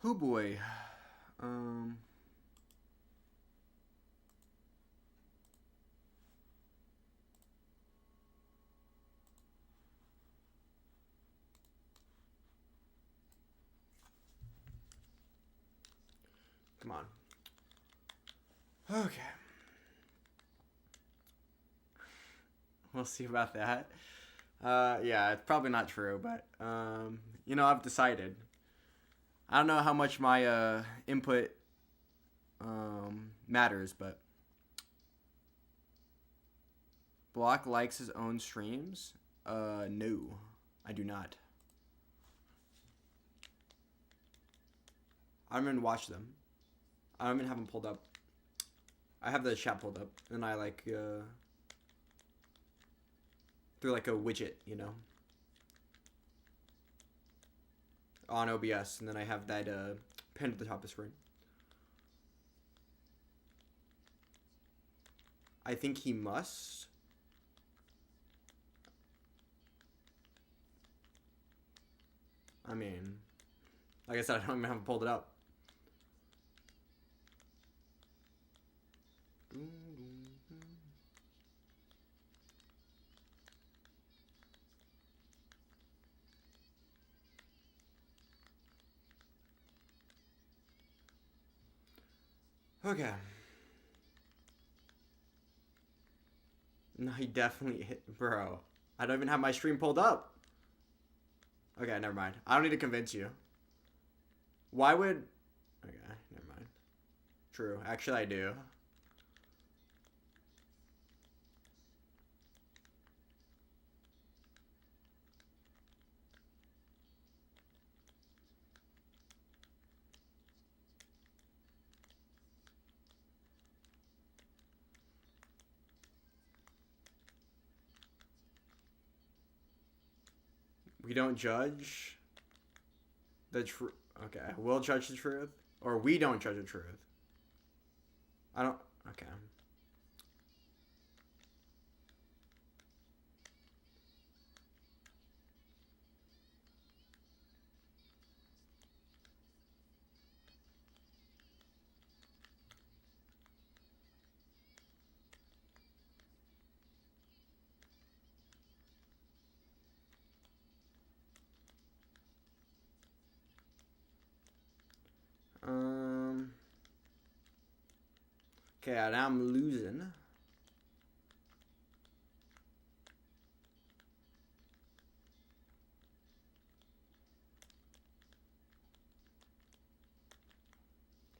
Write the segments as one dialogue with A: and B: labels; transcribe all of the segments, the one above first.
A: Oh boy. Um. Come on. Okay. We'll see about that. Yeah, it's probably not true, but I've decided. I don't know how much my input matters, but Block likes his own streams. No, I do not. I don't even watch them. I don't even have them pulled up. I have the chat pulled up, and I through like a widget, on OBS, and then I have that pinned at the top of the screen. I think he must. I mean, like I said, I don't even have pulled it up. Okay. No, he definitely hit, bro. I don't even have my stream pulled up. Okay, never mind. I don't need to convince you. Why would... Okay, never mind. True. Actually, I do. We don't judge the truth. Okay, we'll judge the truth. Or we don't judge the truth. I don't... Okay. Um... Okay, now I'm losing.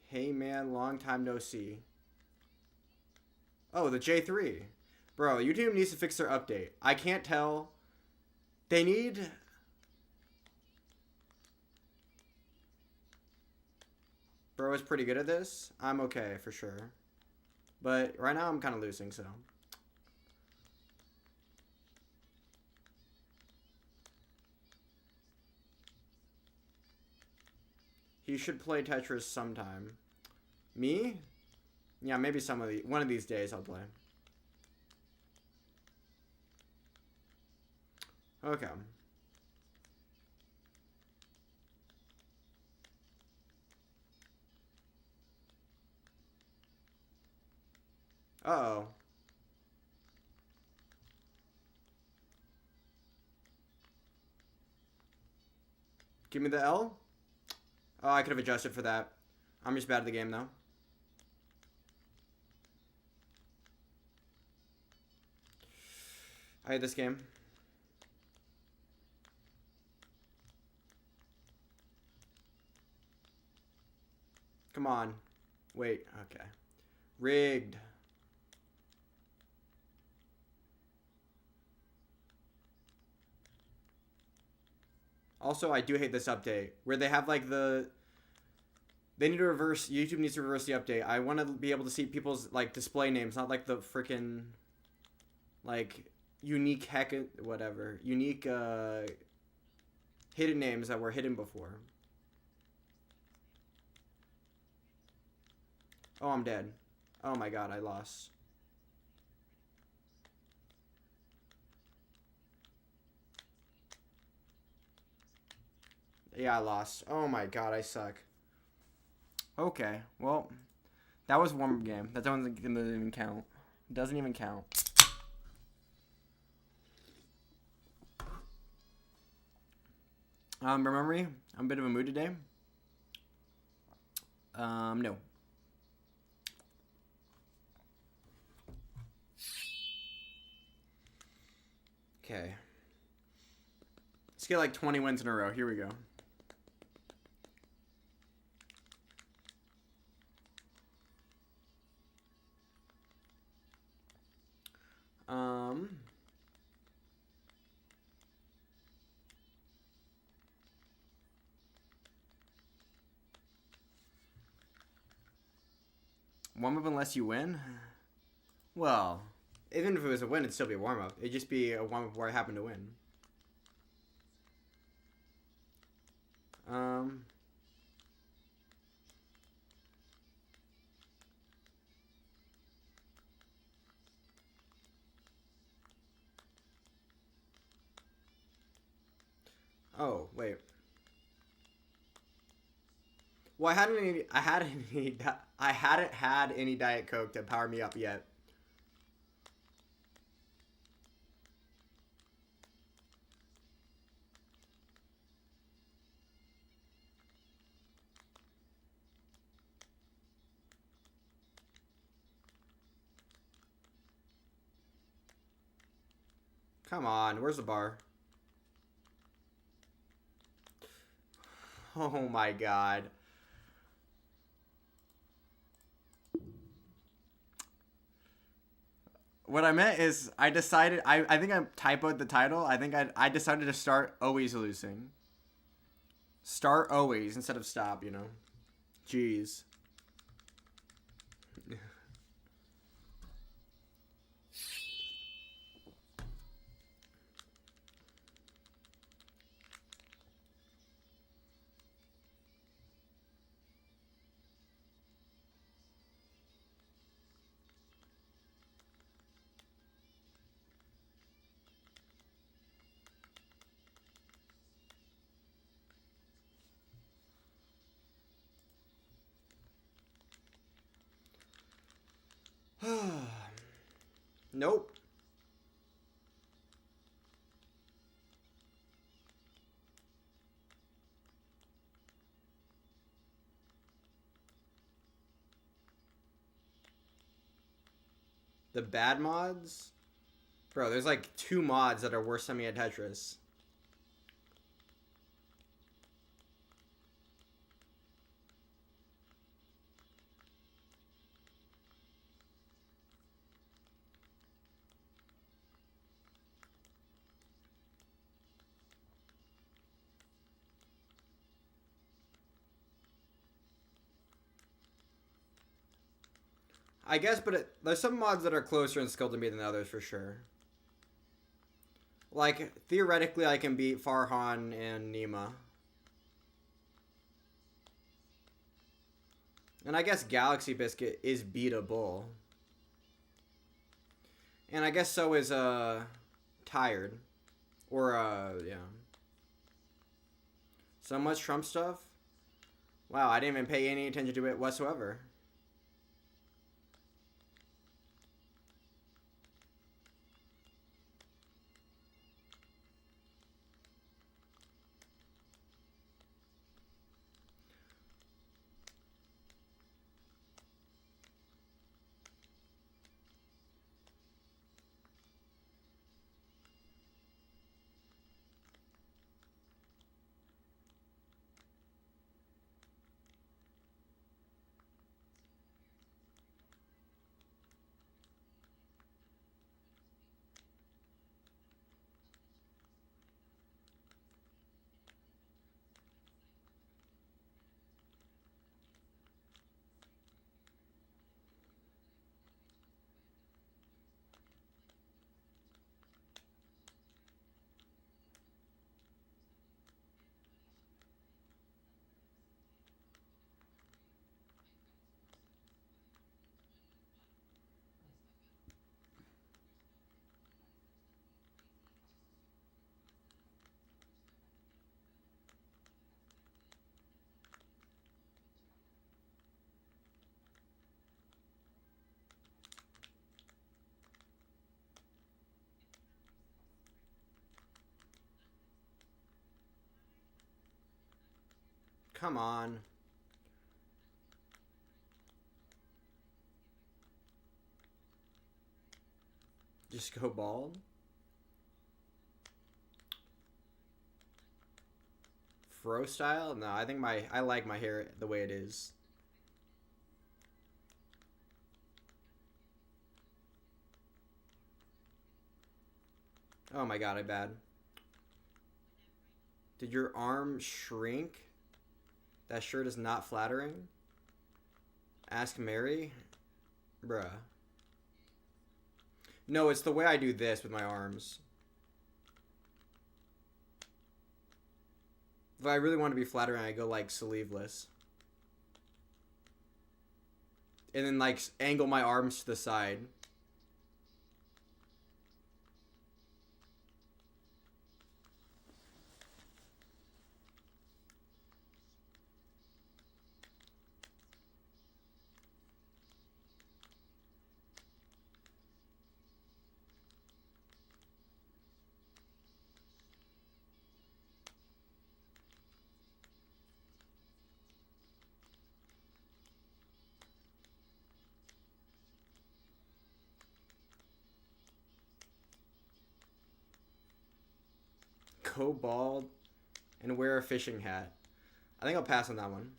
A: Hey man, long time no see. Oh, the J3. Bro, YouTube needs to fix their update. I can't tell. They need... Bro is pretty good at this. I'm okay, for sure. But right now I'm kind of losing, so... He should play Tetris sometime. Me? Yeah, maybe one of these days I'll play. Okay. Uh-oh. Give me the L? Oh, I could have adjusted for that. I'm just bad at the game, though. I hate this game. Come on. Wait, okay. Rigged. Also, I do hate this update where they have like the... They need to reverse... YouTube needs to reverse the update. I want to be able to see people's like display names, not like the freaking like unique whatever. Unique hidden names that were hidden before. Oh, I'm dead. Oh my god, I lost. Yeah, I lost. Oh my god, I suck. Okay, well, that was a warm-up game. That doesn't even count. Doesn't even count. Remember me? I'm a bit of a mood today. No. Okay. Let's get like 20 wins in a row. Here we go. Warm up unless you win? Well, even if it was a win, it'd still be a warm up. It'd just be a warm up where I happen to win. Oh, wait. Well, I hadn't had any Diet Coke to power me up yet. Come on, where's the bar? Oh my god. What I meant is I decided I think I typoed the title. I think I decided to start always losing. Start always instead of stop, you know. Jeez. Nope. The bad mods? Bro, there's like 2 mods that are worse than me at Tetris. I guess, but there's some mods that are closer in skill to me than others for sure. Like, theoretically, I can beat Farhan and Nima. And I guess Galaxy Biscuit is beatable. And I guess so is, Tired. Or, yeah. So much Trump stuff? Wow, I didn't even pay any attention to it whatsoever. Come on. Just go bald? Fro style? No, I think I like my hair the way it is. Oh my god, I bad. Did your arm shrink? That shirt is not flattering. Ask Mary? Bruh. No, it's the way I do this with my arms. If I really want to be flattering, I go like sleeveless. And then like angle my arms to the side. Go bald and wear a fishing hat. I think I'll pass on that one.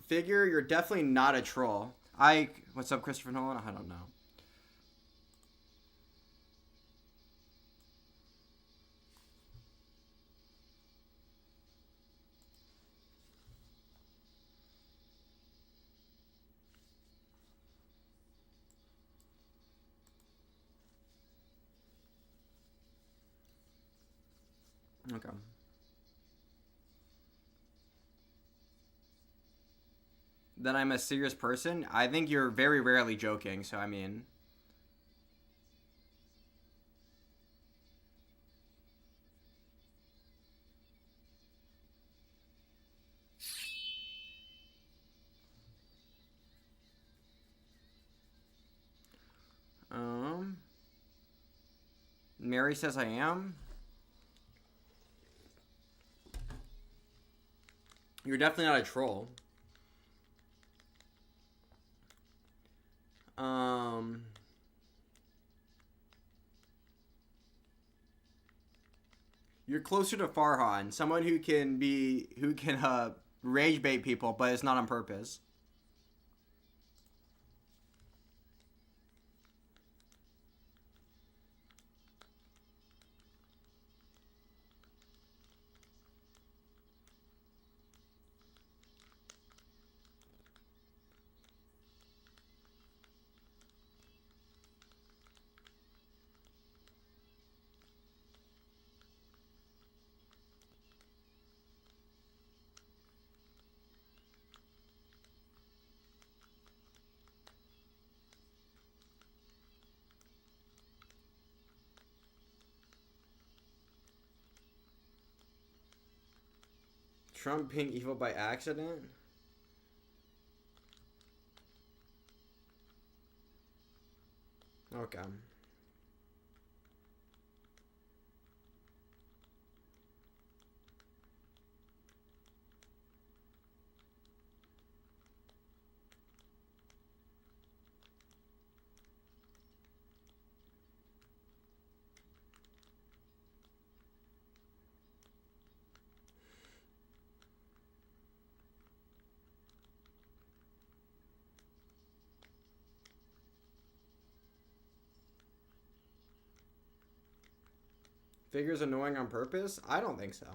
A: Figure, you're definitely not a troll. What's up, Christopher Nolan? I don't know. Okay. That I'm a serious person? I think you're very rarely joking, so I mean. Um. Mary says I am. You're definitely not a troll. You're closer to Farhan, someone who can rage bait people, but it's not on purpose. Trump being evil by accident? Okay. Figure's annoying on purpose? I don't think so.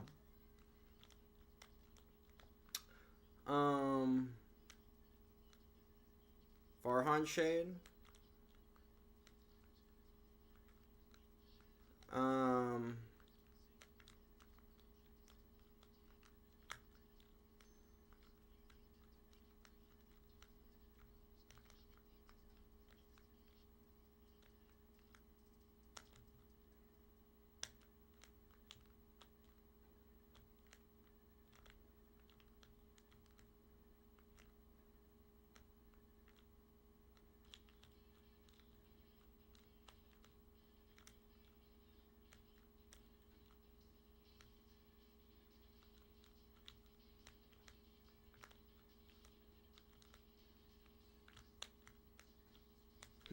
A: Farhan Shade? Um...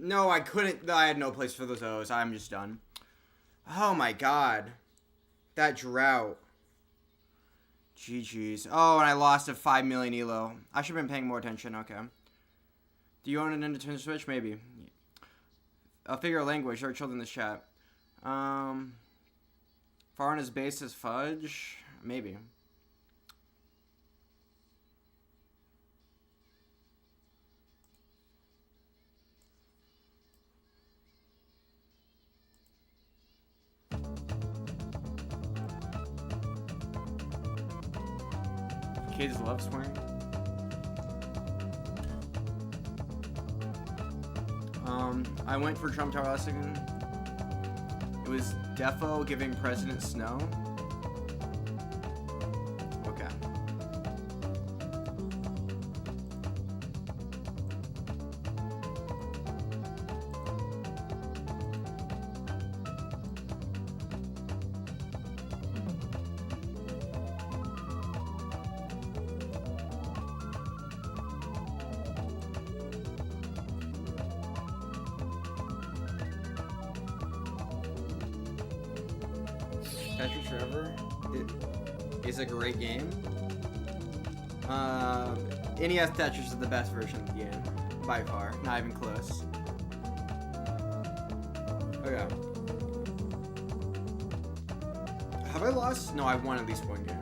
A: No, I couldn't. I had no place for those O's. I'm just done. Oh my god. That drought. GG's. Oh, and I lost a 5 million elo. I should have been paying more attention. Okay. Do you own a Nintendo Switch? Maybe. A figure of language. There are children in this chat. Far on his base is fudge? Maybe. Kids love swearing. I went for Trump Tower last second. It was Defo giving President Snow. Okay. Tetris Forever is a great game. NES Tetris is the best version of the game, by far. Not even close. Okay. Have I lost? No, I've won at least one game.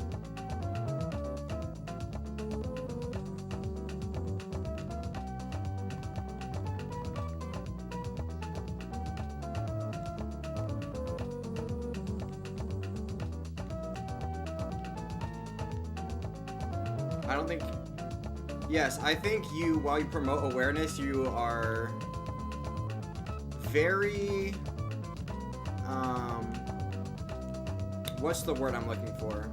A: I don't think... Yes, I think you, while you promote awareness, you are very... what's the word I'm looking for?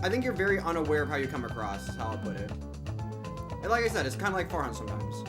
A: I think you're very unaware of how you come across, is how I'll put it. And like I said, it's kind of like Farhan sometimes.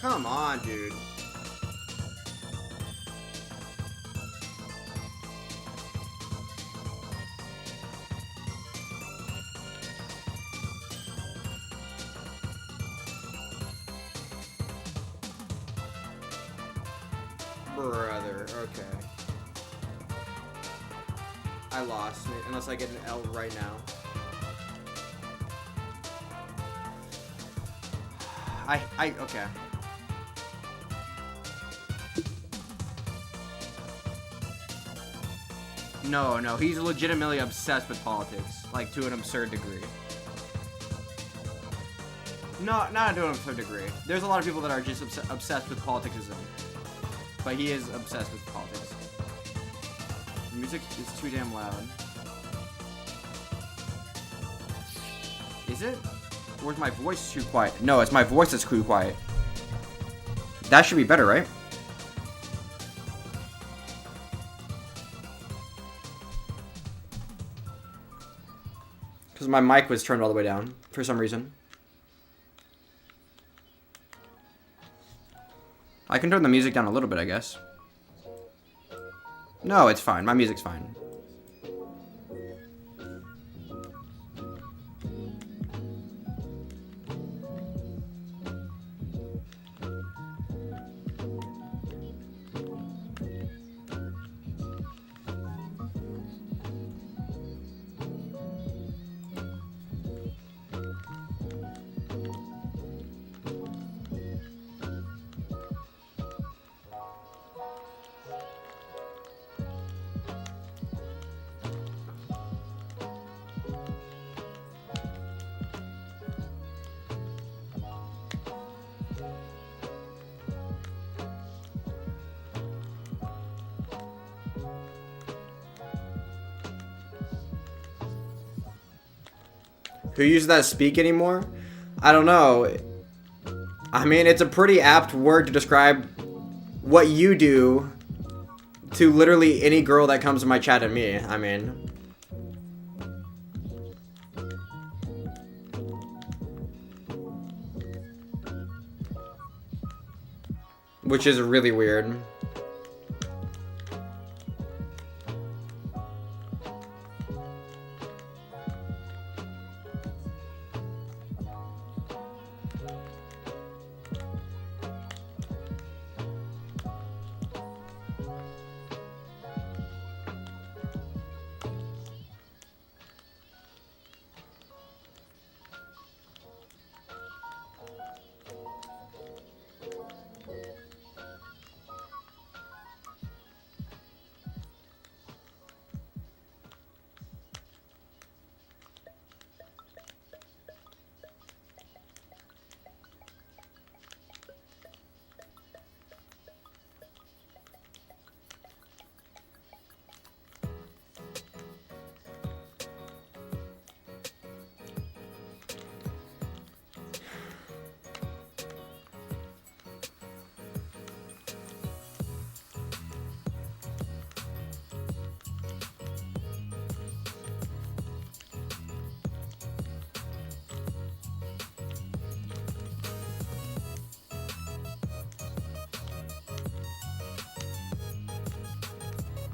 A: Come on, dude. Brother, okay. I lost it, unless I get an L right now. Okay. No, he's legitimately obsessed with politics, like to an absurd degree. No, not to an absurd degree. There's a lot of people that are just obsessed with politicsism, but he is obsessed with politics. The music is too damn loud. Is it? Or is my voice too quiet? No, it's my voice that's too quiet. That should be better, right? Because my mic was turned all the way down for some reason. I can turn the music down a little bit, I guess. No, it's fine. My music's fine. Who uses that speak anymore? I don't know. I mean, it's a pretty apt word to describe what you do to literally any girl that comes to my chat and me. I mean, which is really weird.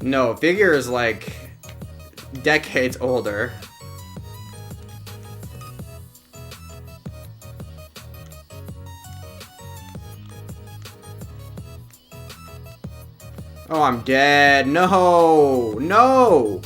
A: No, figure is like decades older. Oh, I'm dead. No, no.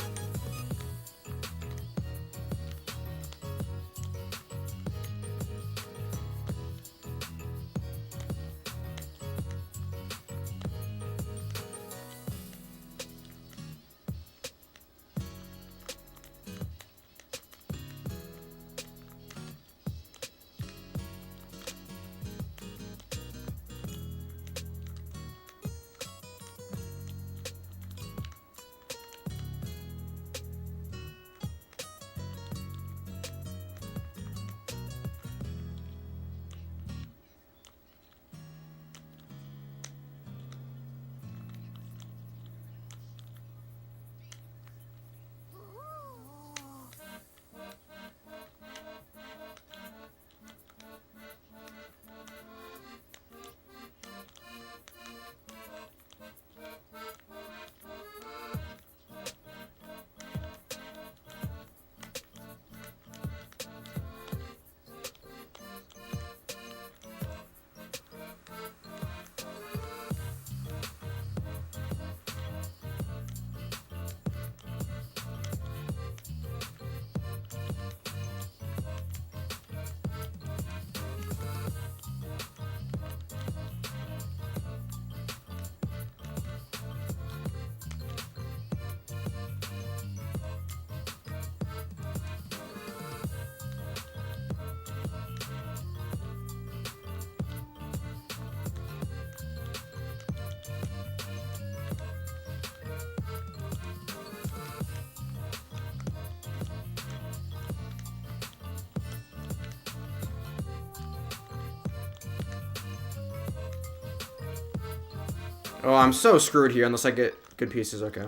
A: Oh, I'm so screwed here unless I get good pieces. Okay.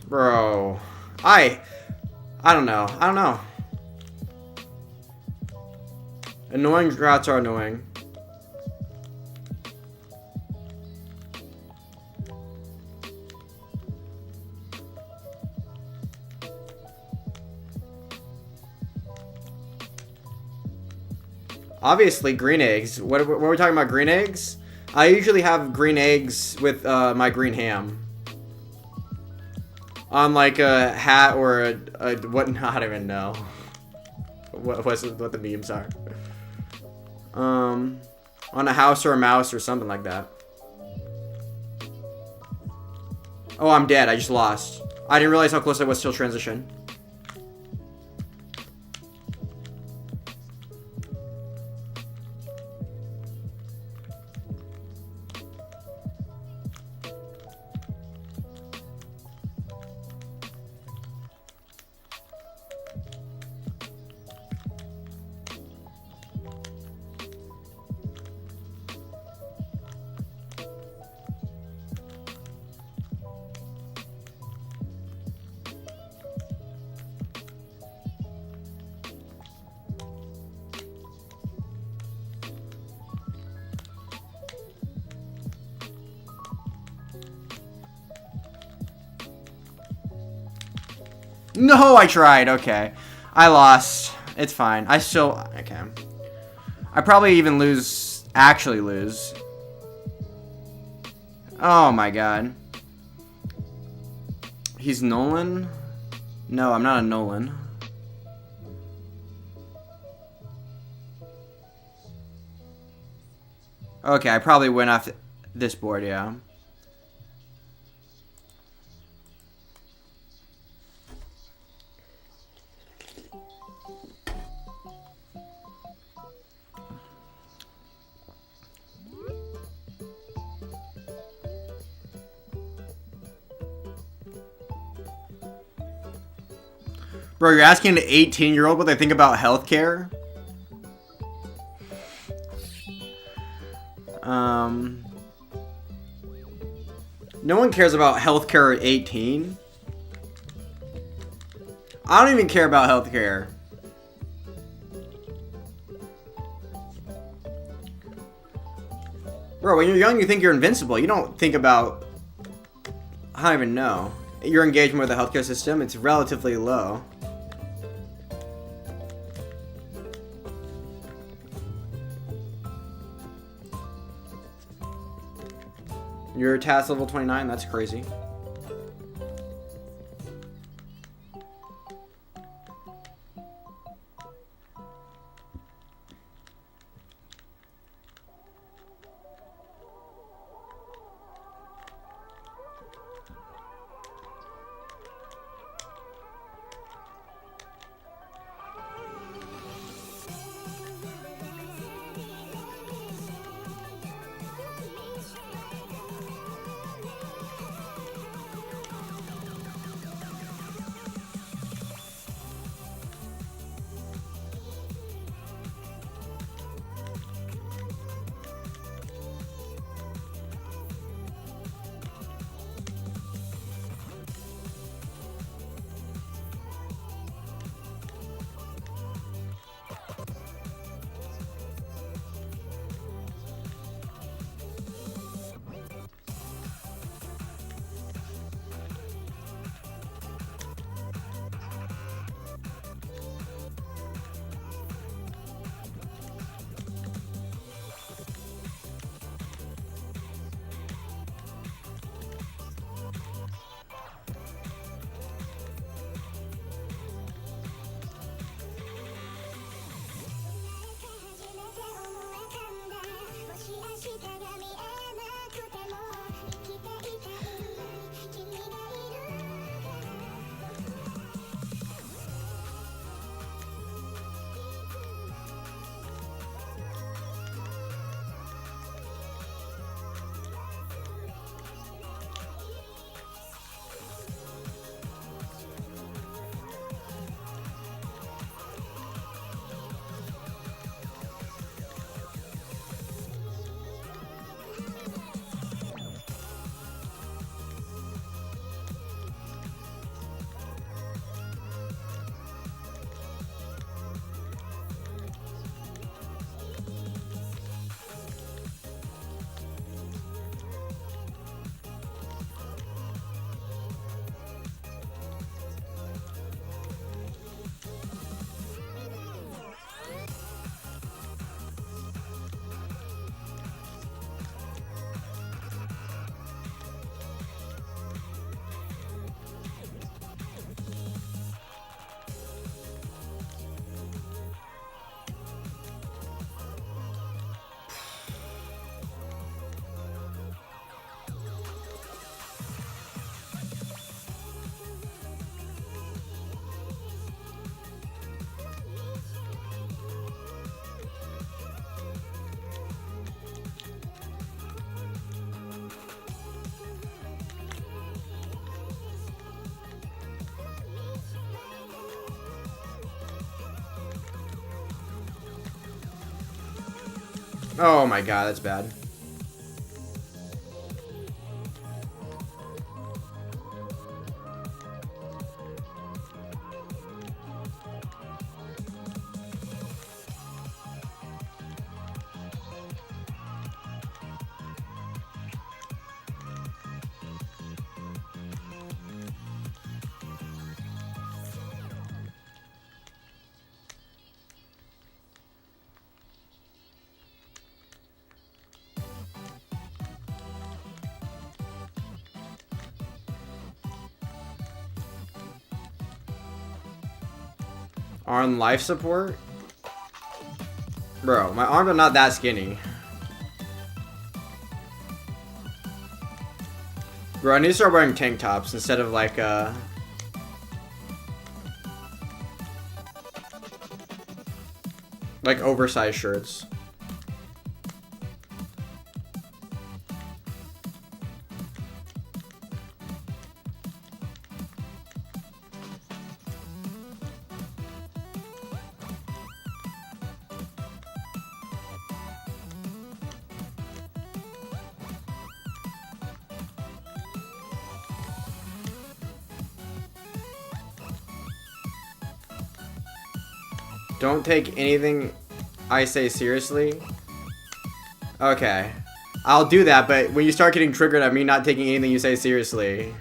A: Bro. I don't know. I don't know. Annoying drats are annoying. Obviously, green eggs. What are we talking about? Green eggs? I usually have green eggs with my green ham. On like a hat or a what? I don't even know. What the memes are. On a house or a mouse or something like that. Oh, I'm dead. I just lost. I didn't realize how close I was to transition. No, I tried. Okay. I lost. It's fine. I still... Okay. I probably even lose... Actually lose. Oh my god. He's Nolan? No, I'm not a Nolan. Okay, I probably went off this board, yeah. Bro, you're asking an 18-year-old what they think about healthcare? No one cares about healthcare at 18. I don't even care about healthcare. Bro, when you're young, you think you're invincible. You don't think about... I don't even know. Your engagement with the healthcare system, it's relatively low. You're task level 29? That's crazy. Oh my god, that's bad. On life support? Bro, my arms are not that skinny. Bro, I need to start wearing tank tops instead of like oversized shirts. Don't take anything I say seriously. Okay. I'll do that, but when you start getting triggered at me not taking anything you say seriously.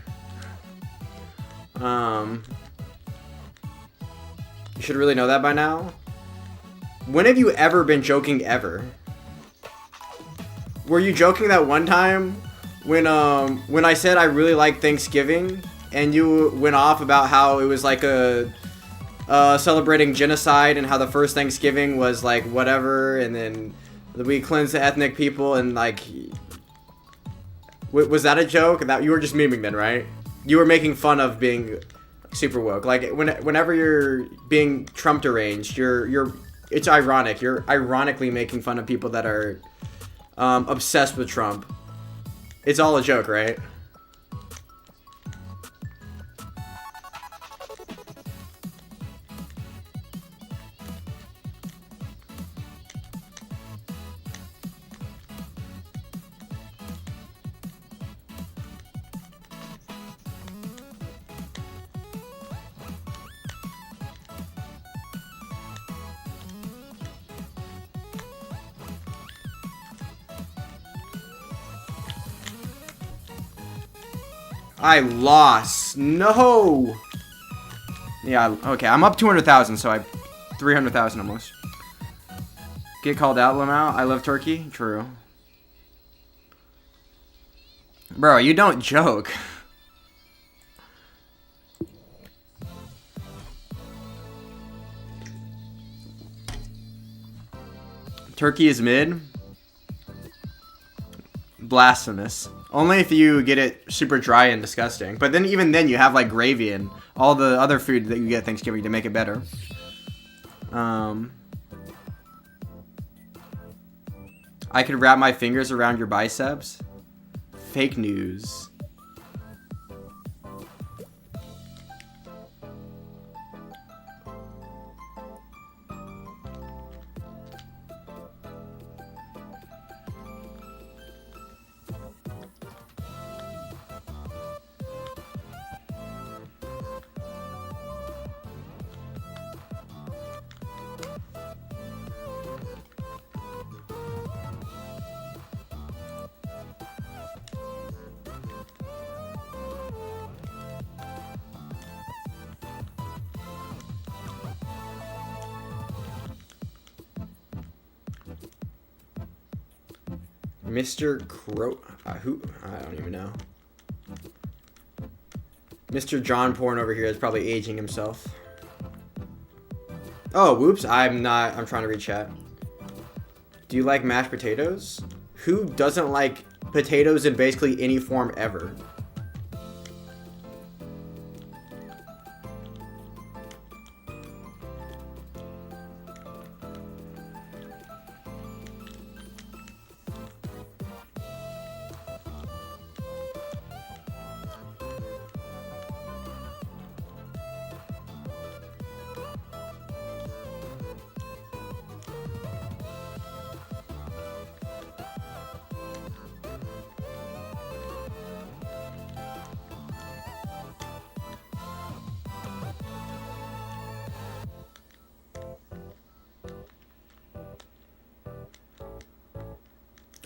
A: You should really know that by now. When have you ever been joking ever? Were you joking that one time when I said I really like Thanksgiving and you went off about how it was like a celebrating genocide and how the first Thanksgiving was like whatever, and then we cleansed the ethnic people, and like, was that a joke? That you were just memeing then, right? You were making fun of being super woke. Like whenever you're being Trump deranged, it's ironic. You're ironically making fun of people that are obsessed with Trump. It's all a joke, right? I lost. No. Yeah, okay. I'm up 200,000, so I 300,000 almost. Get called out, Lamau. I love turkey. True. Bro, you don't joke. Turkey is mid. Blasphemous. Only if you get it super dry and disgusting. But then even then you have like gravy and all the other food that you get at Thanksgiving to make it better. I could wrap my fingers around your biceps. Fake news. Mr. Crow... who? I don't even know. Mr. John Porn over here is probably aging himself. Oh, whoops. I'm trying to read chat. Do you like mashed potatoes? Who doesn't like potatoes in basically any form ever?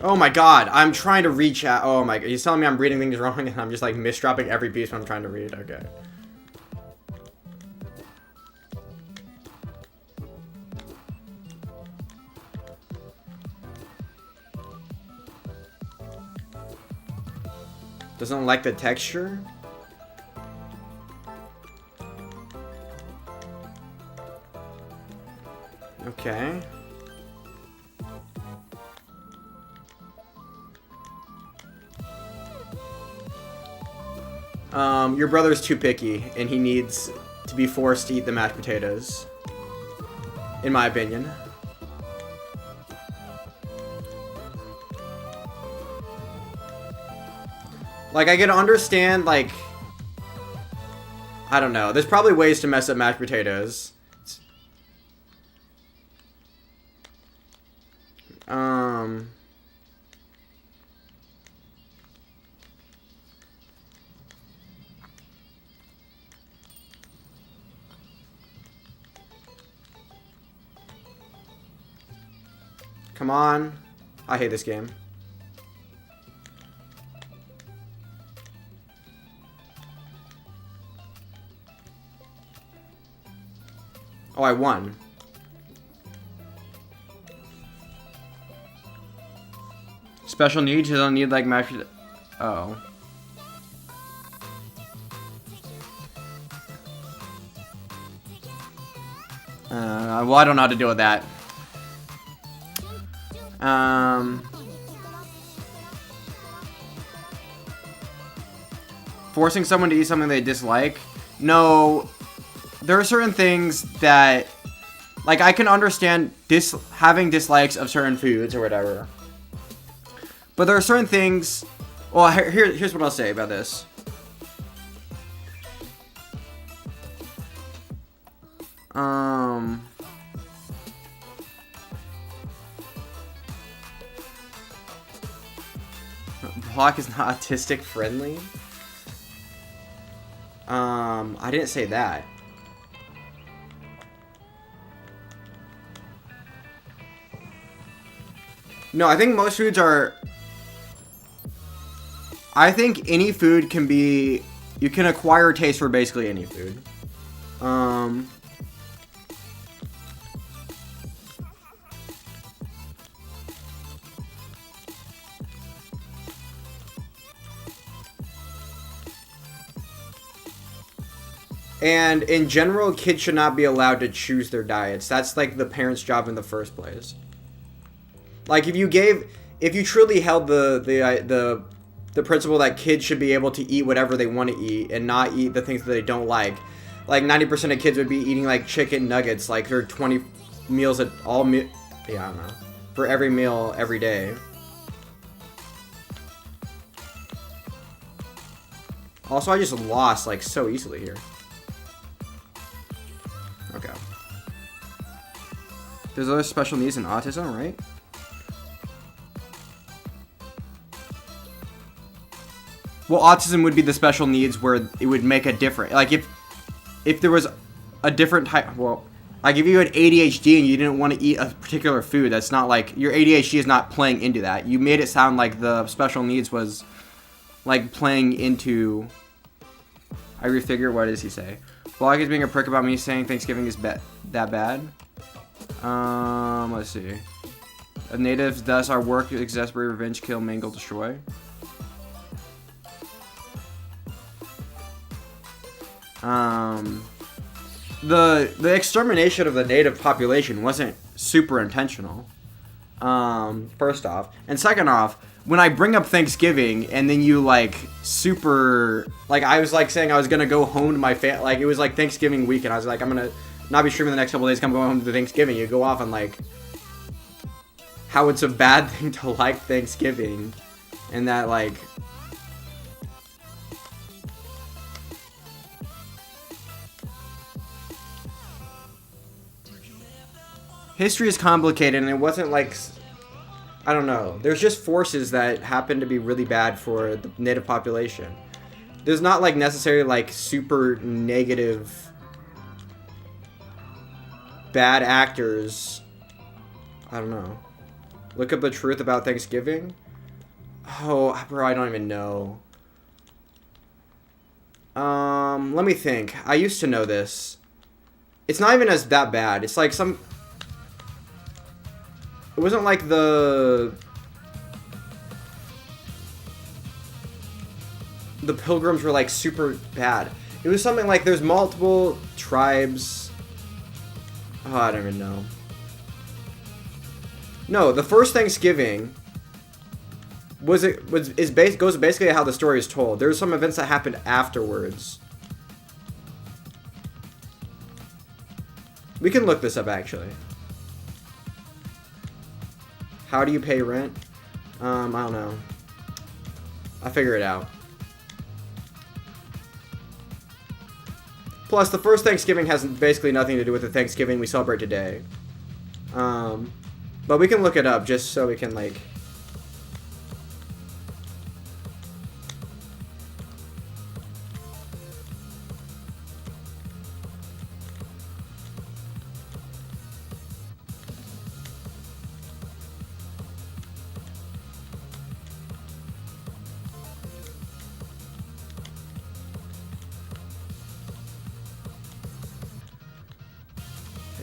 A: Oh my god, I'm trying to reach out. Oh my god, he's telling me I'm reading things wrong and I'm just like misdropping every piece when I'm trying to read. Okay. Doesn't like the texture? Okay. Your brother's too picky, and he needs to be forced to eat the mashed potatoes. In my opinion. Like, I can understand, like... I don't know. There's probably ways to mess up mashed potatoes. Come on. I hate this game. Oh, I won. Special needs? You don't need like mashed. Oh. Well, I don't know how to deal with that. Forcing someone to eat something they dislike? No. There are certain things that, like, I can understand having dislikes of certain foods or whatever. But there are certain things... Well, here's what I'll say about this. Block is not autistic friendly? I didn't say that. No, I think most foods are... I think any food can be... You can acquire a taste for basically any food. And in general, kids should not be allowed to choose their diets. That's like the parents' job in the first place. Like if you truly held the principle that kids should be able to eat whatever they want to eat and not eat the things that they don't like 90% of kids would be eating like chicken nuggets like for 20 meals at all yeah, I don't know, for every meal every day. Also, I just lost like so easily here. Okay. There's other special needs in autism, right? Well, autism would be the special needs where it would make a difference. Like if there was a different type, well, like if you had ADHD and you didn't want to eat a particular food, that's not like, your ADHD is not playing into that. You made it sound like the special needs was like playing into, I refigure, what does he say? Blog is being a prick about me saying Thanksgiving is that bad. Let's see. The natives, thus our work, exasperate, revenge, kill, mangle, destroy. The extermination of the native population wasn't super intentional. First off. And second off, when I bring up Thanksgiving and then you like super, like I was like saying I was gonna go home to my family, like it was like Thanksgiving week and I was like I'm gonna not be streaming the next couple days, I'm going home to Thanksgiving. You go off on like how it's a bad thing to like Thanksgiving and that like history is complicated and it wasn't like, I don't know. There's just forces that happen to be really bad for the native population. There's not like necessarily like super negative bad actors. I don't know. Look up the truth about Thanksgiving. Oh, bro, I don't even know. Let me think. I used to know this. It's not even as that bad. It's like some... It wasn't like the Pilgrims were like super bad. It was something like there's multiple tribes. Oh, I don't even know. No, the first Thanksgiving goes basically how the story is told. There's some events that happened afterwards. We can look this up actually. How do you pay rent? I don't know. I'll figure it out. Plus, the first Thanksgiving has basically nothing to do with the Thanksgiving we celebrate today. But we can look it up just so we can, like...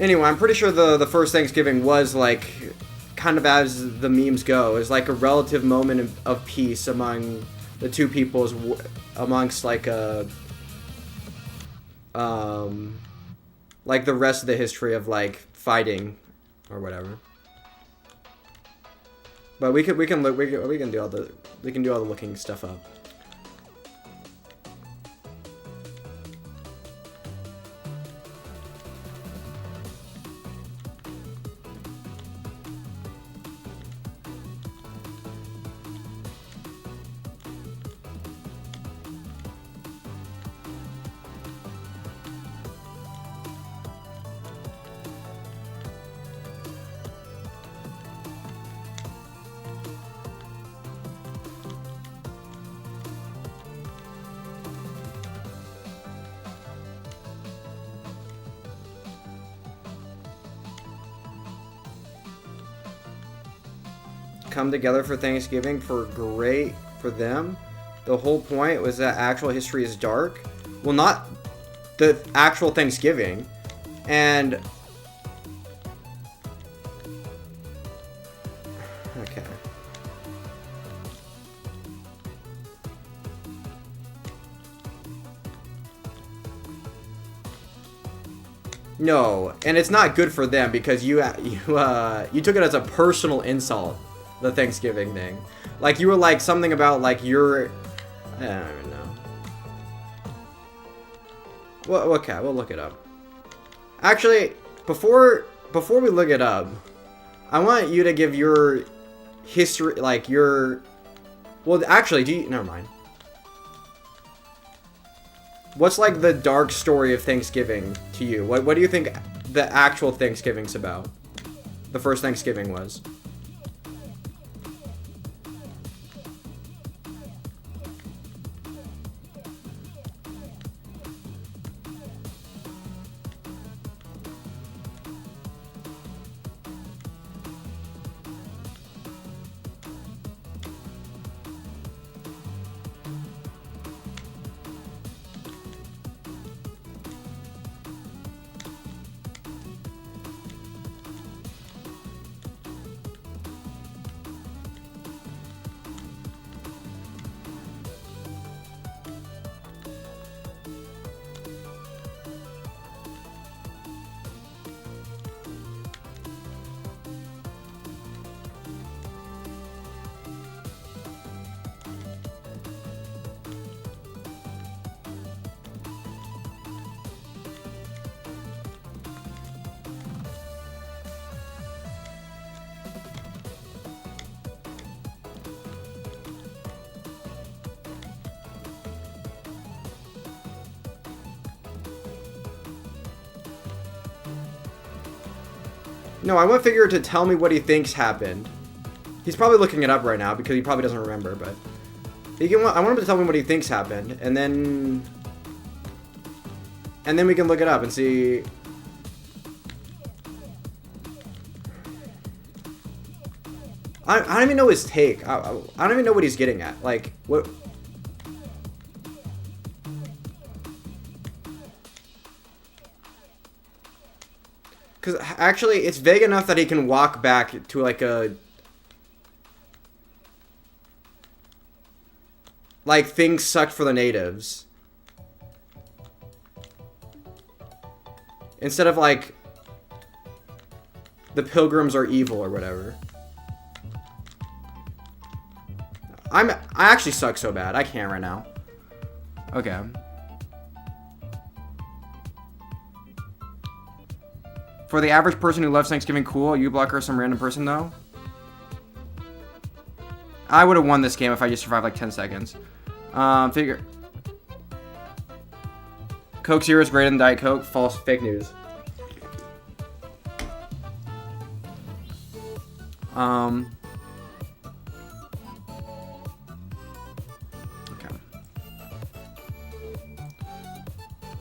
A: Anyway, I'm pretty sure the first Thanksgiving was, like, kind of as the memes go, is like a relative moment of peace among the two peoples, amongst, like, like the rest of the history of, like, fighting or whatever. But we can do all the looking stuff up. Come together for Thanksgiving for them. The whole point was that actual history is dark. Well, not the actual Thanksgiving. And okay. No, and it's not good for them because you took it as a personal insult. The Thanksgiving thing. Like, you were like something about like your... I don't even know. Well, okay, we'll look it up. Actually, before we look it up, I want you to give your history, like your... Well, actually, never mind. What's like the dark story of Thanksgiving to you? What do you think the actual Thanksgiving's about? The first Thanksgiving was? No, I want Figure to tell me what he thinks happened. He's probably looking it up right now because he probably doesn't remember, but... I want him to tell me what he thinks happened, and then we can look it up and see... I don't even know his take. I don't even know what he's getting at. Like, what... Because actually, it's vague enough that he can walk back to, like, a... Like, things sucked for the natives. Instead of, like... The pilgrims are evil or whatever. I actually suck so bad. I can't right now. Okay. For the average person who loves Thanksgiving, cool. You blocker some random person, though. I would have won this game if I just survived like 10 seconds. Figure. Coke Zero is greater than Diet Coke. False. Fake news. Okay.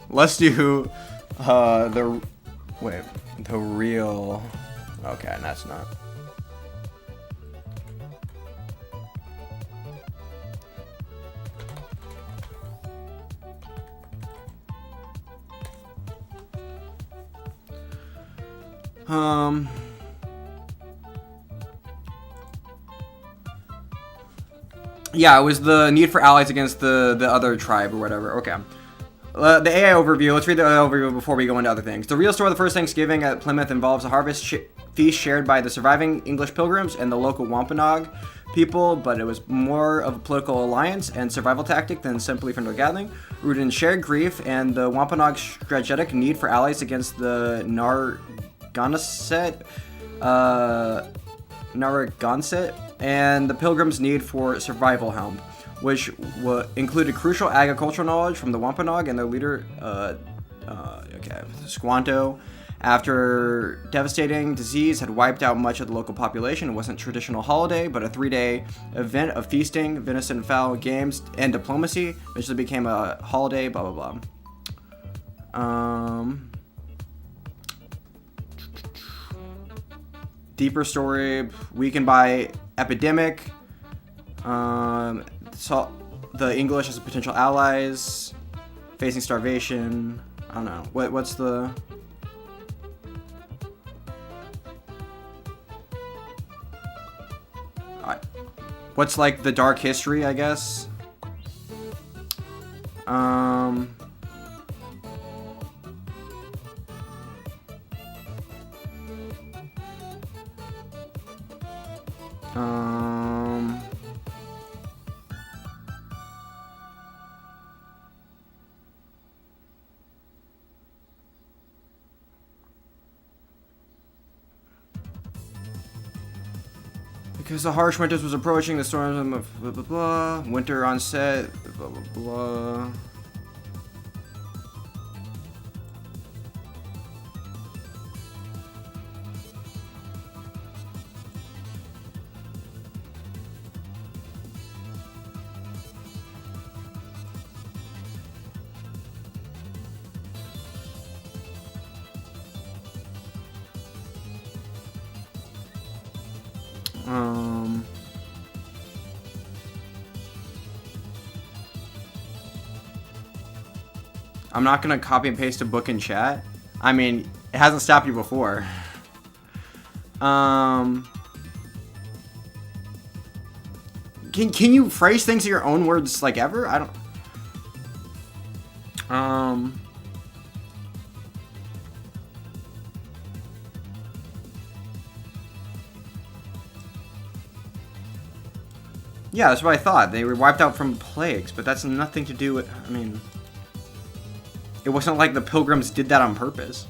A: Let's do the real. Okay, that's not. Yeah, it was the need for allies against the other tribe or whatever. Okay. The AI overview. Let's read the AI overview before we go into other things. The real story of the first Thanksgiving at Plymouth involves a harvest feast shared by the surviving English pilgrims and the local Wampanoag people, but it was more of a political alliance and survival tactic than simply friendly gathering, rooted in shared grief and the Wampanoag strategic need for allies against the Narragansett and the pilgrims' need for survival help, which included crucial agricultural knowledge from the Wampanoag and their leader, Squanto. After devastating disease had wiped out much of the local population, it wasn't a traditional holiday, but a 3-day event of feasting, venison, fowl, games, and diplomacy. Eventually became a holiday, blah, blah, blah. Deeper story, weakened by epidemic. Saw the English as potential allies, facing starvation. I don't know. What's the... What's like the dark history, I guess? Because the harsh winters was approaching, the storms of blah blah blah, winter on set, blah blah blah. I'm not gonna copy and paste a book in chat. I mean, it hasn't stopped you before. Can you phrase things in your own words like ever? I don't. Yeah, that's what I thought. They were wiped out from plagues, but that's nothing to do with. I mean. It wasn't like the pilgrims did that on purpose.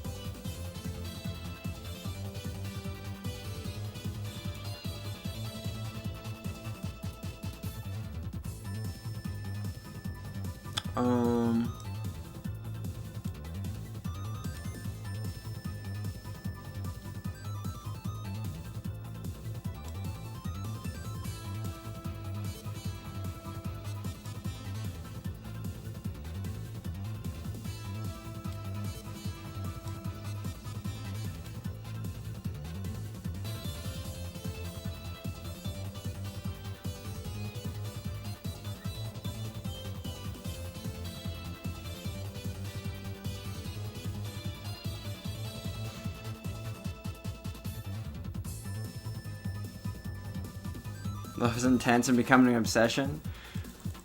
A: Love is intense and becoming an obsession.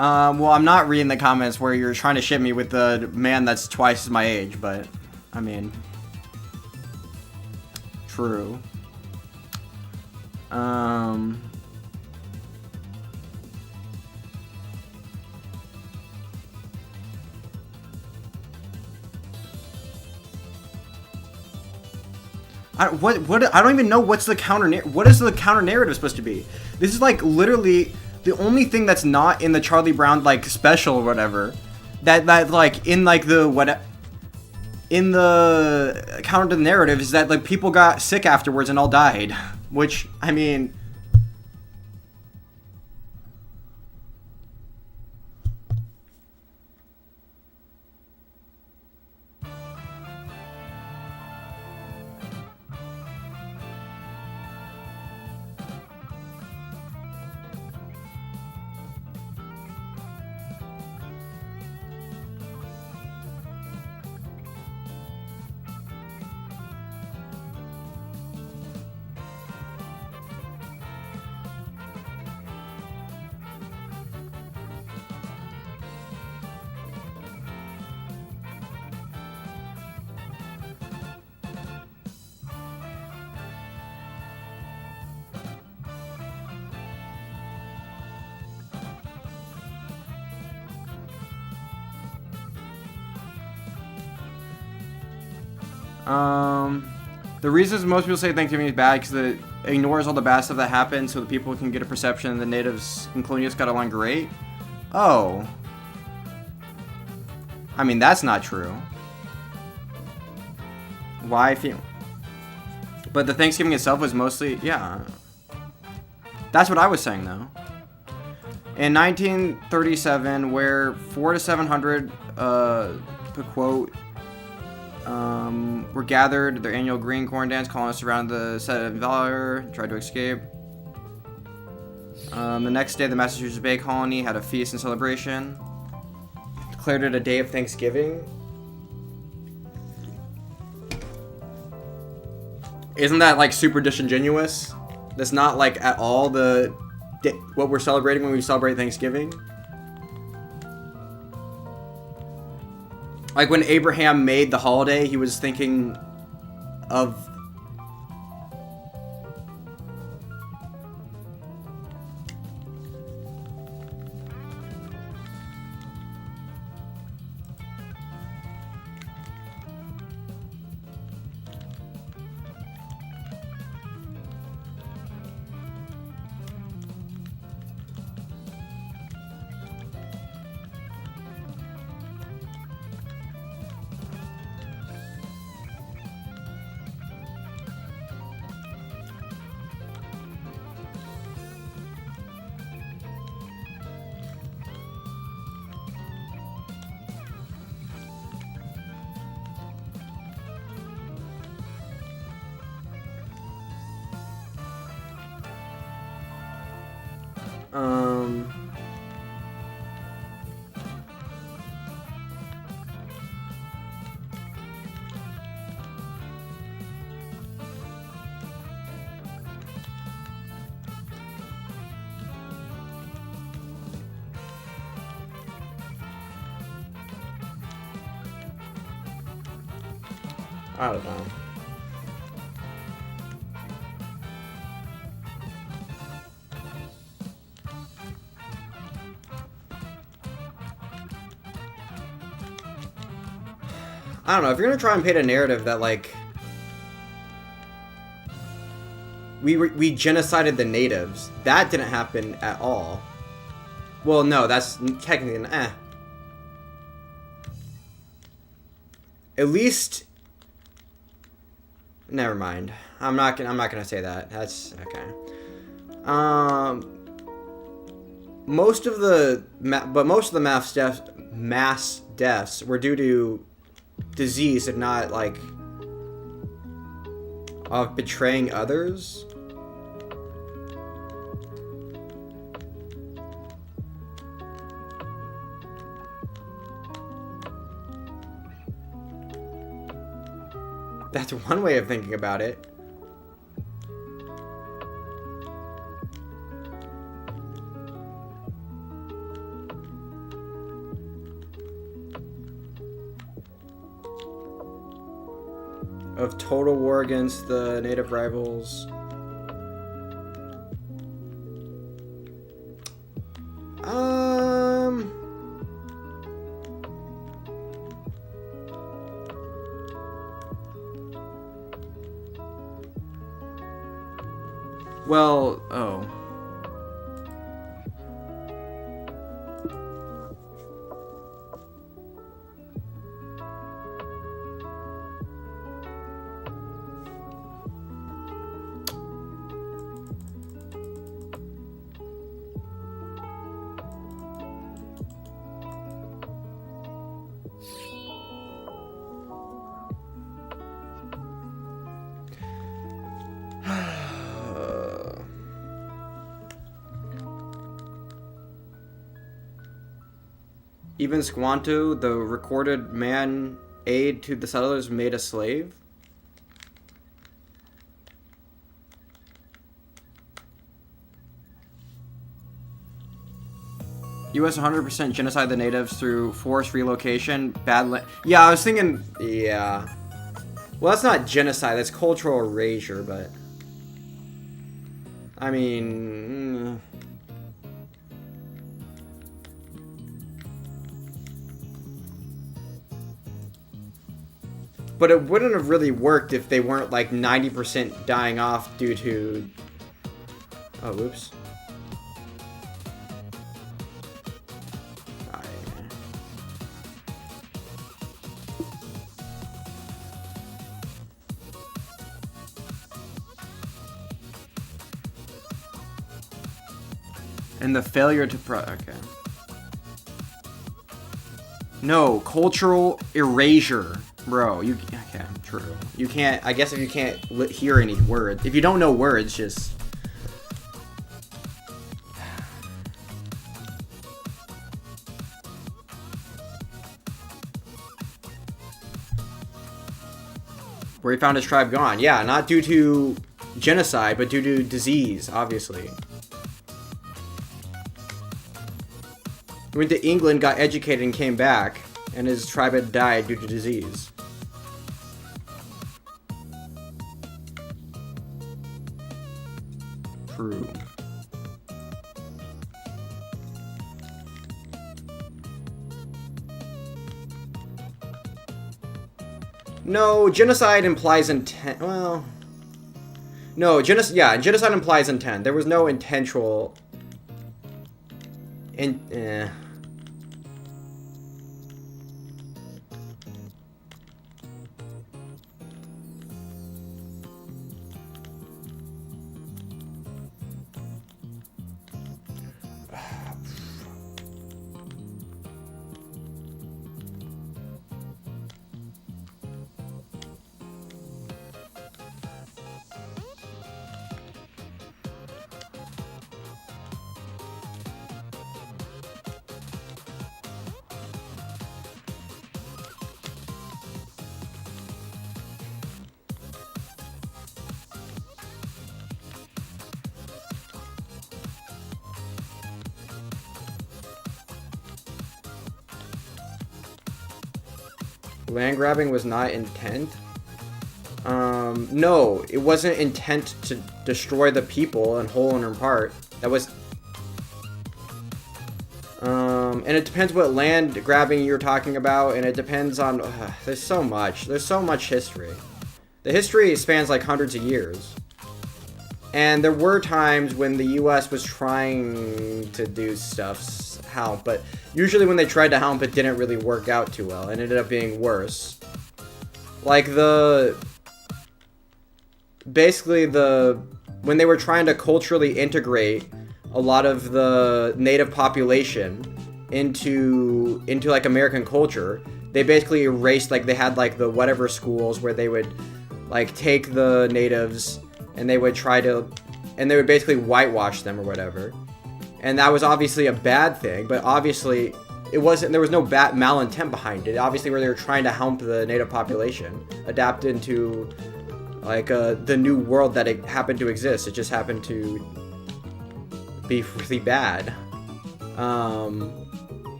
A: Well, I'm not reading the comments where you're trying to shit me with the man that's twice my age, but, I mean, true. I don't even know what's the what is the counter narrative supposed to be? This is like literally the only thing that's not in the Charlie Brown like special or whatever that like in like the in the counter to the narrative is that like people got sick afterwards and all died, which I mean. The reasons most people say Thanksgiving is bad because it ignores all the bad stuff that happened so that people can get a perception the natives and colonialists got along great. Oh. I mean, that's not true. Why feel? But the Thanksgiving itself was mostly, yeah. That's what I was saying, though. In 1937, where 400 to 700, to quote, were gathered at their annual green corn dance, colonists around the set of valor, tried to escape. The next day, the Massachusetts Bay Colony had a feast and celebration, declared it a day of Thanksgiving. Isn't that like super disingenuous? That's not like at all what we're celebrating when we celebrate Thanksgiving. Like when Abraham made the holiday, he was thinking of I don't know. I don't know, if you're gonna try and paint a narrative that like we genocided the natives, that didn't happen at all. Well, no, that's technically an At least, never mind. I'm not gonna say that. That's okay. Most of the mass deaths were due to disease and not like of betraying others. That's one way of thinking about it. of total war against the native rivals. Well, oh. Even Squanto, the recorded man aid to the settlers, made a slave? U.S. 100% genocide the natives through forced relocation, yeah, I was thinking, yeah. Well, that's not genocide, that's cultural erasure, but... I mean... But it wouldn't have really worked if they weren't like 90% dying off due to... Oh, whoops. And the failure to okay. No, cultural erasure. Bro, you okay, true. You can't, I guess if you can't hear any words, if you don't know words, just... Where he found his tribe gone. Yeah, not due to genocide, but due to disease, obviously. He went to England, got educated, and came back, and his tribe had died due to disease. True. No, genocide implies intent. Well, no, genocide implies intent. There was no intentional. Land grabbing was not intent. No, it wasn't intent to destroy the people in whole and in part. That was... and it depends what land grabbing you're talking about, and it depends on... there's so much history. The history spans like hundreds of years. And there were times when the U.S. was trying to do stuff, but usually when they tried to help, it didn't really work out too well, and ended up being worse. Like when they were trying to culturally integrate a lot of the native population into like American culture, they basically erased, like they had like the whatever schools where they would like take the natives and they would basically whitewash them or whatever. And that was obviously a bad thing, but obviously there was no bad malintent behind it. Obviously, where they were trying to help the native population adapt into like the new world that it happened to exist. It just happened to be really bad.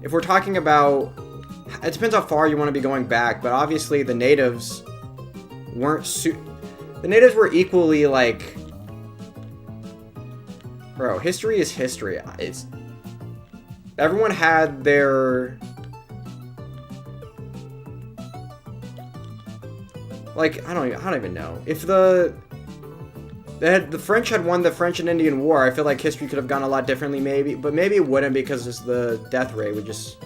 A: If we're talking about, it depends how far you want to be going back, but obviously the natives weren't the natives were equally like, bro, history is history. It's everyone had their like I don't even know if the French had won the French and Indian War. I feel like history could have gone a lot differently, maybe, but maybe it wouldn't because just the death rate would just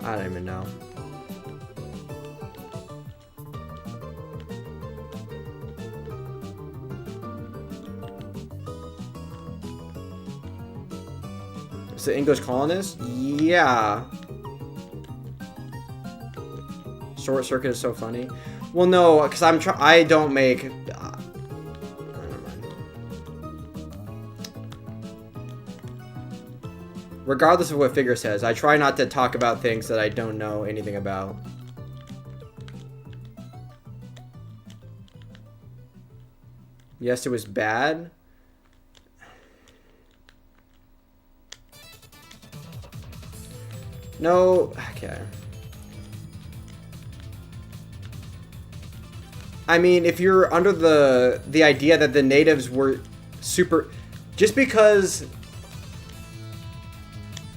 A: I don't even know. It's the English colonists? Yeah. Short Circuit is so funny. Well, no, because I don't make... never mind. Regardless of what Figure says, I try not to talk about things that I don't know anything about. Yes, it was bad. No, okay. I mean, if you're under the idea that the natives were super, just because,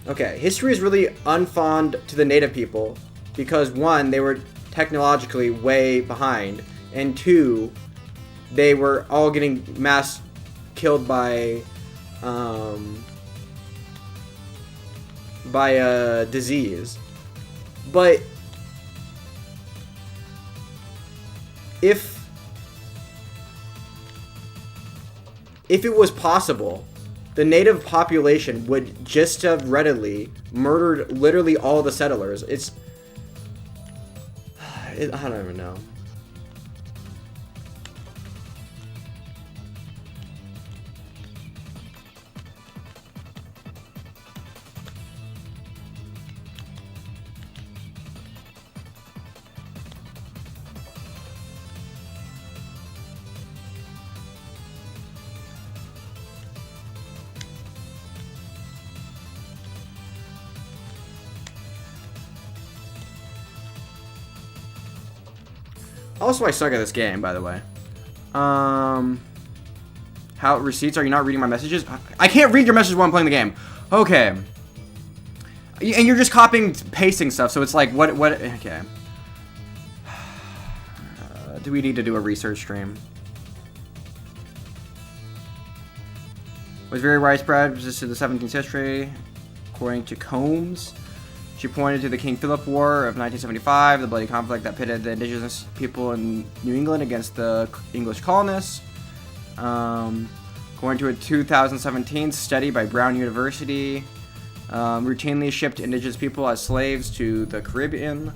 A: okay, history is really unfond to the native people because one, they were technologically way behind, and two, they were all getting mass killed by a disease. But if it was possible, the native population would just have readily murdered literally all the settlers. I don't even know. Also, I suck at this game, by the way. How receipts? Are you not reading my messages? I can't read your messages while I'm playing the game. Okay. And you're just copying, pasting stuff, so it's like, what, okay. Do we need to do a research stream? Was very widespread, resisted the 17th century, according to Combs. She pointed to the King Philip War of 1975, the bloody conflict that pitted the indigenous people in New England against the English colonists. According to a 2017 study by Brown University, routinely shipped indigenous people as slaves to the Caribbean,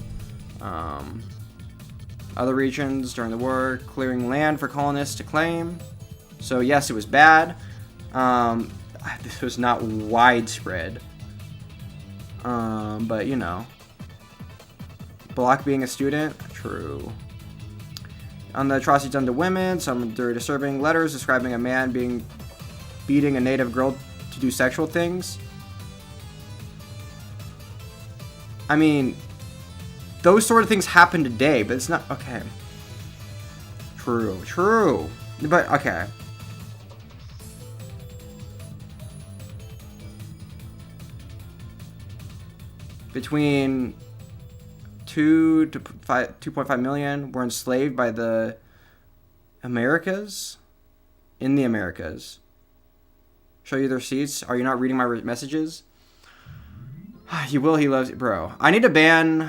A: other regions during the war, clearing land for colonists to claim. So yes, it was bad. This was not widespread. But you know, Block being a student, true. On the atrocities done to women, some very disturbing letters describing a man beating a native girl to do sexual things. I mean, those sort of things happen today, but it's not okay. True, but okay. Between 2 to 2.5 million were enslaved by the Americas. In the Americas. Show you the receipts. Are you not reading my messages? You will. He loves you, bro. I need to ban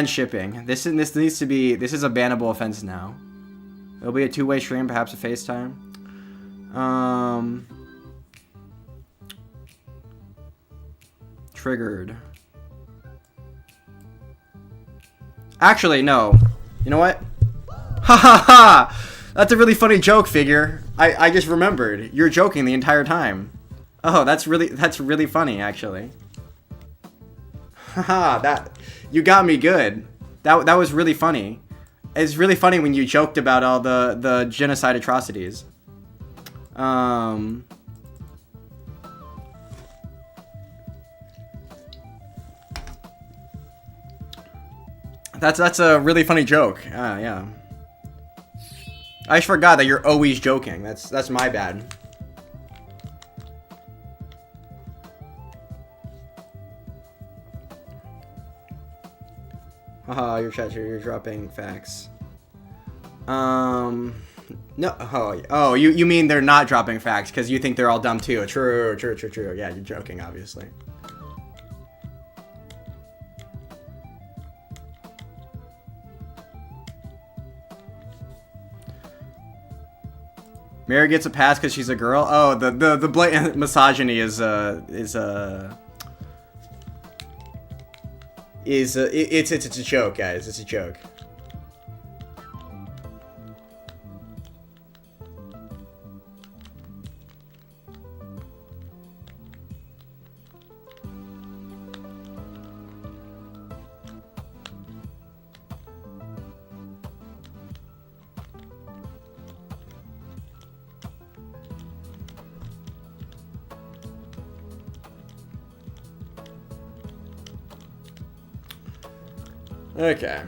A: shipping. This needs to be. This is a bannable offense now. It'll be a two-way stream, perhaps a FaceTime. Triggered. Actually, no. You know what? Ha ha ha! That's a really funny joke, Figure. I just remembered. You're joking the entire time. Oh, that's really funny, actually. Haha, you got me good. That was really funny. It's really funny when you joked about all the genocide atrocities. That's a really funny joke. Yeah. I just forgot that you're always joking. That's my bad. Haha, your chat here, you're dropping facts. No, oh, you mean they're not dropping facts because you think they're all dumb too. True. Yeah, you're joking, obviously. Mary gets a pass because she's a girl. Oh, the blatant misogyny is it's a joke, guys. It's a joke. Okay.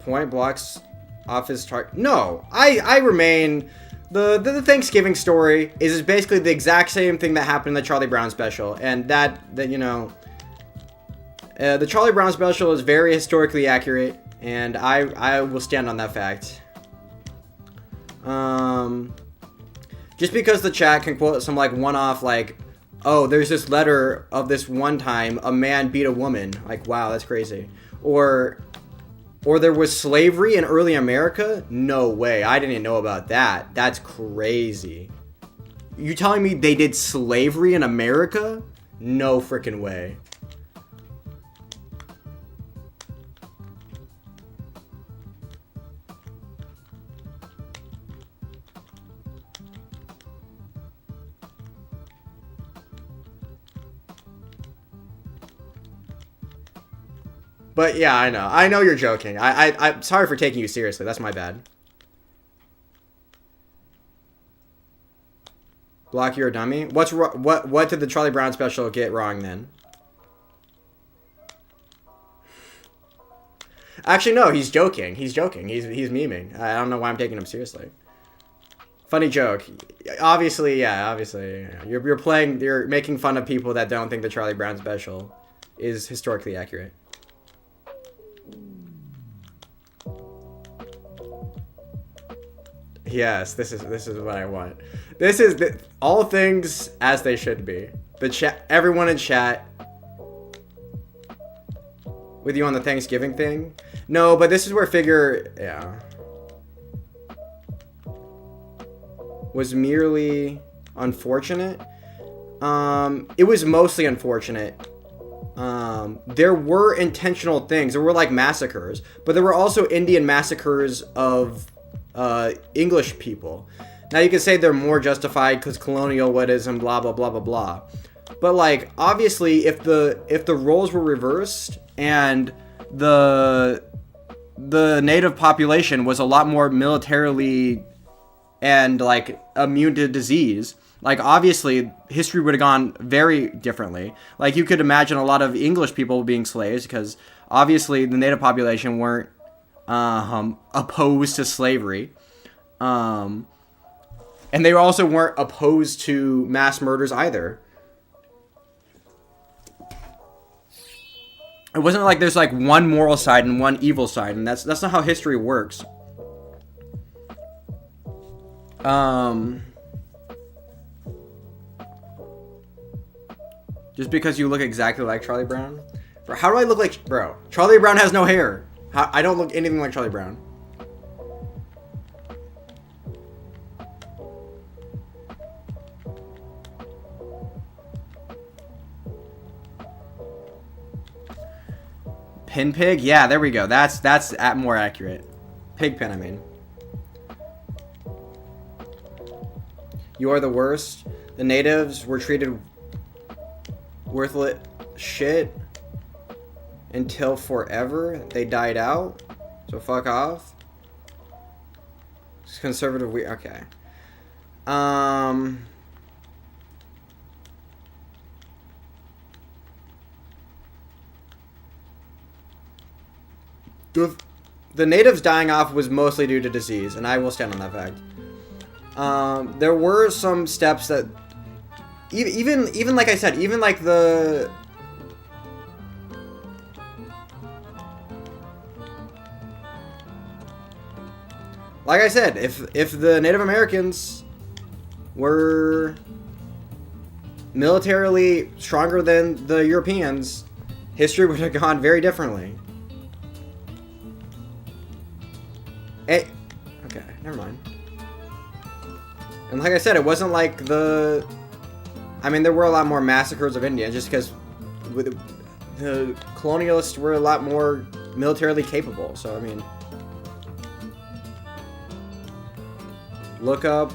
A: Point blocks off his target. No, I remain. The Thanksgiving story is basically the exact same thing that happened in the Charlie Brown special, and that you know, the Charlie Brown special is very historically accurate, and I will stand on that fact. Just because the chat can quote some like one-off like, oh, there's this letter of this one time a man beat a woman, like wow, that's crazy, or there was slavery in early America? No way. I didn't know about that. That's crazy. You telling me they did slavery in America? No freaking way. But yeah, I know you're joking. I'm sorry for taking you seriously. That's my bad. Block, you're a dummy. What did the Charlie Brown special get wrong then? Actually, no, he's joking. He's joking. He's memeing. I don't know why I'm taking him seriously. Funny joke. Obviously, yeah. You're making fun of people that don't think the Charlie Brown special is historically accurate. Yes, this is what I want. This is all things as they should be. The chat, everyone in chat, with you on the Thanksgiving thing. No, but this is where was merely unfortunate. It was mostly unfortunate. There were intentional things. There were like massacres, but there were also Indian massacres of English people. Now you can say they're more justified because colonialism, blah blah blah blah blah. But like obviously, if the roles were reversed and the native population was a lot more militarily and like immune to disease, like obviously history would have gone very differently. Like you could imagine a lot of English people being slaves because obviously the native population weren't opposed to slavery, and they also weren't opposed to mass murders either. It wasn't like there's like one moral side and one evil side, and that's not how history works. Just because you look exactly like Charlie Brown, bro, how do I look like bro? Charlie Brown has no hair. I don't look anything like Charlie Brown. Pin pig? Yeah, there we go. That's more accurate. Pigpen, I mean. You are the worst. The natives were treated worthless shit until forever. They died out. So fuck off. It's conservative weird. Okay. The natives dying off was mostly due to disease, and I will stand on that fact. There were some steps that, even like I said, even like the. Like I said, if the Native Americans were militarily stronger than the Europeans, history would have gone very differently. Okay, never mind. And like I said, it wasn't like the... I mean, there were a lot more massacres of Indians just because the colonialists were a lot more militarily capable. So, I mean... Look up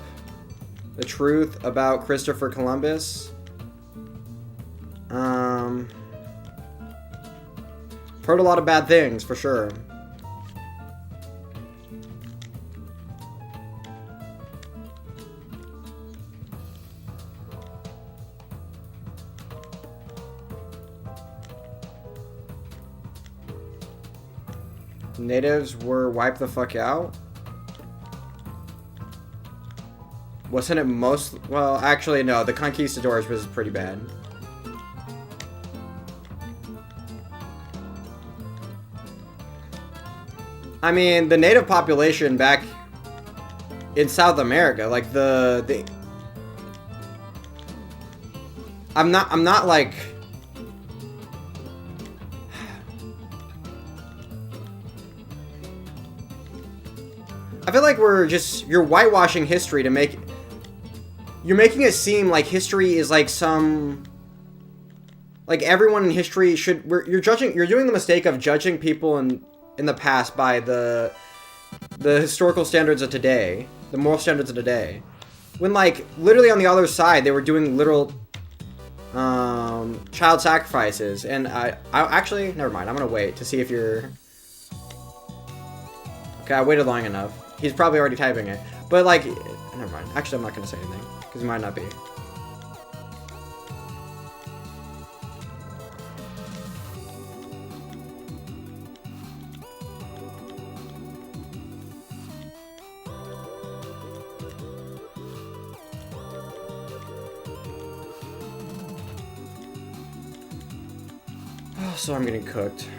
A: the truth about Christopher Columbus. Heard a lot of bad things, for sure. Natives were wiped the fuck out. Wasn't it most... Well, actually, no. The Conquistadors was pretty bad. I mean, the native population back in South America, like the I'm not like... I feel like you're whitewashing history to make... You're making it seem like history is like some... Like everyone in history should... You're doing the mistake of judging people in the past by the historical standards of today. The moral standards of today. When like, literally on the other side, they were doing literal child sacrifices. And I actually... Never mind, I'm gonna wait to see if you're... Okay, I waited long enough. He's probably already typing it. But like... Never mind. Actually, I'm not gonna say anything. Because he might not be. Oh, so I'm getting cooked.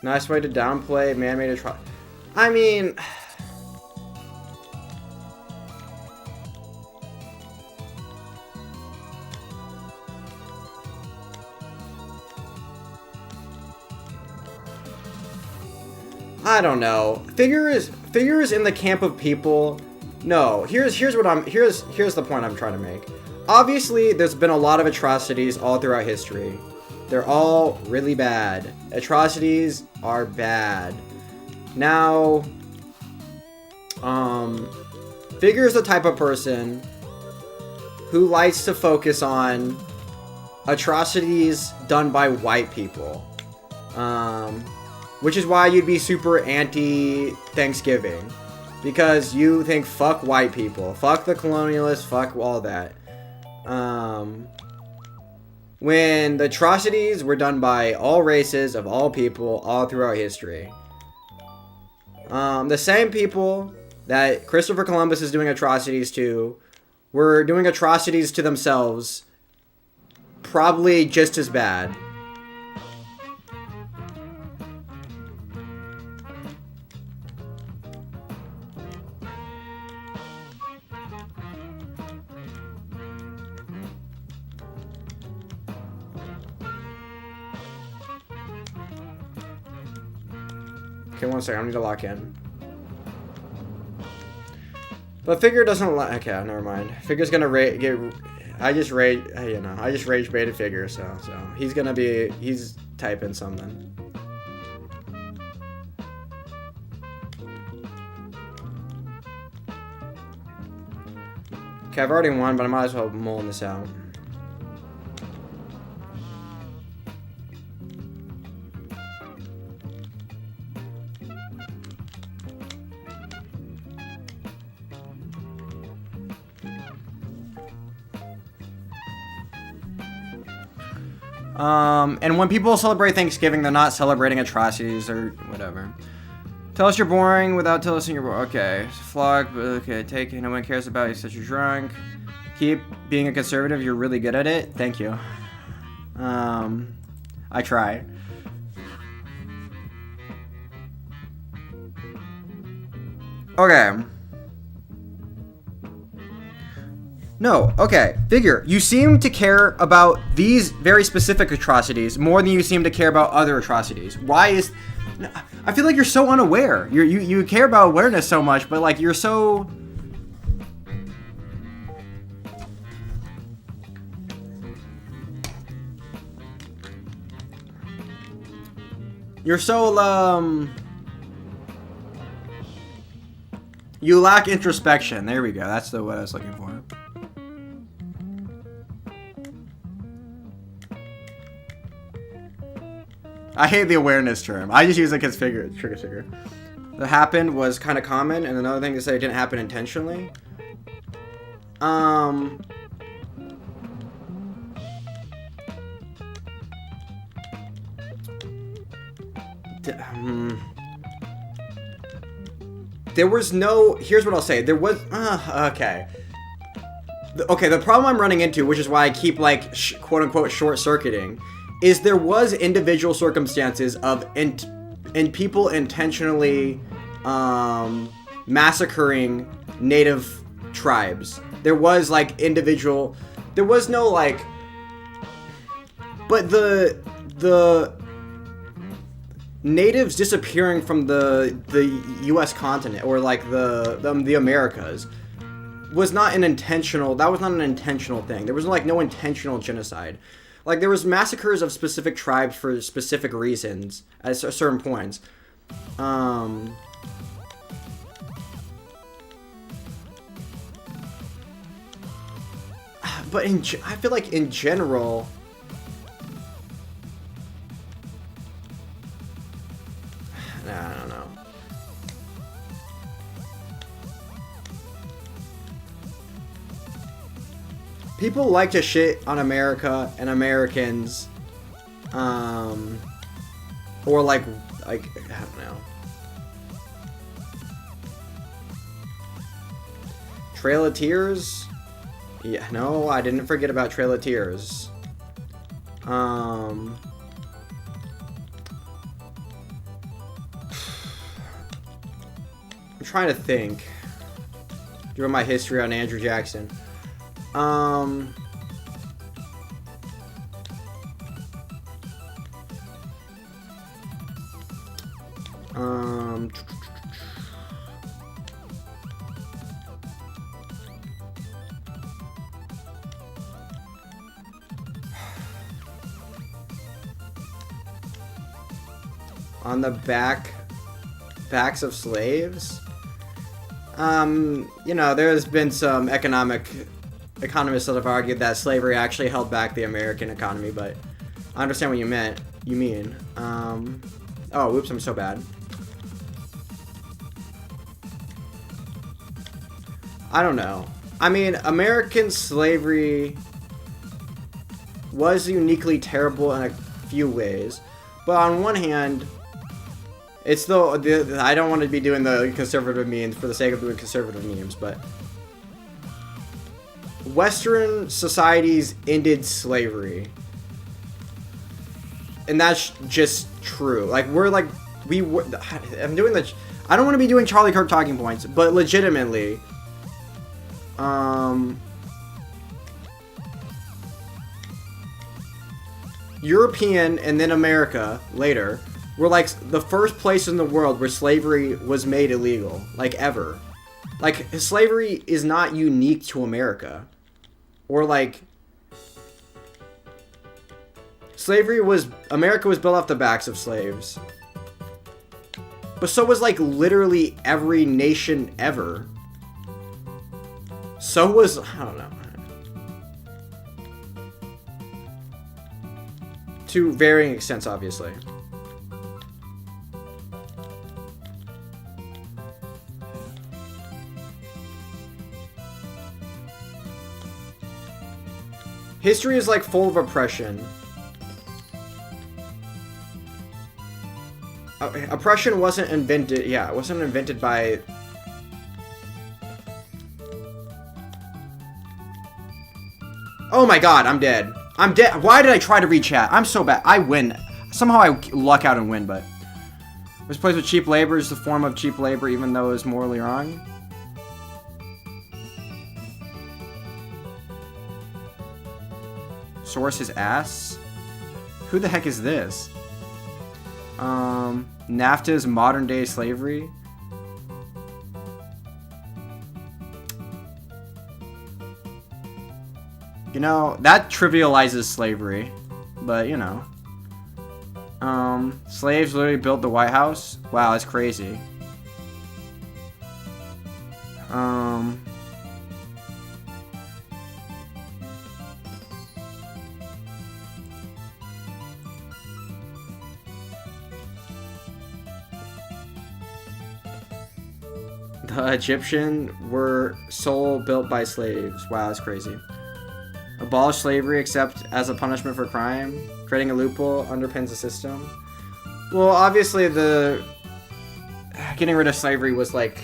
A: Nice way to downplay man-made atrocity. I mean... I don't know. Figures in the camp of people. No, here's the point I'm trying to make. Obviously, there's been a lot of atrocities all throughout history. They're all really bad. Atrocities are bad. Now, Figure is the type of person who likes to focus on atrocities done by white people. Which is why you'd be super anti-Thanksgiving. Because you think, fuck white people. Fuck the colonialists. Fuck all that. When the atrocities were done by all races of all people all throughout history. The same people that Christopher Columbus is doing atrocities to were doing atrocities to themselves. Probably just as bad. Okay, one second. I need to lock in. But Figure doesn't okay, never mind. Figure's gonna get. I just rage baited Figure, so he's gonna be. He's typing something. Okay, I've already won, but I might as well mull this out. And when people celebrate Thanksgiving, they're not celebrating atrocities or whatever. Tell us you're boring without telling us you're boring. Okay. Flog, but okay. Take it. No one cares about you since you're drunk. Keep being a conservative. You're really good at it. Thank you. I try. Okay. No, okay. Figure, you seem to care about these very specific atrocities more than you seem to care about other atrocities. Why is... I feel like you're so unaware. You care about awareness so much, but like you're so... You're so, you lack introspection. There we go. That's the word I was looking for. I hate the awareness term. I just use it as trigger figure. The happened was kind of common, and another thing to say it didn't happen intentionally. There was no... Here's what I'll say. There was... okay. Okay, the problem I'm running into, which is why I keep, like, quote-unquote short-circuiting, is there was individual circumstances of... and people intentionally massacring native tribes. There was, like, individual... There was no, like... But the natives disappearing from the U.S. continent, or like the Americas, was not an intentional. That was not an intentional thing. There was like no intentional genocide. Like there was massacres of specific tribes for specific reasons at certain points. But I feel like in general. I don't know. People like to shit on America and Americans, or like I don't know. Trail of Tears? Yeah, no, I didn't forget about Trail of Tears. I'm trying to think. Given my history on Andrew Jackson. On the backs of slaves. You know, there's been some economists that have argued that slavery actually held back the American economy, but I understand what you mean. Oh, whoops, I'm so bad. I don't know. I mean, American slavery was uniquely terrible in a few ways, but on one hand, it's the I don't want to be doing the conservative memes for the sake of doing conservative memes, but Western societies ended slavery. And that's just true. Like, I'm doing the... I don't want to be doing Charlie Kirk talking points, but legitimately... European and then America, later, were like the first place in the world where slavery was made illegal, like ever. Like slavery is not unique to America, or like America was built off the backs of slaves. But so was like literally every nation ever. So was, I don't know. To varying extents, obviously. History is like full of oppression. Oppression wasn't invented, yeah, it wasn't invented by... Oh my god, I'm dead. I'm dead. Why did I try to read chat? I'm so bad. I win. Somehow I luck out and win, but... This place with cheap labor is the form of cheap labor, even though it's morally wrong. Source is ass? Who the heck is this? NAFTA's modern day slavery. You know, that trivializes slavery, but you know. Slaves literally built the White House? Wow, that's crazy. The Egyptian were soul built by slaves. Wow, that's crazy. Abolish slavery except as a punishment for crime. Creating a loophole underpins the system. Well, obviously the getting rid of slavery was like...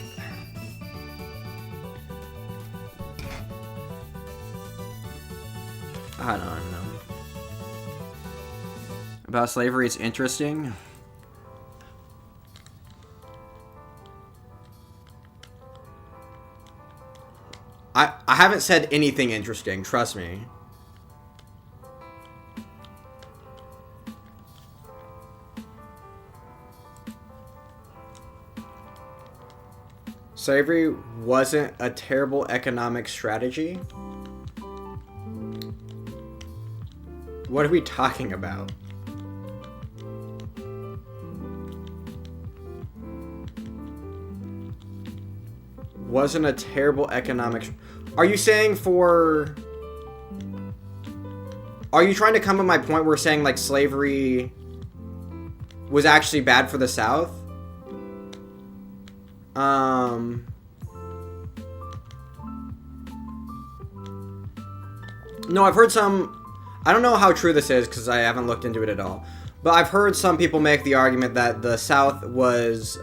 A: I don't know. About slavery, it's interesting. I haven't said anything interesting, trust me. Slavery wasn't a terrible economic strategy? What are we talking about? Wasn't a terrible economic... Are you saying for... Are you trying to come to my point where saying, like, slavery was actually bad for the South? No, I've heard some... I don't know how true this is, because I haven't looked into it at all. But I've heard some people make the argument that the South was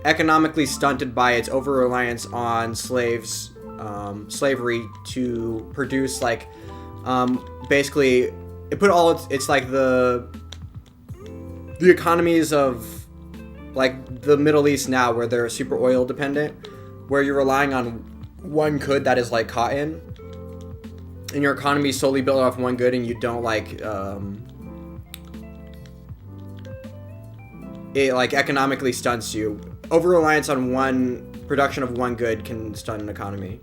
A: economically stunted by its over-reliance on slavery to produce, like, basically, it put all it's like the economies of, like, the Middle East now, where they're super oil dependent, where you're relying on one good that is, like, cotton, and your economy is solely built off one good, and you don't, like, it, like, economically stunts you. Over-reliance on production of one good can stunt an economy.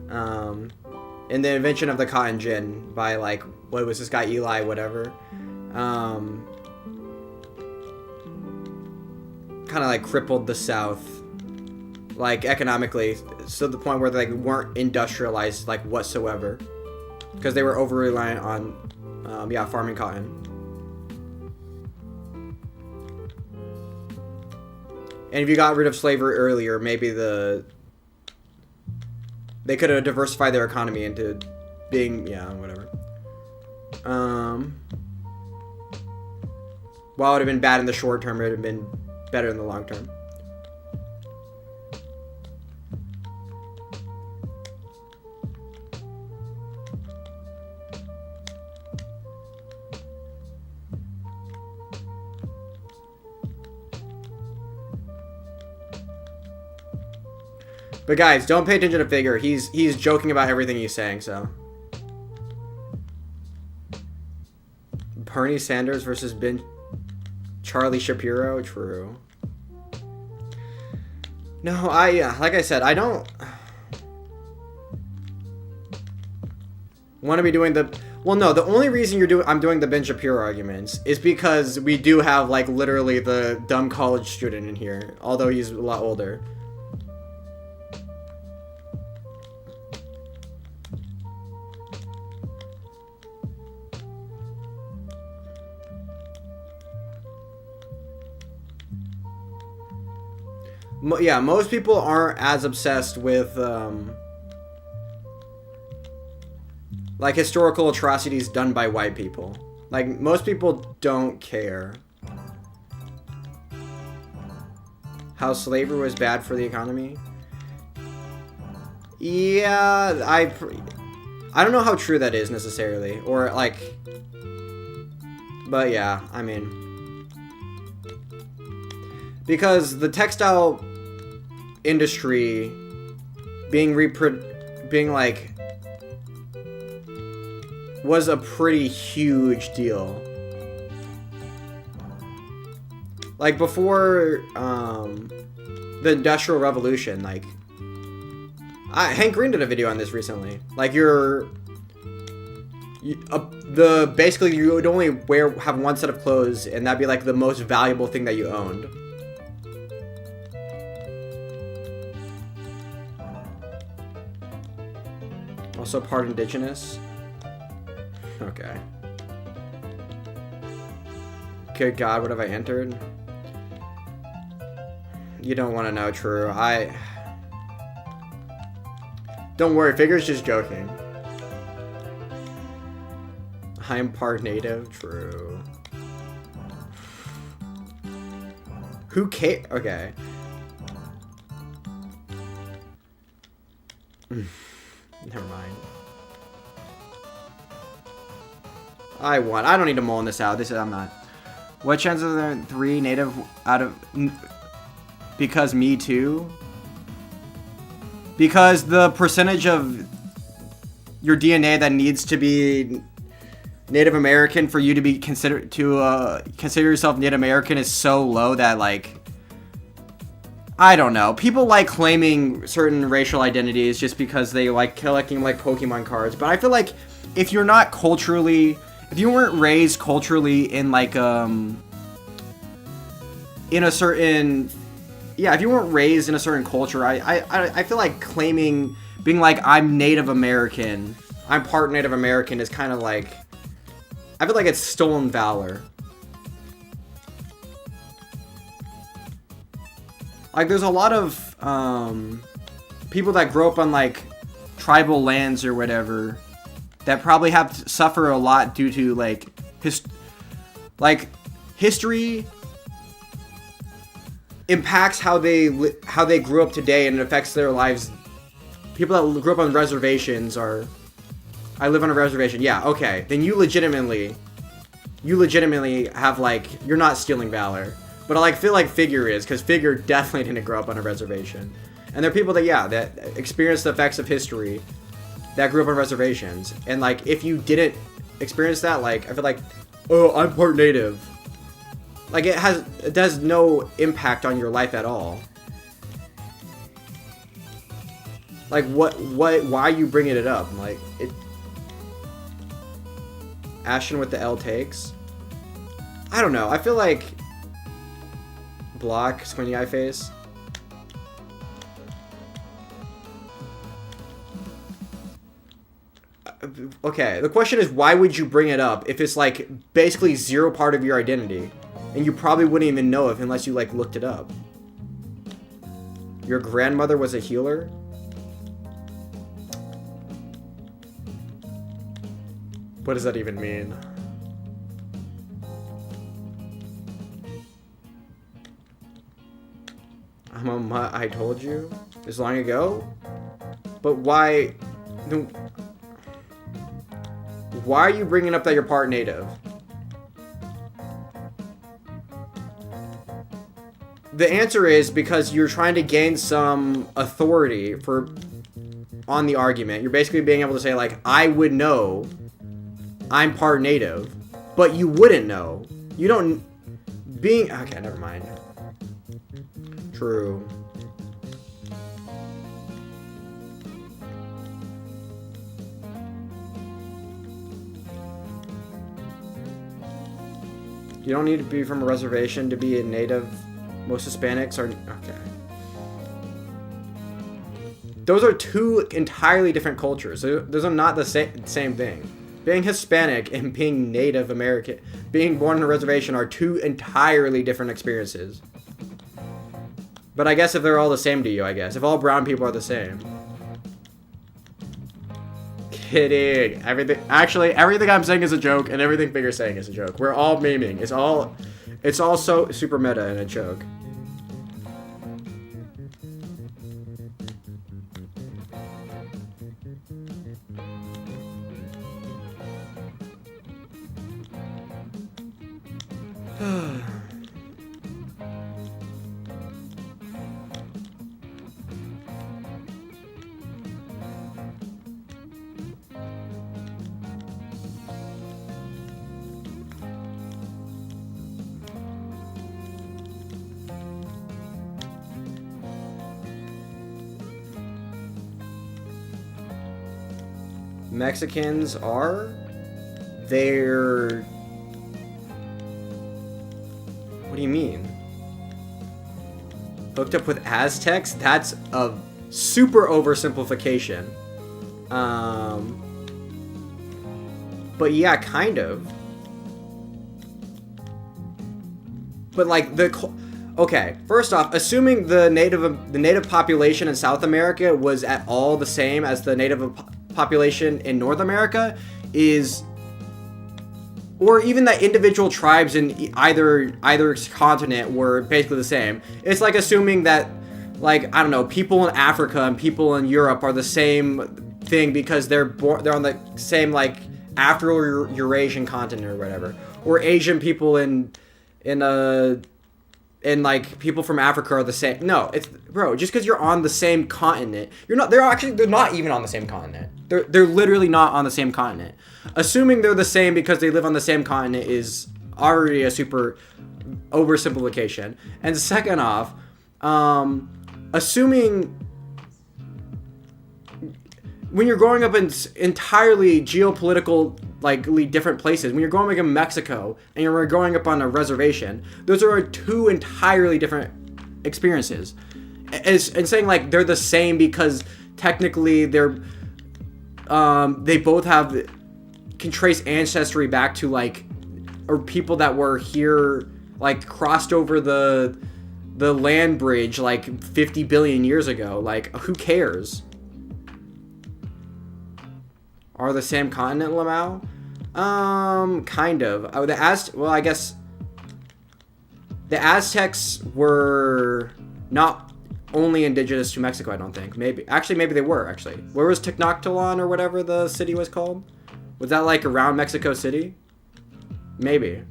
A: And the invention of the cotton gin by, like, what was this guy, Eli, whatever, kind of, like, crippled the South, like, economically, to the point where they, like, weren't industrialized, like, whatsoever, because they were over-reliant on, farming cotton. And if you got rid of slavery earlier, maybe they could have diversified their economy into being, whatever. While it would have been bad in the short term, it would have been better in the long term. But guys, don't pay attention to Figure. He's joking about everything he's saying, so. Bernie Sanders versus Charlie Shapiro, true. No, like I said, I don't want to be doing the... Well, no, the only reason I'm doing the Ben Shapiro arguments is because we do have, like, literally the dumb college student in here, although he's a lot older. Yeah, most people aren't as obsessed with, like, historical atrocities done by white people. Like, most people don't care how slavery was bad for the economy. Yeah, I don't know how true that is necessarily, or, like, but yeah, I mean, because the textile industry being like was a pretty huge deal. Like before the Industrial Revolution, like Hank Green did a video on this recently. Like basically you would only have one set of clothes, and that'd be like the most valuable thing that you owned. Also part indigenous. Okay. Good God, what have I entered? You don't want to know, true. Don't worry, Figure's just joking. I'm part native, true. Who cares? Okay. Never mind. I won. I don't need to mull this out. I'm not. What chances are there 3 native out of... Because me too? Because the percentage of your DNA that needs to be Native American for you to be consider yourself Native American is so low that, like, I don't know. People like claiming certain racial identities just because they like collecting like Pokemon cards. But I feel like if you weren't raised culturally in like in a certain, if you weren't raised in a certain culture, I feel like claiming being like I'm Native American, I'm part Native American is kind of like, I feel like it's stolen valor. Like, there's a lot of people that grow up on, like, tribal lands or whatever that probably have to suffer a lot due to, like, history impacts how they grew up today, and it affects their lives. People that grew up on reservations are... I live on a reservation. Yeah, okay. Then you legitimately have, like... You're not stealing valor. But I feel like Figure is, because Figure definitely didn't grow up on a reservation. And there are people that experience the effects of history that grew up on reservations. And, like, if you didn't experience that, like, I feel like, oh, I'm part Native. Like, it has no impact on your life at all. Like, why are you bringing it up? Like, Ashton with the L takes? I don't know. I feel like... Block, squinty eye face. Okay, the question is, why would you bring it up if it's like basically zero part of your identity, and you probably wouldn't even know it unless you like looked it up? Your grandmother was a healer? What does that even mean? I told you this long ago, but why are you bringing up that you're part Native? The answer is because you're trying to gain some authority on the argument. You're basically being able to say, like, I would know I'm part Native, but you wouldn't know. You don't. being okay, never mind. True. You don't need to be from a reservation to be a native. Most Hispanics are okay. Those are two entirely different cultures. Those are not the same thing. Being Hispanic and being Native American, being born on a reservation are two entirely different experiences. But I guess if they're all the same to you, I guess. If all brown people are the same. Kidding. Everything I'm saying is a joke, and everything Figure's saying is a joke. We're all memeing. It's all so super meta and a joke. Mexicans are, they're, what do you mean? Hooked up with Aztecs? That's a super oversimplification. But yeah, kind of. But like okay, first off, assuming the native population in South America was at all the same as the native population in North America is, or even that individual tribes in either continent were basically the same. It's like assuming that, like, I don't know, people in Africa and people in Europe are the same thing because they're on the same, like, Afro-Eurasian continent or whatever, or Asian people in like people from Africa are the same. No, it's, bro, just because you're on the same continent, you're not. They're not even on the same continent. They're literally not on the same continent. Assuming they're the same because they live on the same continent is already a super oversimplification. And second off, assuming when you're growing up in entirely geopolitical, like, different places, when you're growing up in Mexico and you're growing up on a reservation, those are two entirely different experiences. And saying like they're the same because technically they're they both can trace ancestry back to, like, or people that were here, like, crossed over the land bridge like 50 billion years ago. Like, who cares? Are the same continent, Lamau? Kind of. Well, I guess the Aztecs were not only indigenous to Mexico, I don't think. Maybe they were, actually. Where was Tenochtitlan or whatever the city was called? Was that, like, around Mexico City? Maybe.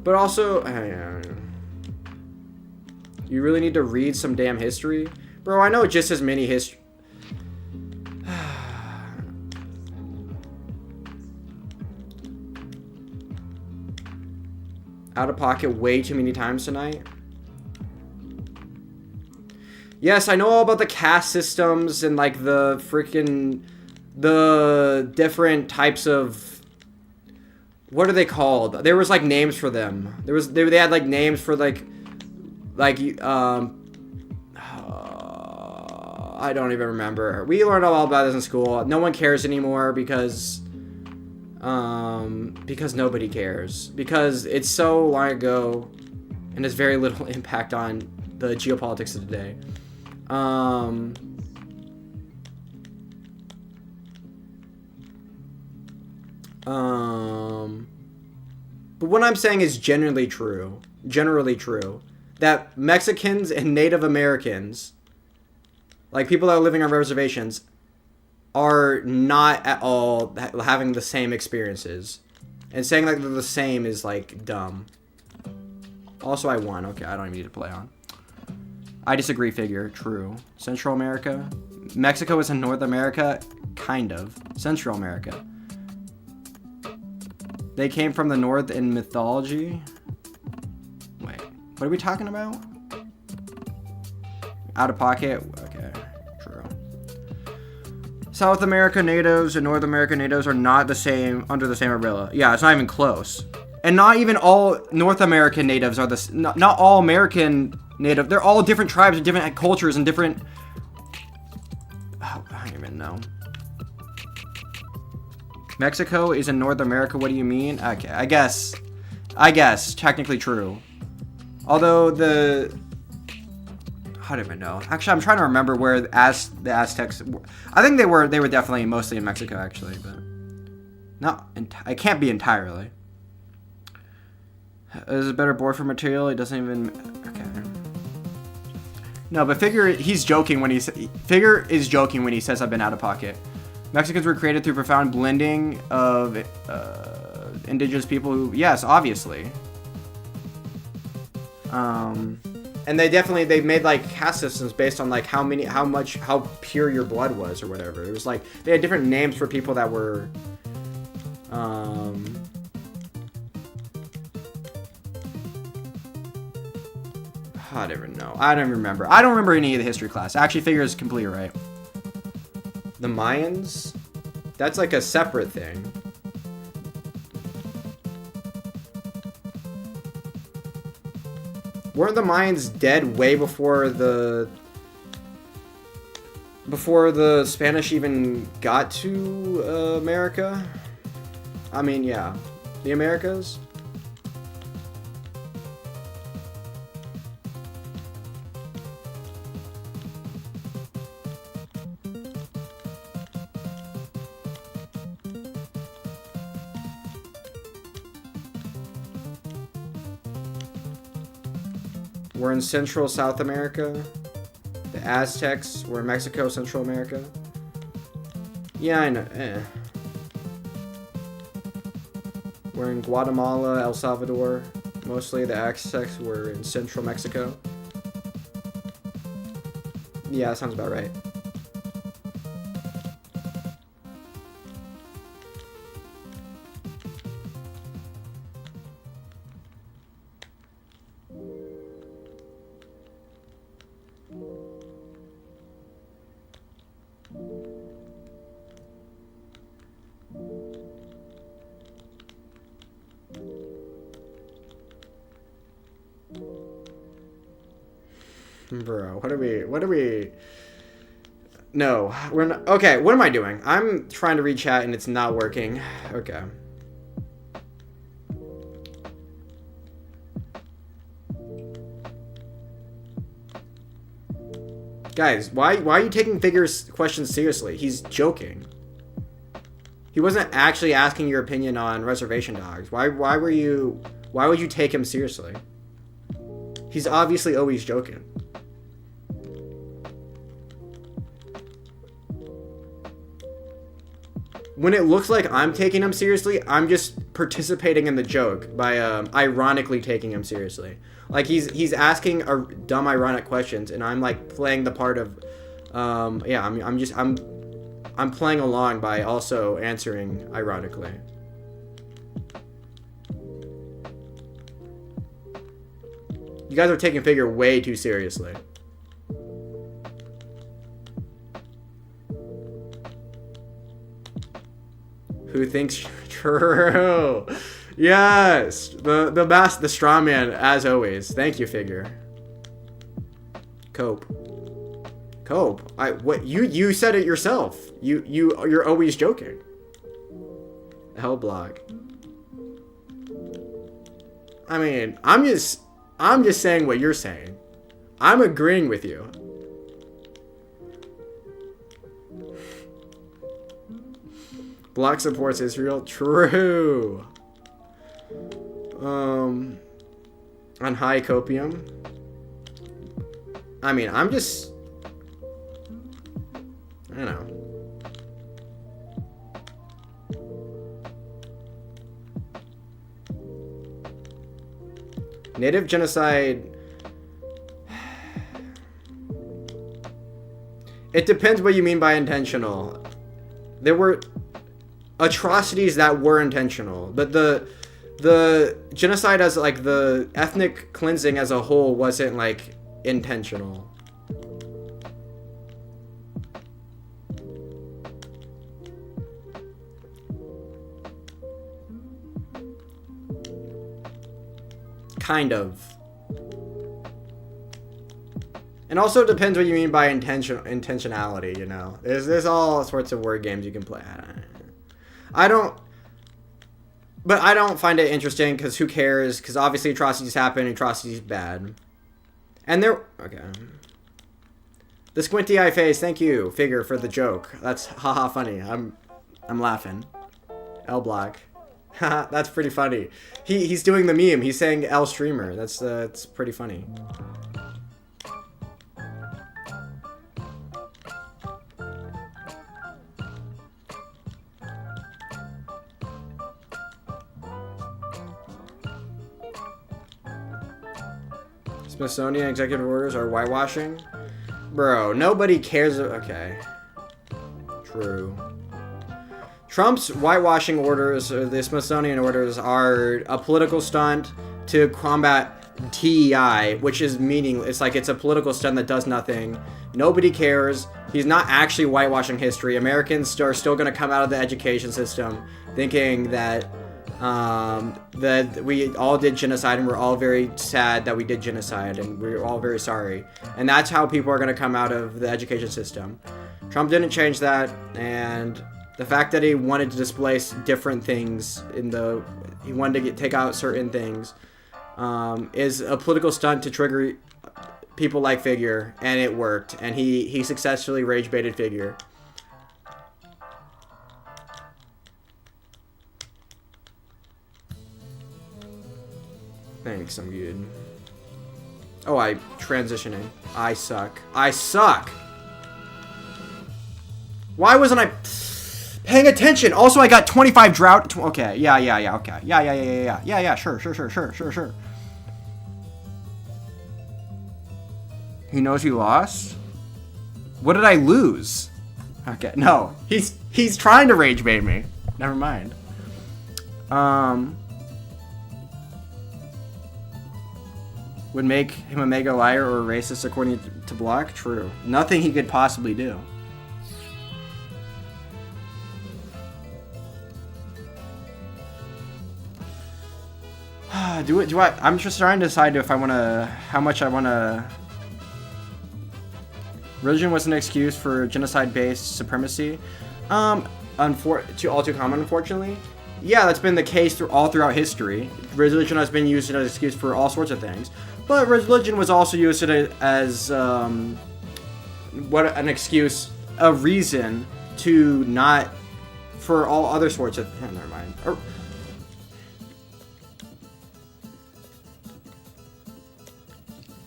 A: But also, you really need to read some damn history? Bro, I know just as many history. Out of pocket way too many times tonight. Yes, I know all about the caste systems and, like, the different types of, what are they called? There was, like, names for them. They had, like, names for, like I don't even remember. We learned all about this in school. No one cares anymore because nobody cares. Because it's so long ago and has very little impact on the geopolitics of today. But what I'm saying is generally true, that Mexicans and Native Americans, like people that are living on reservations, are not at all having the same experiences. And saying like they're the same is, like, dumb. Also, I won. Okay, I don't even need to play on. I disagree, Figure. True. Central America. Mexico is in North America. kind of. Central America. They came from the north in mythology. Wait, what are we talking about? Out of pocket? Okay, true. South America natives and North America natives are not the same, under the same umbrella. Yeah, it's not even close. And not even all North American natives are this. Not all American native. They're all different tribes and different cultures and different. Oh, I don't even know. Mexico is in North America. What do you mean? Okay, I guess technically true. Although I don't even know. Actually, I'm trying to remember where the Aztecs. I think they were definitely mostly in Mexico actually, but not. I can't be entirely. Is a better board for material? It doesn't even. Okay. No, but Figure is joking when he says I've been out of pocket. Mexicans were created through profound blending of indigenous people who, yes, obviously. And they made like caste systems based on like how pure your blood was or whatever. It was like they had different names for people that were I don't even know. I don't remember. I don't remember any of the history class. Actually, Figure is completely right. The Mayans? That's like a separate thing. Weren't the Mayans dead way before the Spanish even got to America? I mean, yeah. The Americas? We're in Central South America. The Aztecs were in Mexico, Central America. Yeah, I know. We're in Guatemala, El Salvador. Mostly the Aztecs were in Central Mexico. Yeah, that sounds about right. Bro, what are we? No, we're not. Okay, what am I doing? I'm trying to read chat and it's not working. Okay. Guys, why are you taking Figure's questions seriously? He's joking. He wasn't actually asking your opinion on reservation dogs. Why would you take him seriously? He's obviously always joking. When it looks like I'm taking him seriously, I'm just participating in the joke by ironically taking him seriously. Like he's asking a dumb ironic questions and I'm like playing the part of yeah, I'm playing along by also answering ironically. You guys are taking Figure way too seriously. Who thinks true? Yes, the straw man as always. Thank you, Figure. Cope. What you said it yourself. You're always joking. Hell block. I mean, I'm just saying what you're saying. I'm agreeing with you. Block supports Israel. True. On high copium. I mean, I don't know. Native genocide. It depends what you mean by intentional. There were atrocities that were intentional, but the genocide as like the ethnic cleansing as a whole wasn't like intentional. Kind of. And also depends what you mean by intentionality, you know. There's all sorts of word games you can play. I don't find it interesting because who cares? Because obviously atrocities happen, atrocities bad. And okay. The squinty eye face, thank you, Figure, for the joke. That's haha funny. I'm laughing. L Block. Haha, that's pretty funny. He's doing the meme. He's saying L streamer. That's pretty funny. Smithsonian executive orders are whitewashing? Bro, nobody cares. Okay. True. Trump's whitewashing orders, or the Smithsonian orders, are a political stunt to combat TEI, which is meaningless. It's like it's a political stunt that does nothing. Nobody cares. He's not actually whitewashing history. Americans are still going to come out of the education system thinking that that we all did genocide and we're all very sad that we did genocide and we're all very sorry. And that's how people are going to come out of the education system. Trump didn't change that, and the fact that he wanted to displace different things he wanted to take out certain things is a political stunt to trigger people like Figure, and it worked. And he successfully rage baited Figure. Thanks, I'm good. Oh, transitioning. I suck. I suck! Why wasn't I paying attention? Also, I got 25 drought. Okay, yeah, okay. Yeah, sure. He knows he lost? What did I lose? Okay, no. He's trying to rage bait me. Never mind. Would make him a mega liar or a racist according to Block? True. Nothing he could possibly do. I'm just trying to decide if I want to, how much I want to. Religion was an excuse for genocide-based supremacy. All too common, unfortunately. Yeah, that's been the case all throughout history. Religion has been used as an excuse for all sorts of things. But religion was also used as an excuse, a reason to not, for all other sorts of, never mind.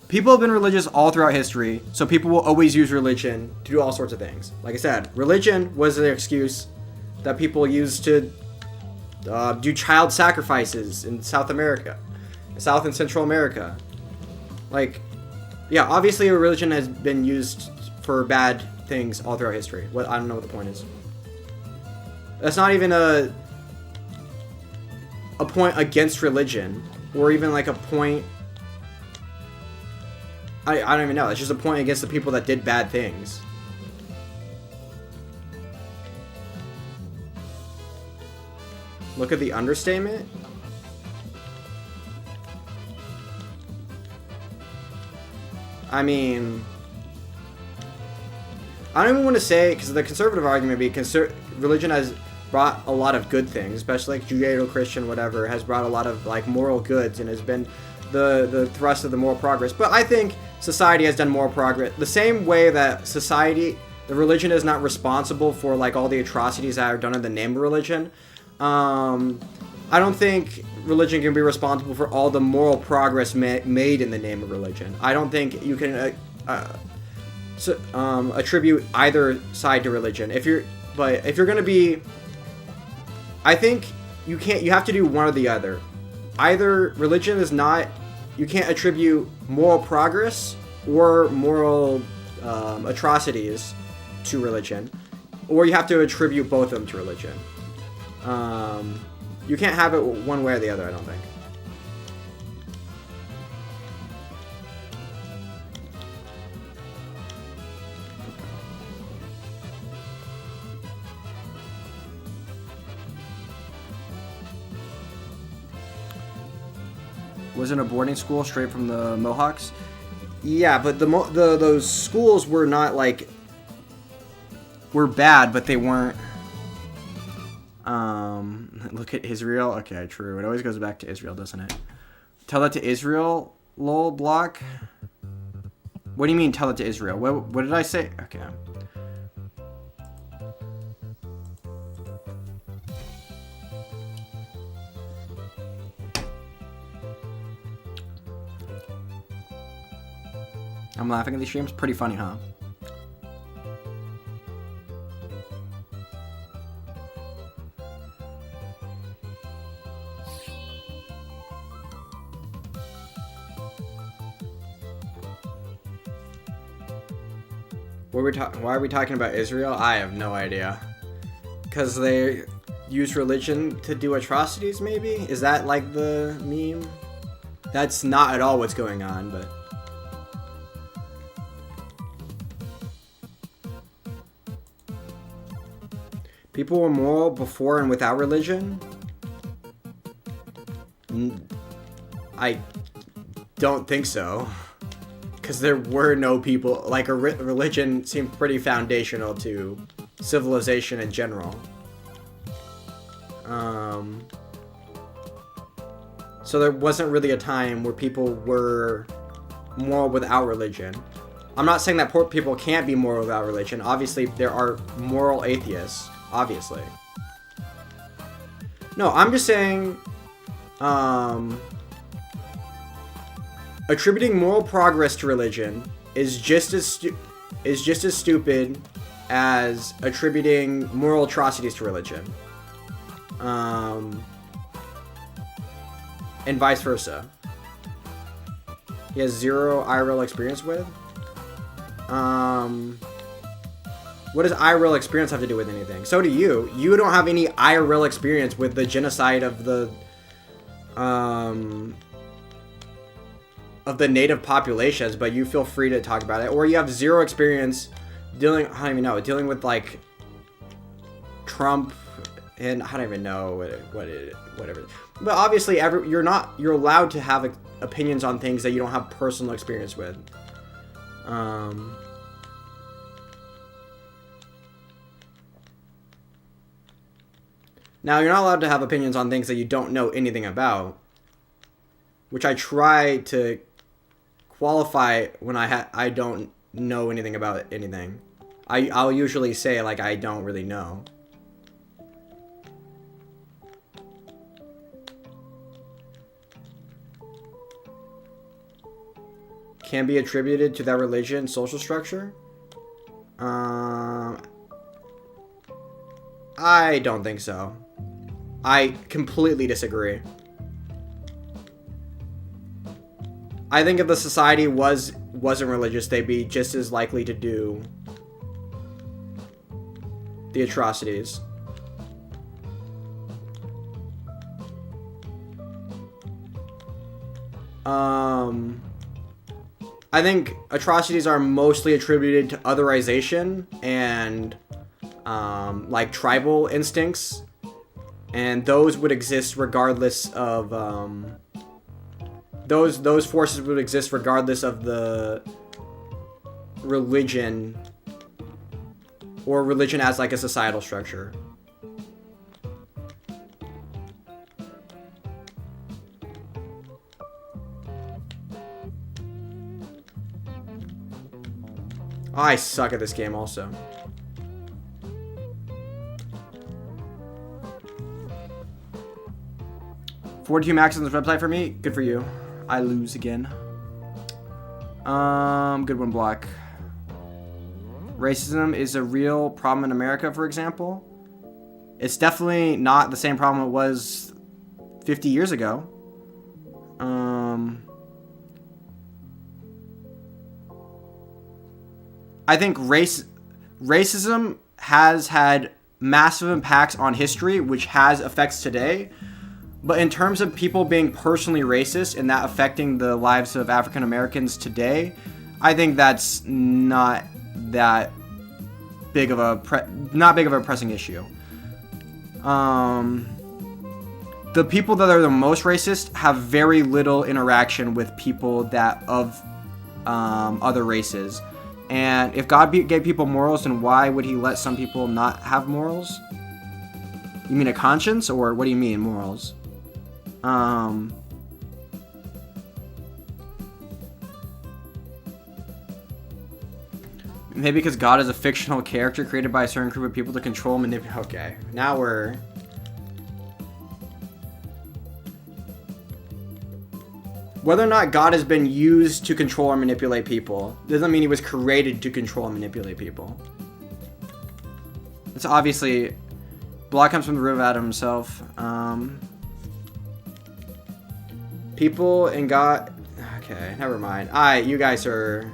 A: People have been religious all throughout history, so people will always use religion to do all sorts of things. Like I said, religion was the excuse that people used to do child sacrifices in South America, South and Central America. Like, yeah, obviously a religion has been used for bad things all throughout history. I don't know what the point is. That's not even a point against religion, or even like a point. I don't even know. It's just a point against the people that did bad things. Look at the understatement. I mean, I don't even want to say, because the conservative argument would be religion has brought a lot of good things, especially like Judeo-Christian, whatever, has brought a lot of like moral goods and has been the thrust of the moral progress. But I think society has done moral progress the same way that the religion is not responsible for like all the atrocities that are done in the name of religion. I don't think religion can be responsible for all the moral progress made in the name of religion. I don't think you can attribute either side to religion. If you're gonna be, I think you have to do one or the other. Either religion is not, you can't attribute moral progress or moral atrocities to religion. or you have to attribute both of them to religion. You can't have it one way or the other, I don't think.
B: Wasn't a boarding school straight from the Mohawks?
A: Yeah, but those schools were not like were bad, but they weren't. Look at Israel. Okay, true. It always goes back to Israel, doesn't it? Tell that to Israel, lol block. What do you mean? Tell it to Israel? What did I say? Okay. I'm laughing at these streams. Pretty funny, huh? Why are we talking about Israel? I have no idea. Because they use religion to do atrocities, maybe? Is that like the meme? That's not at all what's going on, but... People were moral before and without religion? I don't think so. Because there were no people... Like, religion seemed pretty foundational to civilization in general. So there wasn't really a time where people were moral without religion. I'm not saying that poor people can't be moral without religion. Obviously, there are moral atheists. Obviously. No, I'm just saying... attributing moral progress to religion is just as stupid as attributing moral atrocities to religion. And vice versa. He has zero IRL experience with. What does IRL experience have to do with anything? So do you. You don't have any IRL experience with the genocide of the native populations, but you feel free to talk about it. Or you have zero experience dealing, I don't even know, dealing with like Trump and I don't even know whatever. But obviously you're allowed to have opinions on things that you don't have personal experience with. Now, you're not allowed to have opinions on things that you don't know anything about, which I try to qualify when I don't know anything about anything. I'll usually say, like, I don't really know. Can be attributed to that religion, social structure? I don't think so. I completely disagree. I think if the society wasn't religious, they'd be just as likely to do the atrocities. I think atrocities are mostly attributed to otherization and like tribal instincts, and those would exist regardless of those forces would exist regardless of the religion or religion as like a societal structure. I suck at this game also. 42 max on this website for me. Good for you. I lose again. Good one, Block. Racism is a real problem in America, for example. It's definitely not the same problem it was 50 years ago. I think racism has had massive impacts on history, which has effects today. But in terms of people being personally racist and that affecting the lives of African Americans today, I think that's not that big of a pressing issue. The people that are the most racist have very little interaction with people that of other races. And if God gave people morals, then why would he let some people not have morals? You mean a conscience, or what do you mean morals? Maybe because God is a fictional character created by a certain group of people to control and manipulate. Okay, now we're... Whether or not God has been used to control or manipulate people doesn't mean he was created to control and manipulate people. It's obviously... Blood comes from the root of Adam himself. People and God... Okay, never mind. Alright, you guys are...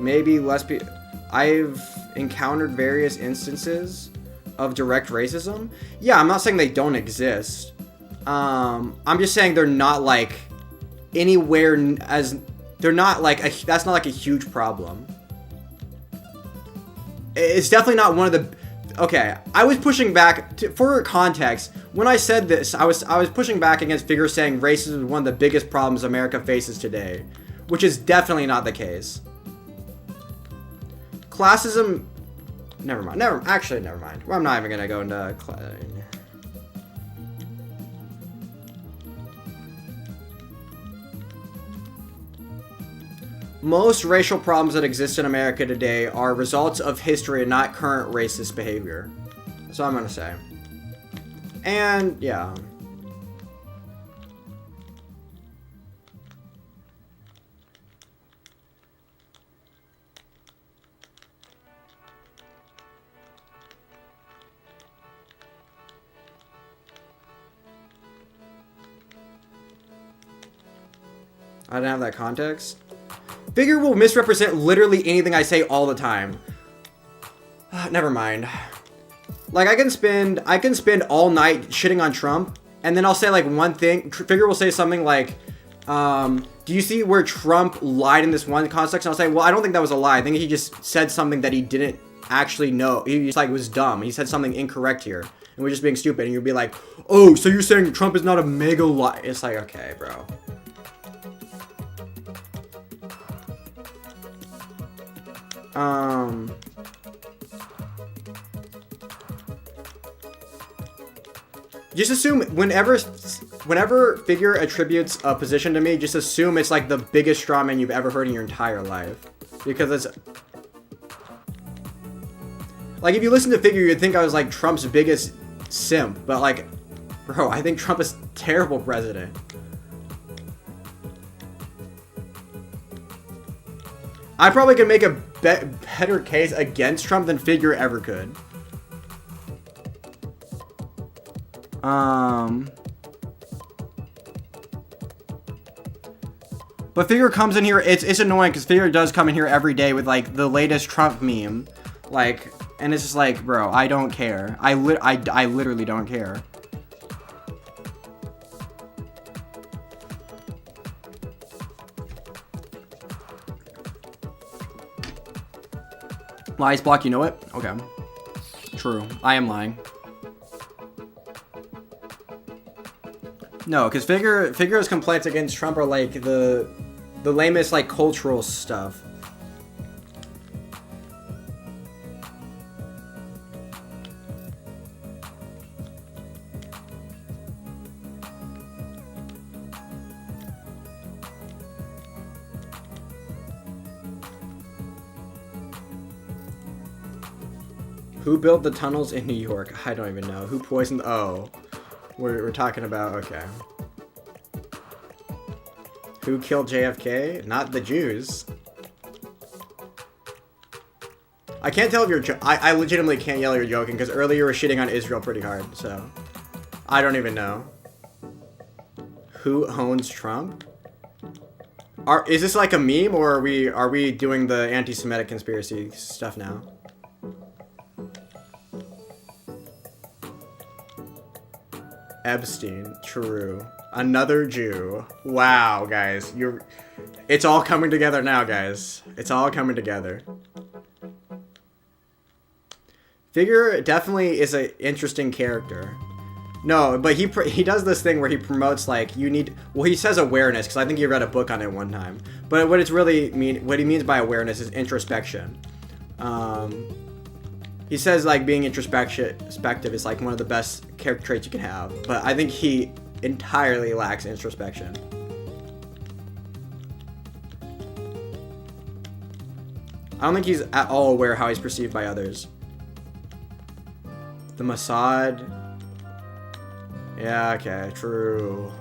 A: Maybe less people... I've encountered various instances of direct racism. Yeah, I'm not saying they don't exist. I'm just saying they're not like anywhere as... They're not like... that's not like a huge problem. It's definitely not one of the... Okay, I was pushing back... for context, when I said this, I was pushing back against figures saying racism is one of the biggest problems America faces today. Which is definitely not the case. Classism... Never mind. Actually, never mind. Well, I'm not even going to go into... Most racial problems that exist in America today are results of history and not current racist behavior. That's what I'm going to say. And, yeah... I didn't have that context. Figure will misrepresent literally anything I say all the time. Never mind. Like, I can spend all night shitting on Trump, and then I'll say like one thing. Figure will say something like, do you see where Trump lied in this one context? And I'll say, well, I don't think that was a lie. I think he just said something that he didn't actually know. He just like was dumb. He said something incorrect here, and we're just being stupid. And you'd be like, oh, so you're saying Trump is not a mega lie? It's like, okay, bro. Just assume whenever figure attributes a position to me, just assume it's like the biggest straw man you've ever heard in your entire life, because it's like, if you listen to figure, you'd think I was like Trump's biggest simp, but like, bro, I think Trump is a terrible president. I probably could make a better case against Trump than Figure ever could. But Figure comes in here, it's annoying because Figure does come in here every day with like the latest Trump meme, like, and it's just like, bro, I don't care. I literally don't care. Lies block, you know it? Okay. True. I am lying. No, because Figure's complaints against Trump are like the lamest like cultural stuff. Who built the tunnels in New York? I don't even know. Who poisoned... Oh. We're talking about... Okay. Who killed JFK? Not the Jews. I can't tell if you're I legitimately can't yell you're joking, because earlier you were shitting on Israel pretty hard, so... I don't even know. Who owns Trump? Is this like a meme, or are we doing the anti-Semitic conspiracy stuff now? Epstein, true. Another Jew. Wow, guys, it's all coming together now, guys. It's all coming together. Figure definitely is an interesting character. No, but he does this thing where he promotes, like, he says awareness, because I think he read a book on it one time. But what he means by awareness is introspection. He says, like, being introspective is, like, one of the best character traits you can have. But I think he entirely lacks introspection. I don't think he's at all aware how he's perceived by others. The Mossad. Yeah, okay, true.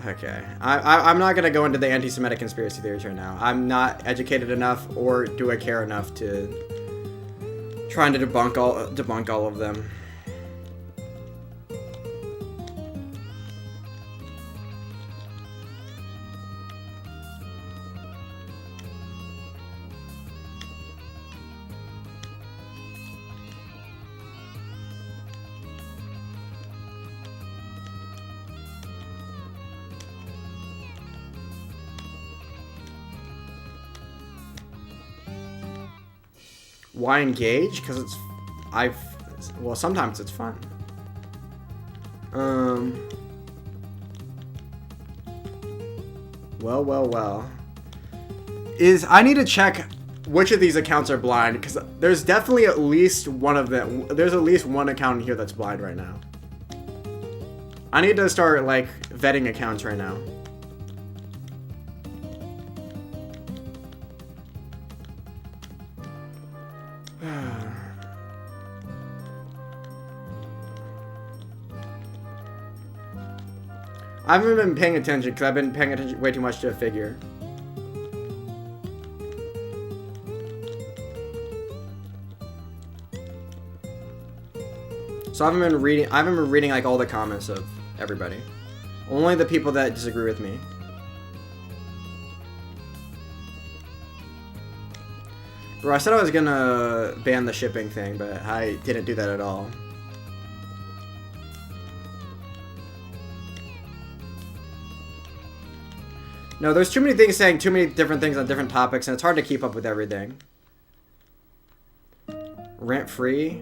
A: Okay. I'm not gonna go into the anti-Semitic conspiracy theories right now. I'm not educated enough, or do I care enough to trying to debunk all of them. Why engage? Because well, sometimes it's fun. Well. I need to check which of these accounts are blind, because there's definitely at least one of them. There's at least one account here that's blind right now. I need to start, like, vetting accounts right now. I haven't been paying attention because I've been paying attention way too much to a figure. So I haven't been reading like all the comments of everybody. Only the people that disagree with me. Bro, I said I was gonna ban the shipping thing, but I didn't do that at all. No, there's too many things saying too many different things on different topics, and it's hard to keep up with everything. Rent free?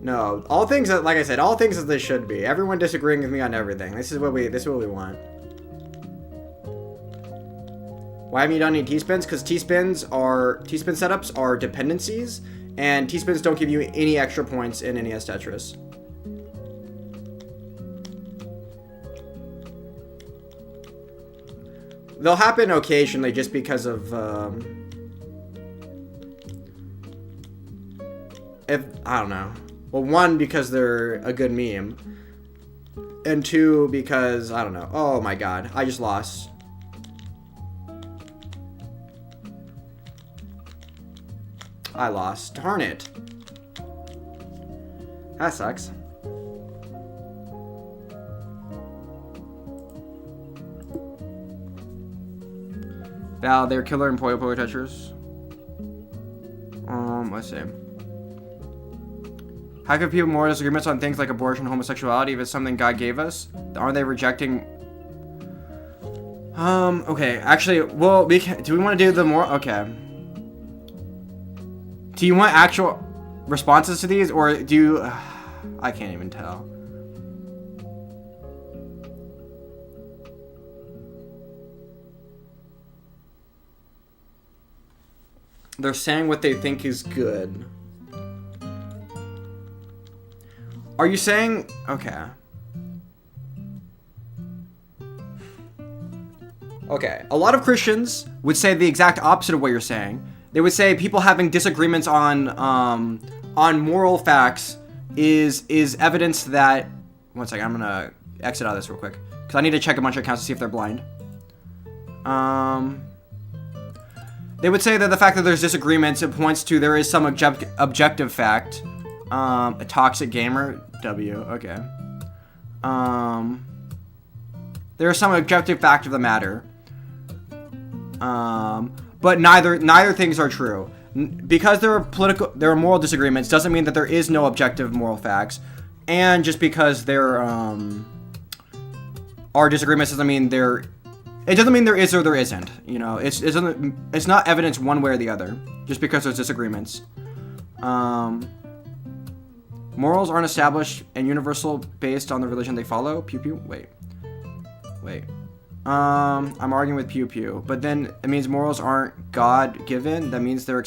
A: No, all things that, like I said, all things as they should be. Everyone disagreeing with me on everything. This is what we want. Why haven't you done any T-spins? Because T-spin setups are dependencies, and T-spins don't give you any extra points in NES Tetris. They'll happen occasionally just because of, I don't know. Well, one, because they're a good meme. And two, because, I don't know. Oh my god, I just lost. I lost. Darn it. That sucks. Val, they're killer in Puyo Puyo Tetris. Let's see. How could people more disagreements on things like abortion and homosexuality if it's something God gave us? Aren't they rejecting... Okay. Actually, well, do we want to do the more... Okay. Do you want actual responses to these, or do you... I can't even tell. They're saying what they think is good. Are you saying... Okay. Okay, a lot of Christians would say the exact opposite of what you're saying. They would say people having disagreements on moral facts is evidence that. One second, I'm gonna exit out of this real quick because I need to check a bunch of accounts to see if they're blind. They would say that the fact that there's disagreements, it points to there is some objective fact. A toxic gamer, W. Okay. There is some objective fact of the matter. But neither things are true. Because there are moral disagreements doesn't mean that there is no objective moral facts, and just because there are disagreements doesn't mean there is or there isn't. You know, it's not evidence one way or the other just because there's disagreements. Morals aren't established and universal based on the religion they follow. Pew pew. Wait. I'm arguing with Pew Pew, but then it means morals aren't God given. That means they're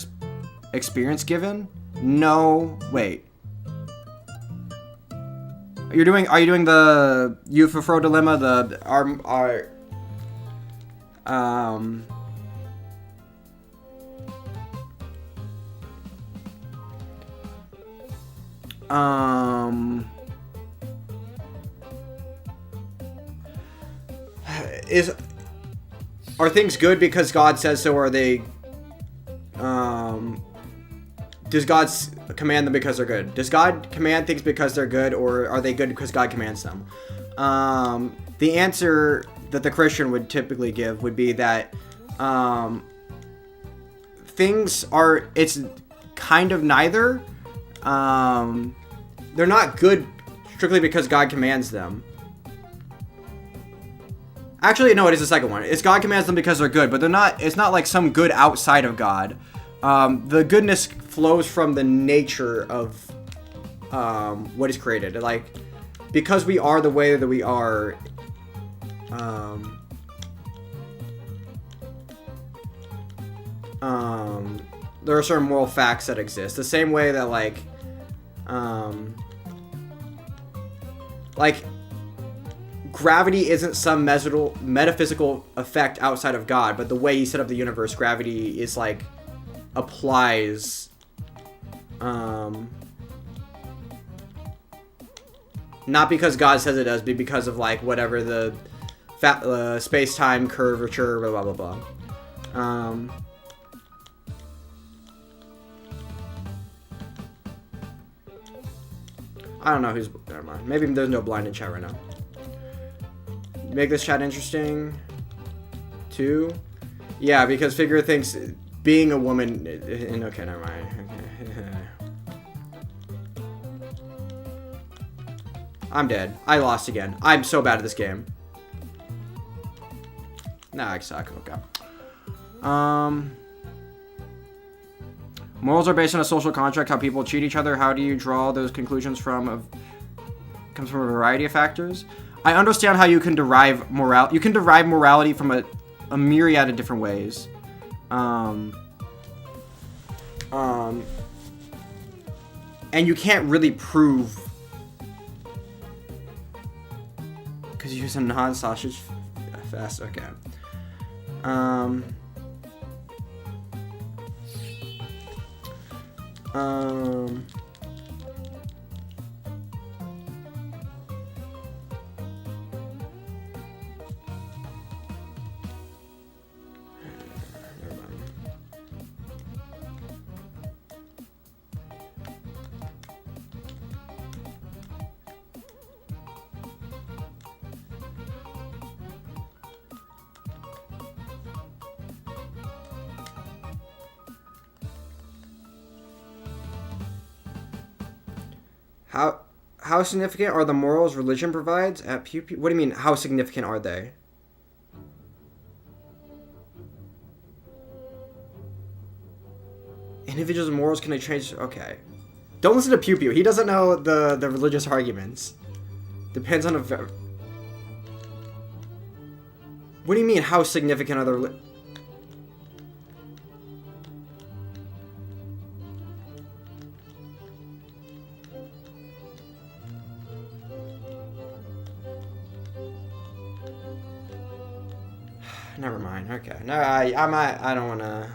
A: experience given. No, wait. Are you doing the Euphophro dilemma? Are things good because God says so, or are they does God command them because they're good? Does God command things because they're good, or are they good because God commands them? The answer that the Christian would typically give would be that it's kind of neither. They're not good strictly because God commands them. Actually, no, it is the second one. It's God commands them because they're good, but they're not. It's not like some good outside of God. The goodness flows from the nature of what is created. Like, because we are the way that we are. There are certain moral facts that exist. The same way that gravity isn't some metaphysical effect outside of God, but the way he set up the universe, gravity is applies not because God says it does, but because of whatever the space-time curvature, blah blah blah. I don't know who's. Never mind. Maybe there's no blind in chat right now. Make this chat interesting. 2. Yeah, because Figure thinks being a woman. Okay, never mind. I'm dead. I lost again. I'm so bad at this game. Nah, I suck. Okay. Morals are based on a social contract, how people treat each other. How do you draw those conclusions from? Comes from a variety of factors. I understand how you can derive morality. You can derive morality from a myriad of different ways. And you can't really prove because you use a non-sausage fast. Okay. How significant are the morals religion provides at Pew Pew? What do you mean, how significant are they? Individuals' morals can change. Okay. Don't listen to Pew Pew. He doesn't know the religious arguments. Depends on what do you mean, how significant are the Never mind. Okay. No, I don't want to.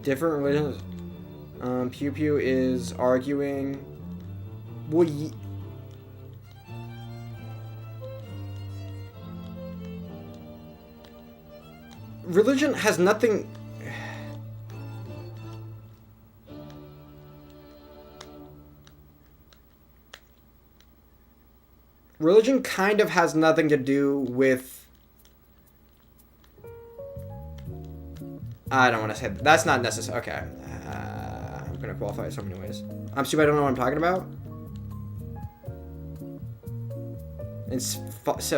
A: Different religions. Pew Pew is arguing. Well, religion has nothing. Religion kind of has nothing to do with. I don't want to say that. That's not necessary. Okay. I'm going to qualify it so many ways. I'm stupid. I don't know what I'm talking about. It's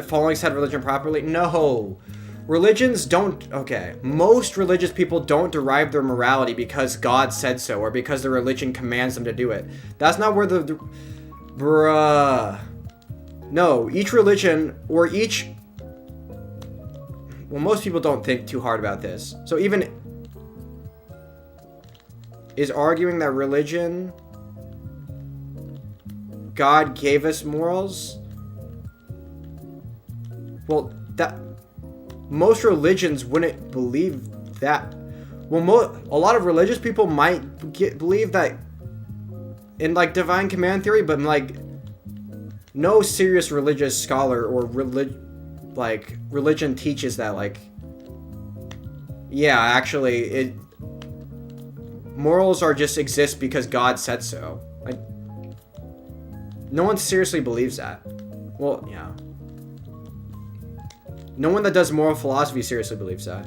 A: following said religion properly? No. Religions don't. Okay. Most religious people don't derive their morality because God said so or because the religion commands them to do it. That's not where the bruh. No. Each religion or each. Well, most people don't think too hard about this. So even is arguing that religion, God gave us morals. Well, that most religions wouldn't believe that. Well, a lot of religious people might believe that in like divine command theory, but like no serious religious scholar or religion teaches that like yeah, actually morals are just exist because God said so. Like no one seriously believes that. Well, yeah. No one that does moral philosophy seriously believes that.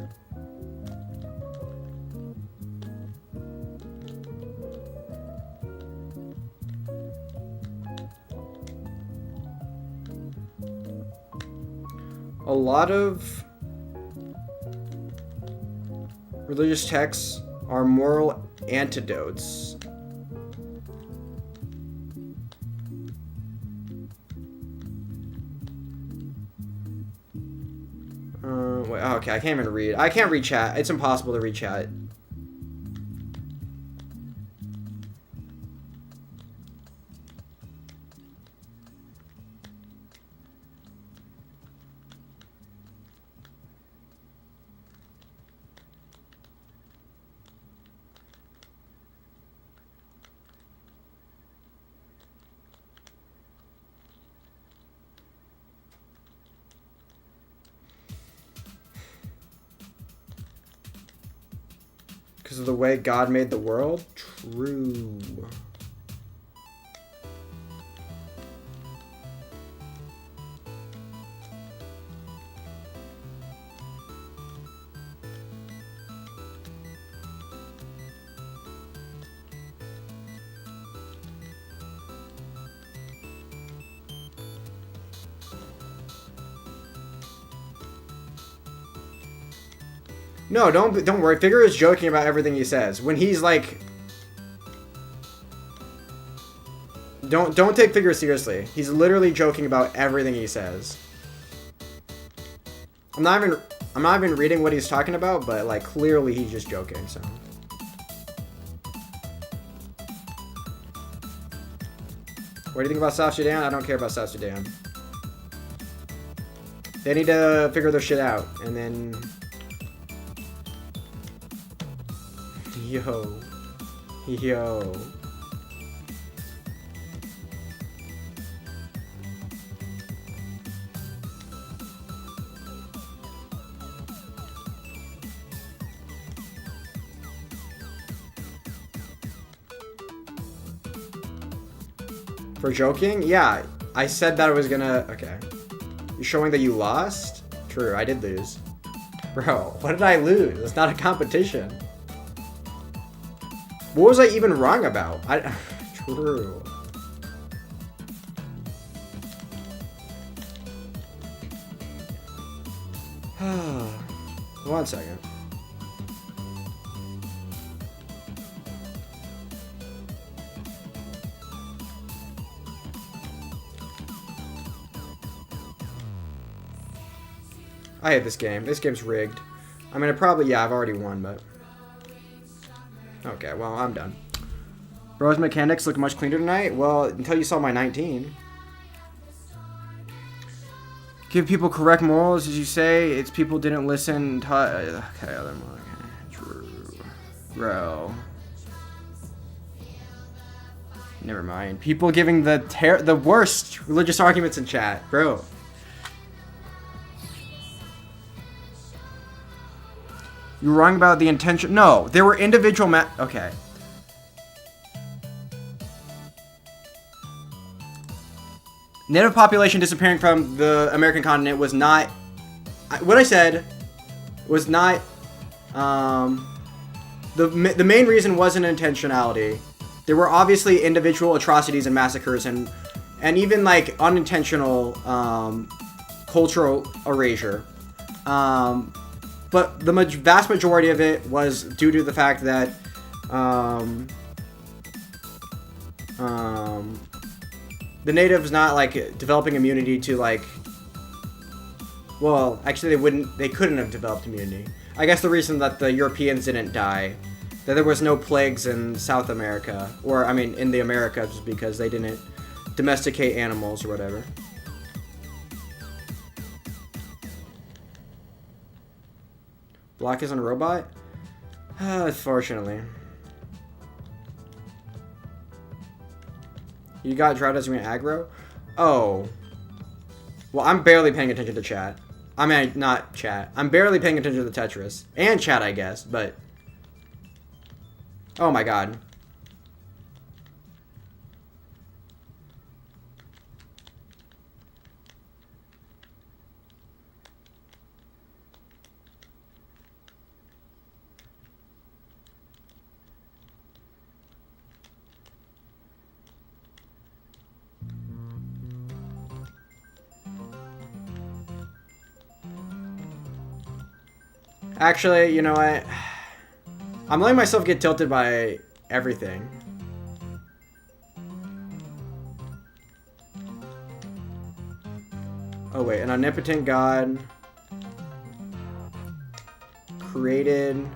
A: A lot of religious texts are moral antidotes. Wait, okay, I can't even read. I can't read chat. It's impossible to read chat. Because of the way God made the world? True. No, don't worry. Figure is joking about everything he says. When he's like, don't take Figure seriously. He's literally joking about everything he says. I'm not even reading what he's talking about, but like clearly he's just joking. So. What do you think about South Sudan? I don't care about South Sudan. They need to figure their shit out, and then. Yo. For joking? Yeah, I said that I was gonna... Okay. You're showing that you lost? True, I did lose. Bro, what did I lose? It's not a competition. What was I even wrong about? True. One second. I hate this game. This game's rigged. I mean, I've already won, but... Okay, well, I'm done. Bro's mechanics look much cleaner tonight? Well, until you saw my 19. Give people correct morals, as you say. It's people didn't listen. Okay, true. Bro. Never mind. People giving the worst religious arguments in chat. Bro. You're wrong about the intention. No, there were individual okay. Native population disappearing from the American continent was not... What I said was not... the main reason wasn't intentionality. There were obviously individual atrocities and massacres and even like unintentional cultural erasure. But the vast majority of it was due to the fact that the natives not like developing immunity to like, well, actually they couldn't have developed immunity. I guess the reason that the Europeans didn't die, that there was no plagues in South America, or I mean in the Americas, because they didn't domesticate animals or whatever. Block isn't a robot? Unfortunately. You got drought as you mean aggro? Oh. Well, I'm barely paying attention to chat. I mean, not chat. I'm barely paying attention to the Tetris. And chat, I guess, but... Oh my god. Actually, you know what? I'm letting myself get tilted by everything. Oh wait, an omnipotent god created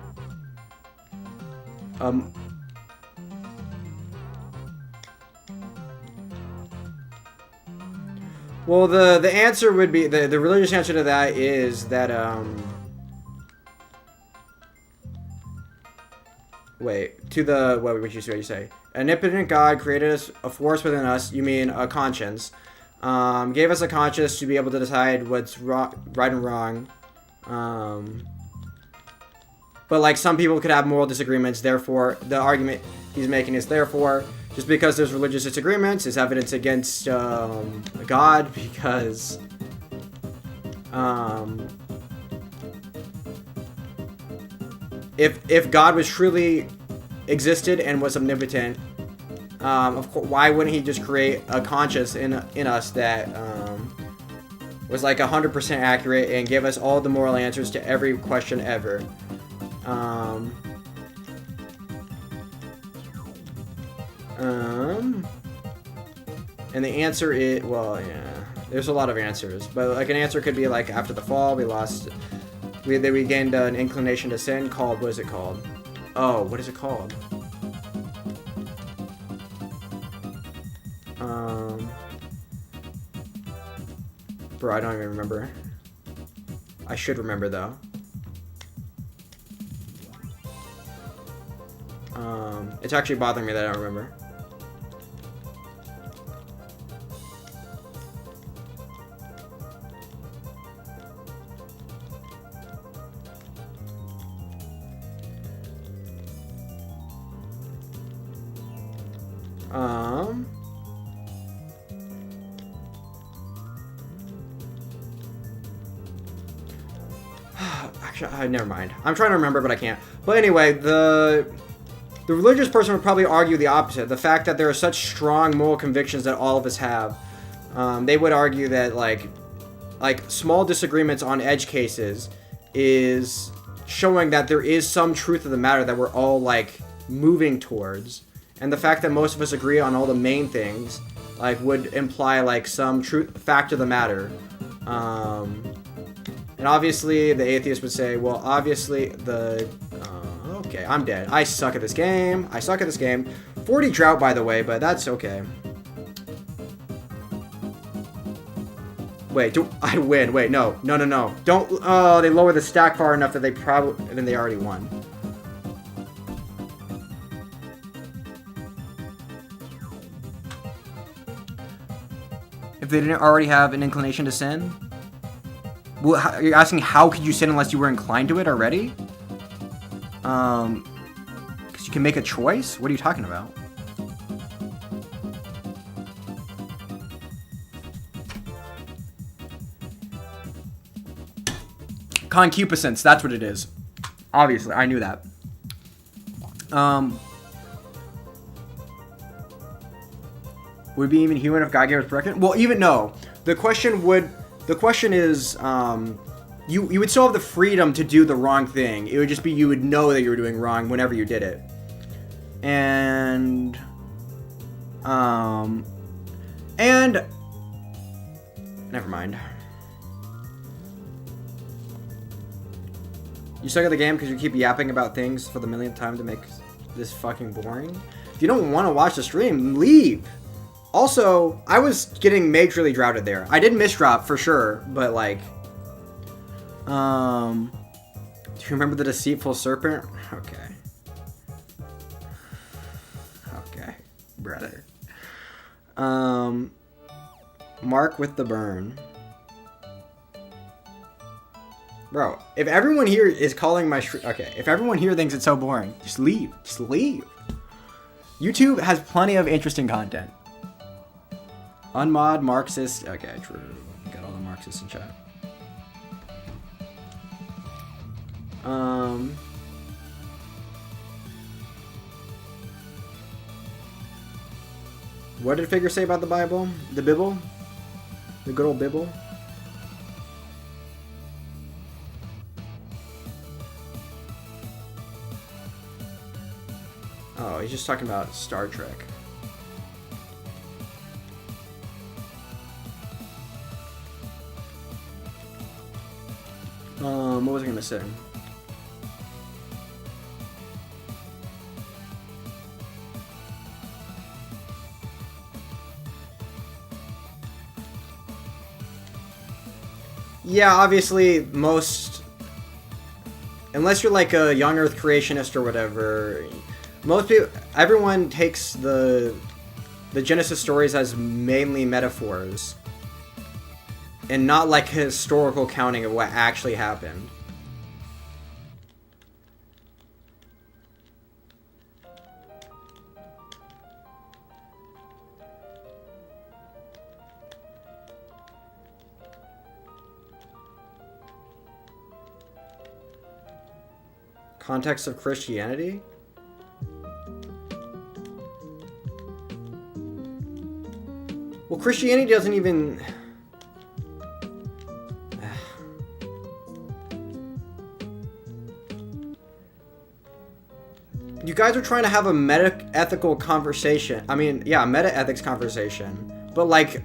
A: well, the answer would be the religious answer to that is that wait, to the, what would you say? An omnipotent God created us, a force within us, you mean a conscience. Gave us a conscience to be able to decide what's right and wrong. But like some people could have moral disagreements, therefore the argument he's making is therefore, just because there's religious disagreements is evidence against God, because if God was truly existed and was omnipotent, of course, why wouldn't he just create a conscience in us that was like 100% accurate and give us all the moral answers to every question ever? And the answer is, well, yeah, there's a lot of answers, but like an answer could be like after the fall we gained an inclination to sin called, what is it called? Oh, what is it called? Bro, I don't even remember. I should remember though. It's actually bothering me that I don't remember. Actually, never mind. I'm trying to remember, but I can't. But anyway, the religious person would probably argue the opposite. The fact that there are such strong moral convictions that all of us have, they would argue that like small disagreements on edge cases is showing that there is some truth of the matter that we're all like moving towards, and the fact that most of us agree on all the main things like would imply like some truth fact of the matter. And obviously the atheist would say, well, obviously the okay, I'm dead. I suck at this game. 40 drought, by the way, but that's okay. Wait, do I win? Wait, no. Don't. Oh, they lower the stack far enough that they probably then they already won.
B: If they didn't already have an inclination to sin? Well, you're asking how could you sin unless you were inclined to it already? Because you can make a choice? What are you talking about? Concupiscence, that's what it is. Obviously, I knew that. Would it be even human if God gave us pregnant? Well, even no. The question is, you would still have the freedom to do the wrong thing. It would just be you would know that you were doing wrong whenever you did it. And never mind. You suck at the game because you keep yapping about things for the millionth time to make this fucking boring. If you don't want to watch the stream, leave. Also, I was getting majorly droughted there. I did misdrop for sure, but like, do you remember the deceitful serpent? Okay, brother. Mark with the burn. Bro, if everyone here is calling my if everyone here thinks it's so boring, just leave. Just leave. YouTube has plenty of interesting content. Unmod, Marxist. Okay, true. Got all the Marxists in chat. What did Figure say about the Bible? The Bible? The good old Bible? Oh, he's just talking about Star Trek. What was I gonna say? Yeah, obviously most, unless you're like a young Earth creationist or whatever, most people, everyone takes the Genesis stories as mainly metaphors and not like historical counting of what actually happened. Context of Christianity? Well, Christianity doesn't even... You guys are trying to have a meta-ethical conversation. I mean, yeah, meta-ethics conversation. But, like...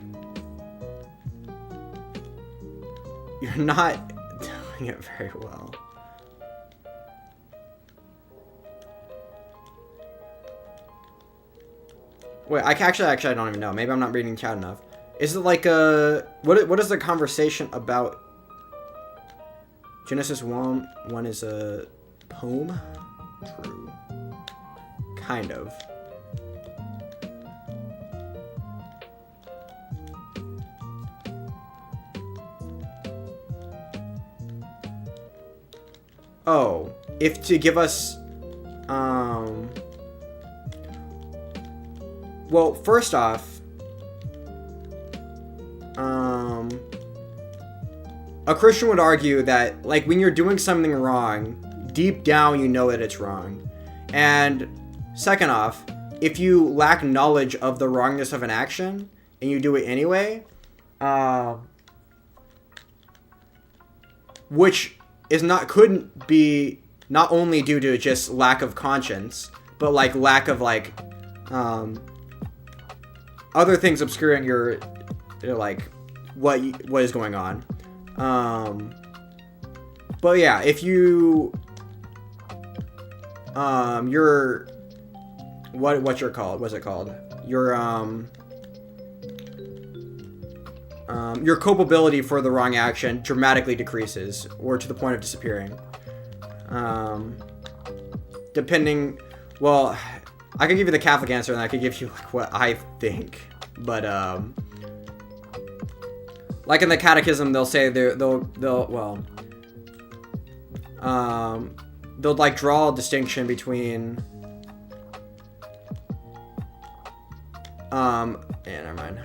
B: You're not doing it very well. Wait, actually, I don't even know. Maybe I'm not reading chat enough. Is it like a... What is the conversation about? Genesis 1 is a poem? True. Kind of. Oh, if to give us... Well, first off, a Christian would argue that, like, when you're doing something wrong, deep down you know that it's wrong. And second off, if you lack knowledge of the wrongness of an action and you do it anyway, which is couldn't be not only due to just lack of conscience, but like lack of like other things obscuring your like what is going on. But yeah, if you your what's it called? Your culpability for the wrong action dramatically decreases, or to the point of disappearing. Depending, well, I could give you the Catholic answer, and I could give you like what I think, but like in the Catechism, they'll say they'll like draw a distinction between yeah, never mind.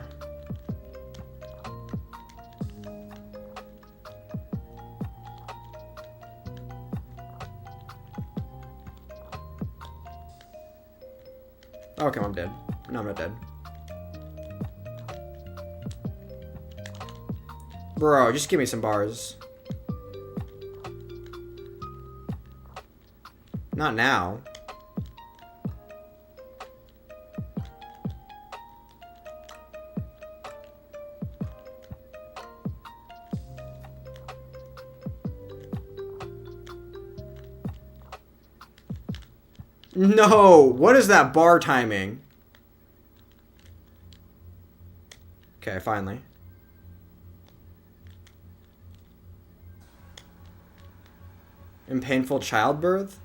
B: Okay, I'm dead. No, I'm not dead. Bro, just give me some bars. Not now. No! What is that bar timing? Okay, finally. In painful childbirth?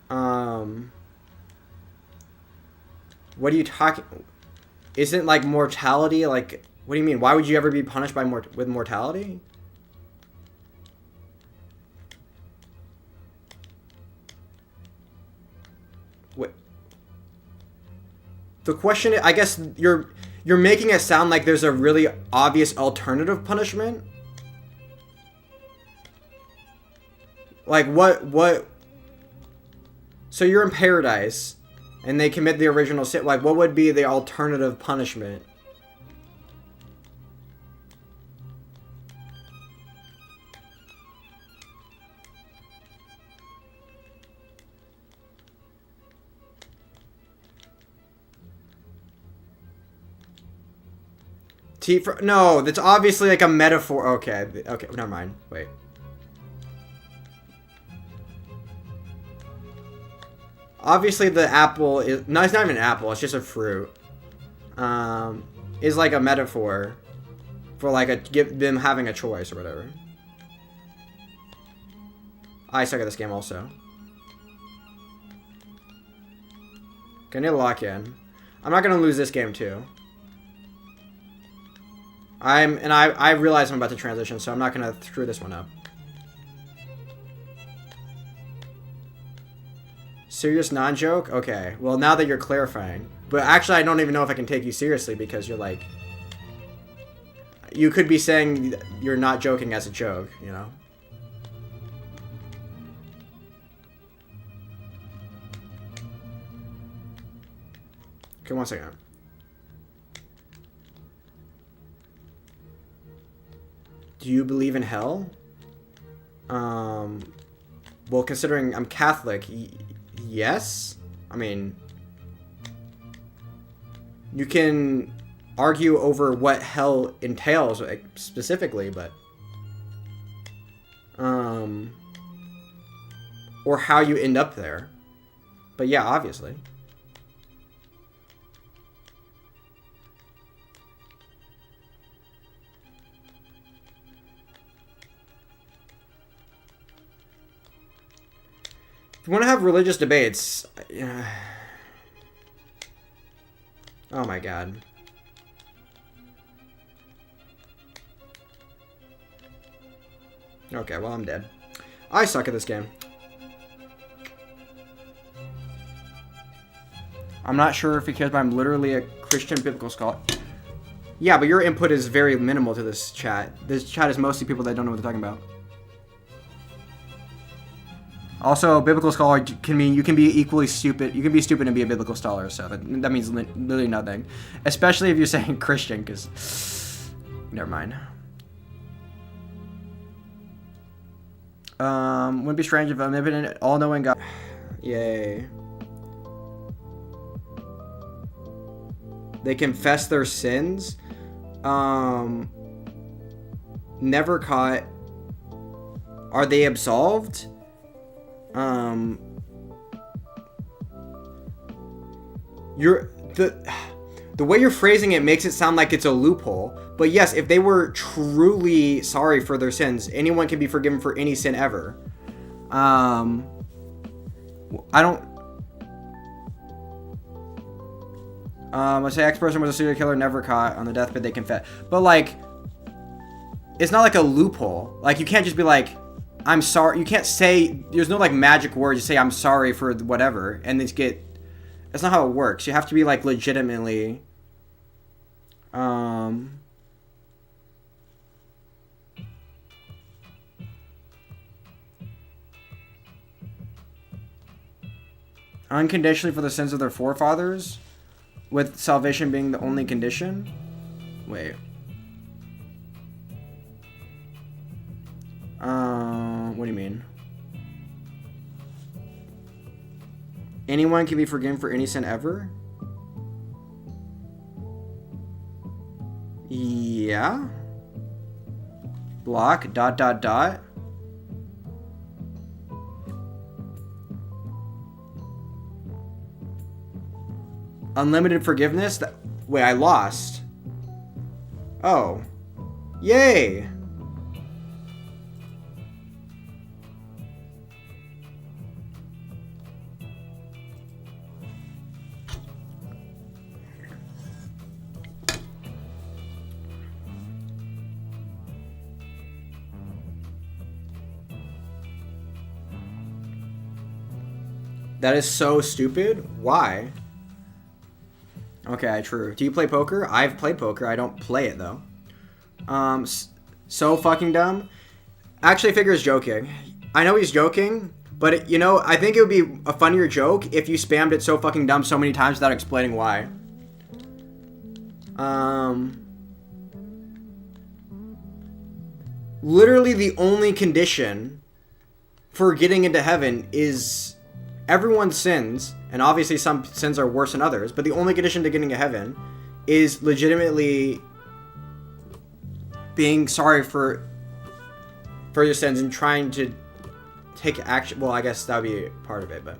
B: What are you talking... Isn't, like, mortality, like... What do you mean? Why would you ever be punished by with mortality? Wait. The question is, I guess you're making it sound like there's a really obvious alternative punishment? Like, what... So you're in paradise, and they commit the original sin. Like, what would be the alternative punishment? No, that's obviously like a metaphor. Okay, never mind. Wait. Obviously, the apple is... No, it's not even an apple. It's just a fruit. Is like a metaphor for like them having a choice or whatever. I suck at this game also. Okay, I need to lock in. I'm not gonna lose this game too. I realize I'm about to transition, so I'm not gonna screw this one up. Serious non-joke? Okay. Well, now that you're clarifying. But actually, I don't even know if I can take you seriously because you're like... You could be saying you're not joking as a joke, you know? Okay, one second. Do you believe in hell? Well, considering I'm Catholic... Yes? I mean, you can argue over what hell entails like, specifically, but or how you end up there. But yeah, obviously. If you want to have religious debates... Oh my god. Okay, well, I'm dead. I suck at this game. I'm not sure if because I'm literally a Christian biblical scholar. Yeah, but your input is very minimal to this chat. This chat is mostly people that don't know what they're talking about. Also, biblical scholar can mean you can be equally stupid. You can be stupid and be a biblical scholar, so that means literally nothing. Especially if you're saying Christian, because... Never mind. Wouldn't be strange if omnipotent, all-knowing God... Yay. They confess their sins. Never caught. Are they absolved? The way you're phrasing it makes it sound like it's a loophole. But yes, if they were truly sorry for their sins, anyone can be forgiven for any sin ever. I don't. Let's say X person was a serial killer, never caught. On the deathbed, they confess. But like, it's not like a loophole. Like, you can't just be like, I'm sorry. You can't say, there's no like magic words. You say, I'm sorry for whatever, and then get. That's not how it works. You have to be like legitimately. Unconditionally for the sins of their forefathers, with salvation being the only condition. Wait. What do you mean? Anyone can be forgiven for any sin ever? Yeah. Block, ... Unlimited forgiveness? Wait, I lost. Oh. Yay! That is so stupid. Why? Okay, true. Do you play poker? I've played poker. I don't play it, though. So fucking dumb. Actually, Figure's joking. I know he's joking, but, you know, I think it would be a funnier joke if you spammed it so fucking dumb so many times without explaining why. Literally the only condition for getting into heaven is everyone sins, and obviously some sins are worse than others, but the only condition to getting to heaven is legitimately being sorry for your sins and trying to take action. Well, I guess that would be part of it, but...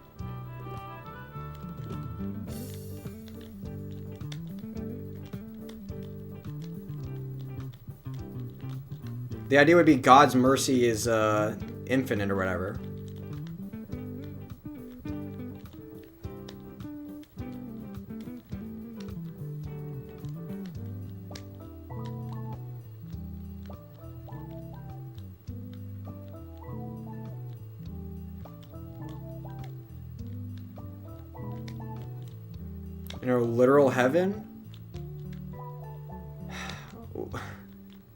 B: The idea would be God's mercy is infinite or whatever. In a literal heaven?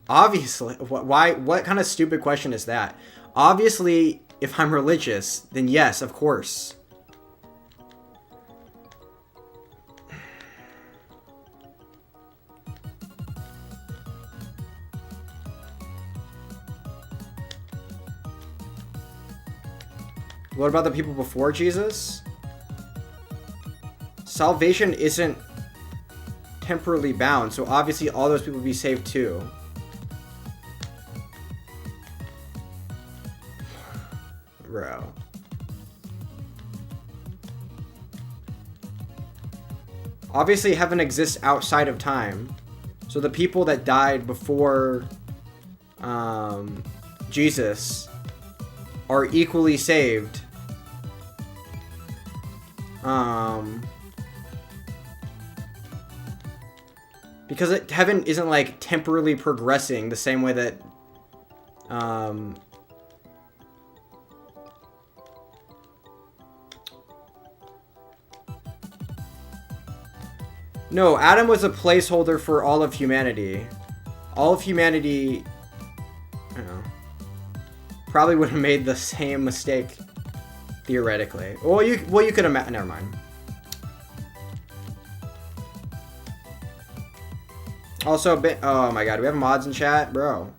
B: Obviously, why? What kind of stupid question is that? Obviously, if I'm religious, then yes, of course. What about the people before Jesus? Salvation isn't temporally bound, so obviously all those people would be saved too. Bro. Obviously heaven exists outside of time, so the people that died before Jesus are equally saved. Because heaven isn't like temporally progressing the same way that No, Adam was a placeholder for all of humanity. All of humanity, I don't know, probably would have made the same mistake, theoretically. Well, you could imagine. Never mind. Also, oh my god, we have mods in chat, bro.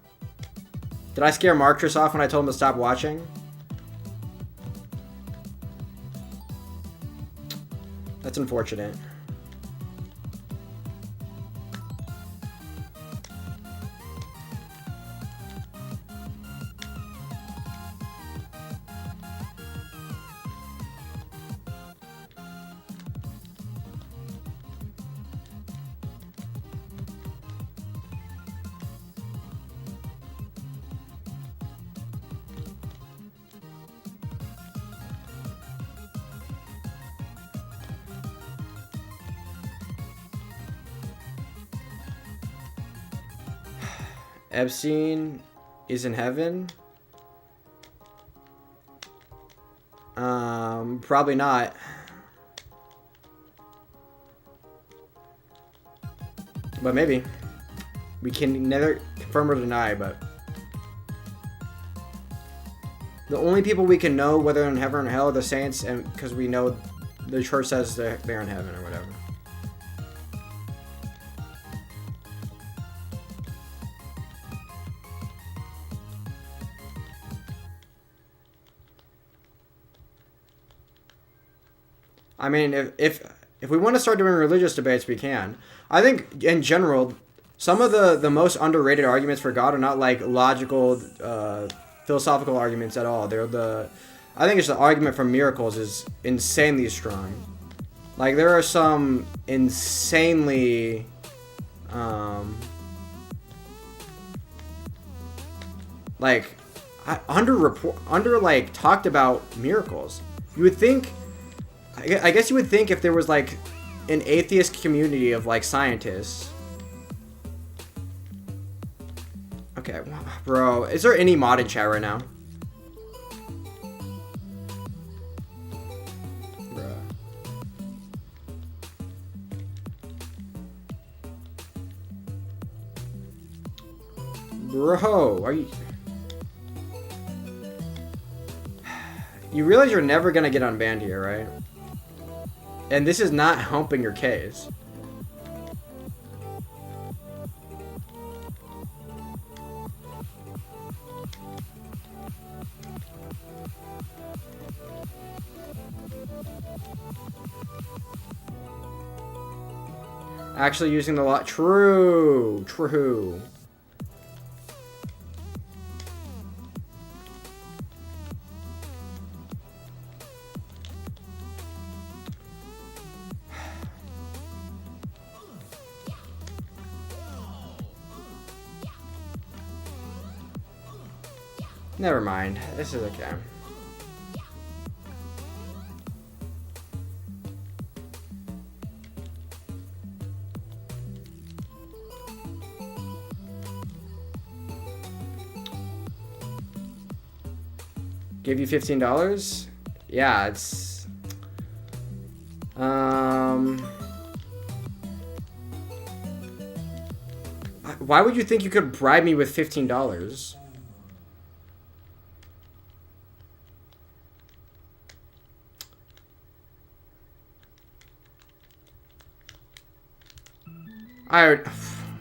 B: Did I scare Marcus off when I told him to stop watching? That's unfortunate. Epstein is in heaven? Probably not. But maybe. We can neither confirm or deny, but the only people we can know whether they're in heaven or hell are the saints, and because we know the church says they're in heaven or whatever. I mean, if we want to start doing religious debates, we can. I think, in general, some of the most underrated arguments for God are not, like, logical, philosophical arguments at all. I think it's the argument for miracles is insanely strong. Like, there are some insanely, talked about miracles. You would think... I guess you would think if there was, like, an atheist community of, like, scientists. Okay, bro. Is there any mod in chat right now? Bro, are you... You realize you're never gonna get unbanned here, right? And this is not helping your case. Actually using the lot. True. Never mind. This is okay. Give you $15? Yeah, it's... Why would you think you could bribe me with $15?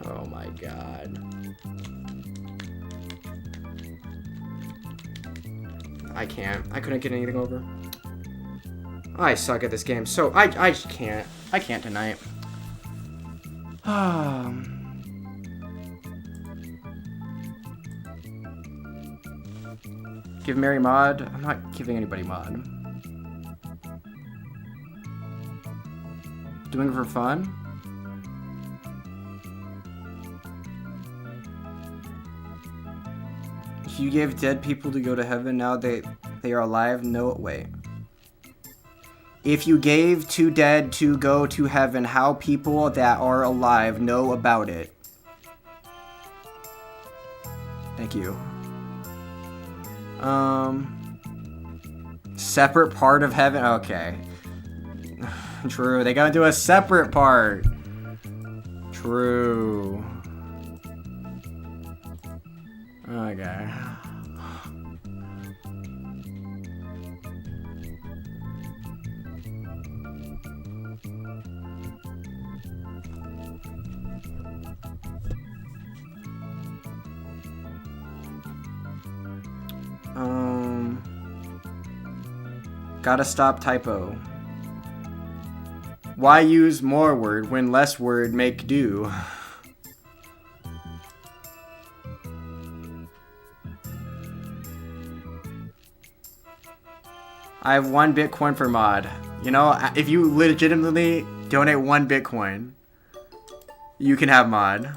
B: Oh my god. I can't. I couldn't get anything over. I suck at this game. So I just can't. I can't tonight. Give Mary mod. I'm not giving anybody mod. Doing it for fun? You gave dead people to go to heaven, now they are alive? No, wait. If you gave two dead to go to heaven, how people that are alive know about it? Thank you. Separate part of heaven? Okay. True, they gotta do a separate part. True. Okay. Gotta stop typo. Why use more word when less word make do? I have 1 Bitcoin for mod. You know, if you legitimately donate 1 Bitcoin, you can have mod.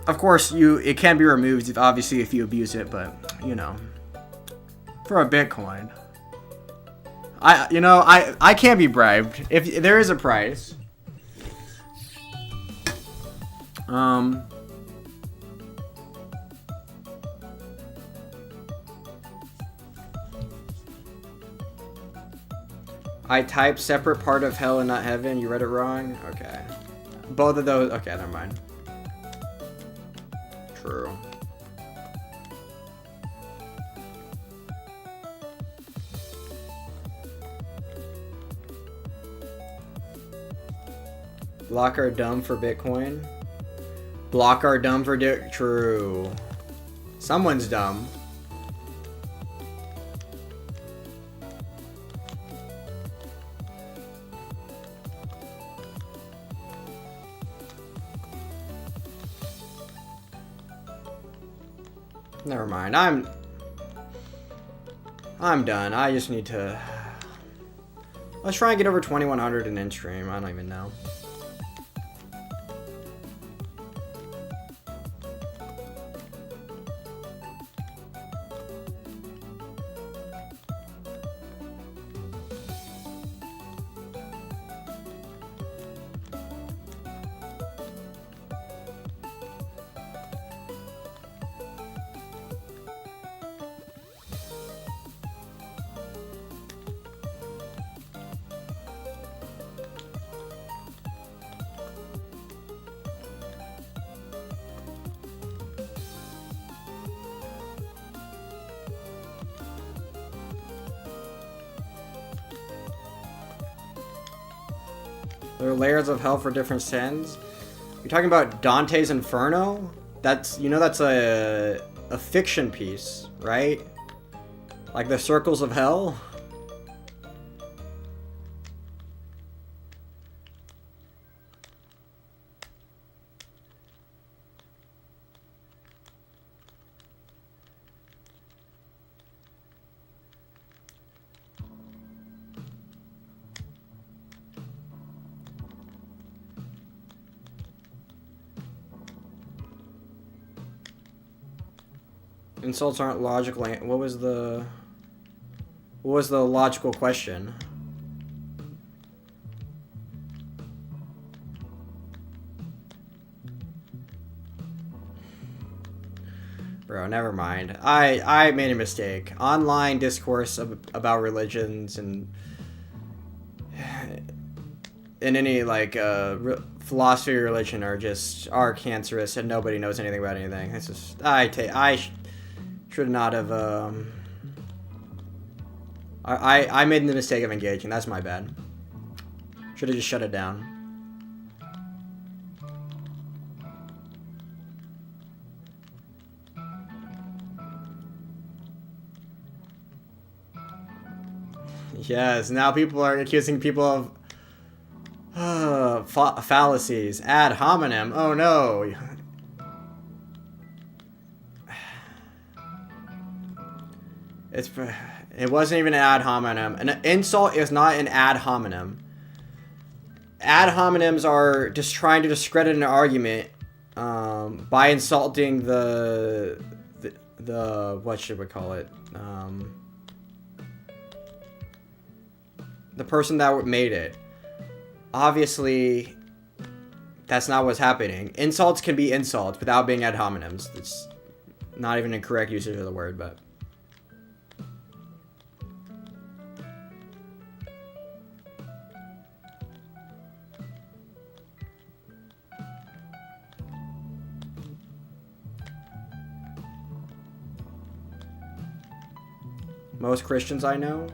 B: Of course, it can be removed, obviously, if you abuse it, but, you know. For a Bitcoin. I can't be bribed. If there is a price. I typed separate part of hell and not heaven. You read it wrong? Okay. Both of those. Okay, never mind. True. Block are dumb for Bitcoin. Block are dumb for True. Someone's dumb. Never mind. I'm done. I just need to. Let's try and get over 2100 in in-stream. I don't even know. There are layers of hell for different sins. You're talking about Dante's Inferno? That's, you know, that's a fiction piece, right? Like the circles of hell? Insults aren't logical. What was the logical question? Bro, never mind. I made a mistake. Online discourse about religions and any like philosophy or religion are cancerous and nobody knows anything about anything. It's just I should not have I made the mistake of engaging. That's my bad. Should have just shut it down. Yes, now people are accusing people of fallacies. Ad hominem. Oh no. It wasn't even an ad hominem. An insult is not an ad hominem. Ad hominems are just trying to discredit an argument by insulting the what should we call it? The person that made it. Obviously, that's not what's happening. Insults can be insults without being ad hominems. not even a correct usage of the word, but. Most Christians I know,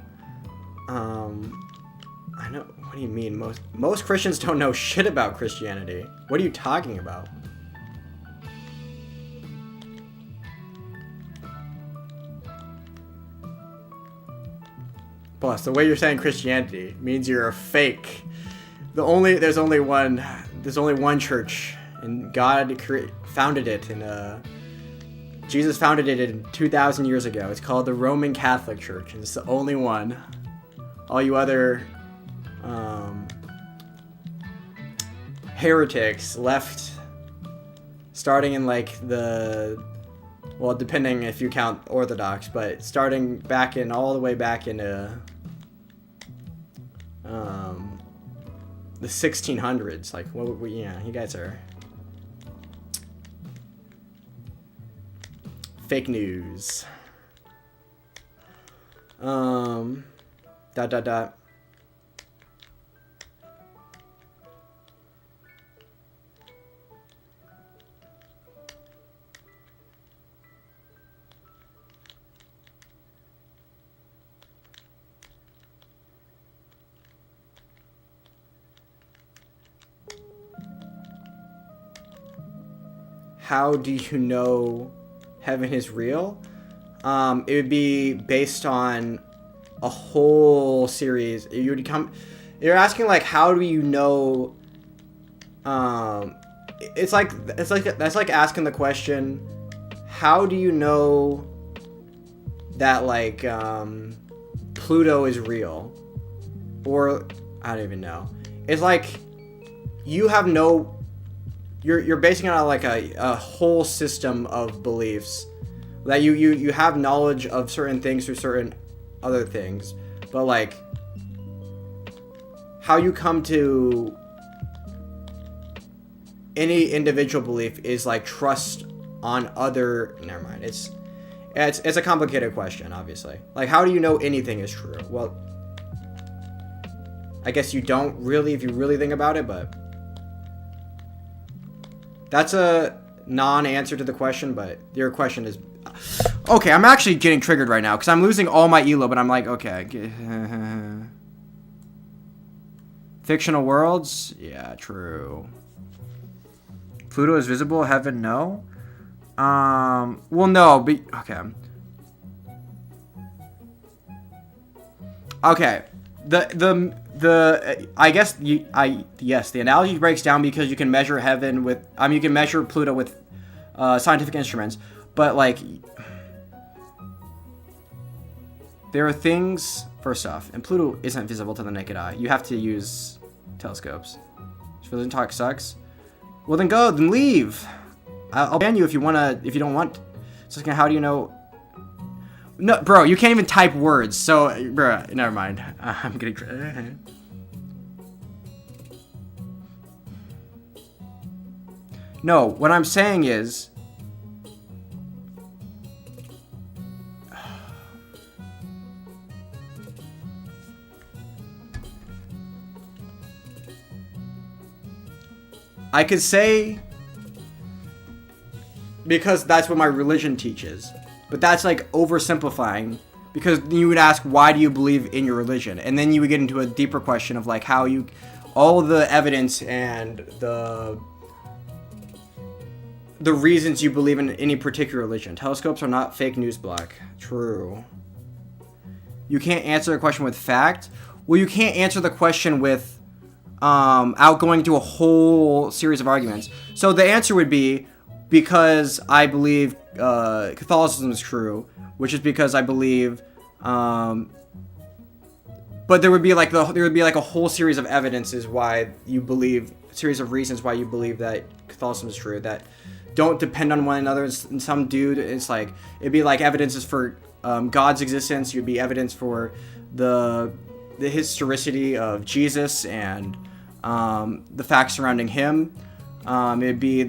B: I know. What do you mean? Most Christians don't know shit about Christianity. What are you talking about? Plus, the way you're saying Christianity means you're a fake. There's only one church, and God founded it, and Jesus founded it in 2,000 years ago. It's called the Roman Catholic Church, and it's the only one. All you other heretics left, starting in like well, depending if you count Orthodox, but starting back in all the way back into the 1600s. Like, yeah, you guys are fake news. Dot dot dot. How do you know heaven is real? It would be based on a whole series. You're asking like, how do you know? That's like asking the question, how do you know that like Pluto is real? Or I don't even know. It's like you have no. You're basing it on like a whole system of beliefs that you have knowledge of certain things through certain other things, but like how you come to any individual belief is like trust on other. Never mind. It's a complicated question, obviously. Like, how do you know anything is true? Well, I guess you don't really, if you really think about it, but. That's a non-answer to the question, but your question is... Okay, I'm actually getting triggered right now, because I'm losing all my elo, but I'm like, okay. Fictional worlds? Yeah, true. Pluto is visible, heaven, no? Well, no, but... Okay. Okay. Yes, the analogy breaks down because you can measure heaven with, you can measure Pluto with scientific instruments, but like there are things. First off, and Pluto isn't visible to the naked eye. You have to use telescopes. This religion talk sucks. Well, then go, then leave. I'll ban you if you don't want. So how do you know? No, bro, you can't even type words, so, bro, never mind. I'm getting... No, what I'm saying is... I could say... Because that's what my religion teaches. But that's like oversimplifying, because you would ask, why do you believe in your religion? And then you would get into a deeper question of like how you, all the evidence and the reasons you believe in any particular religion. Telescopes are not fake news, Black. True. You can't answer a question with fact. Well, you can't answer the question with outgoing to a whole series of arguments. So the answer would be, because I believe Catholicism is true, which is because I believe, but there would be like a whole series of evidences why you believe, a series of reasons why you believe that Catholicism is true that don't depend on one another. And some dude, it's like it'd be like evidences for God's existence. You'd be evidence for the historicity of Jesus and the facts surrounding him. It'd be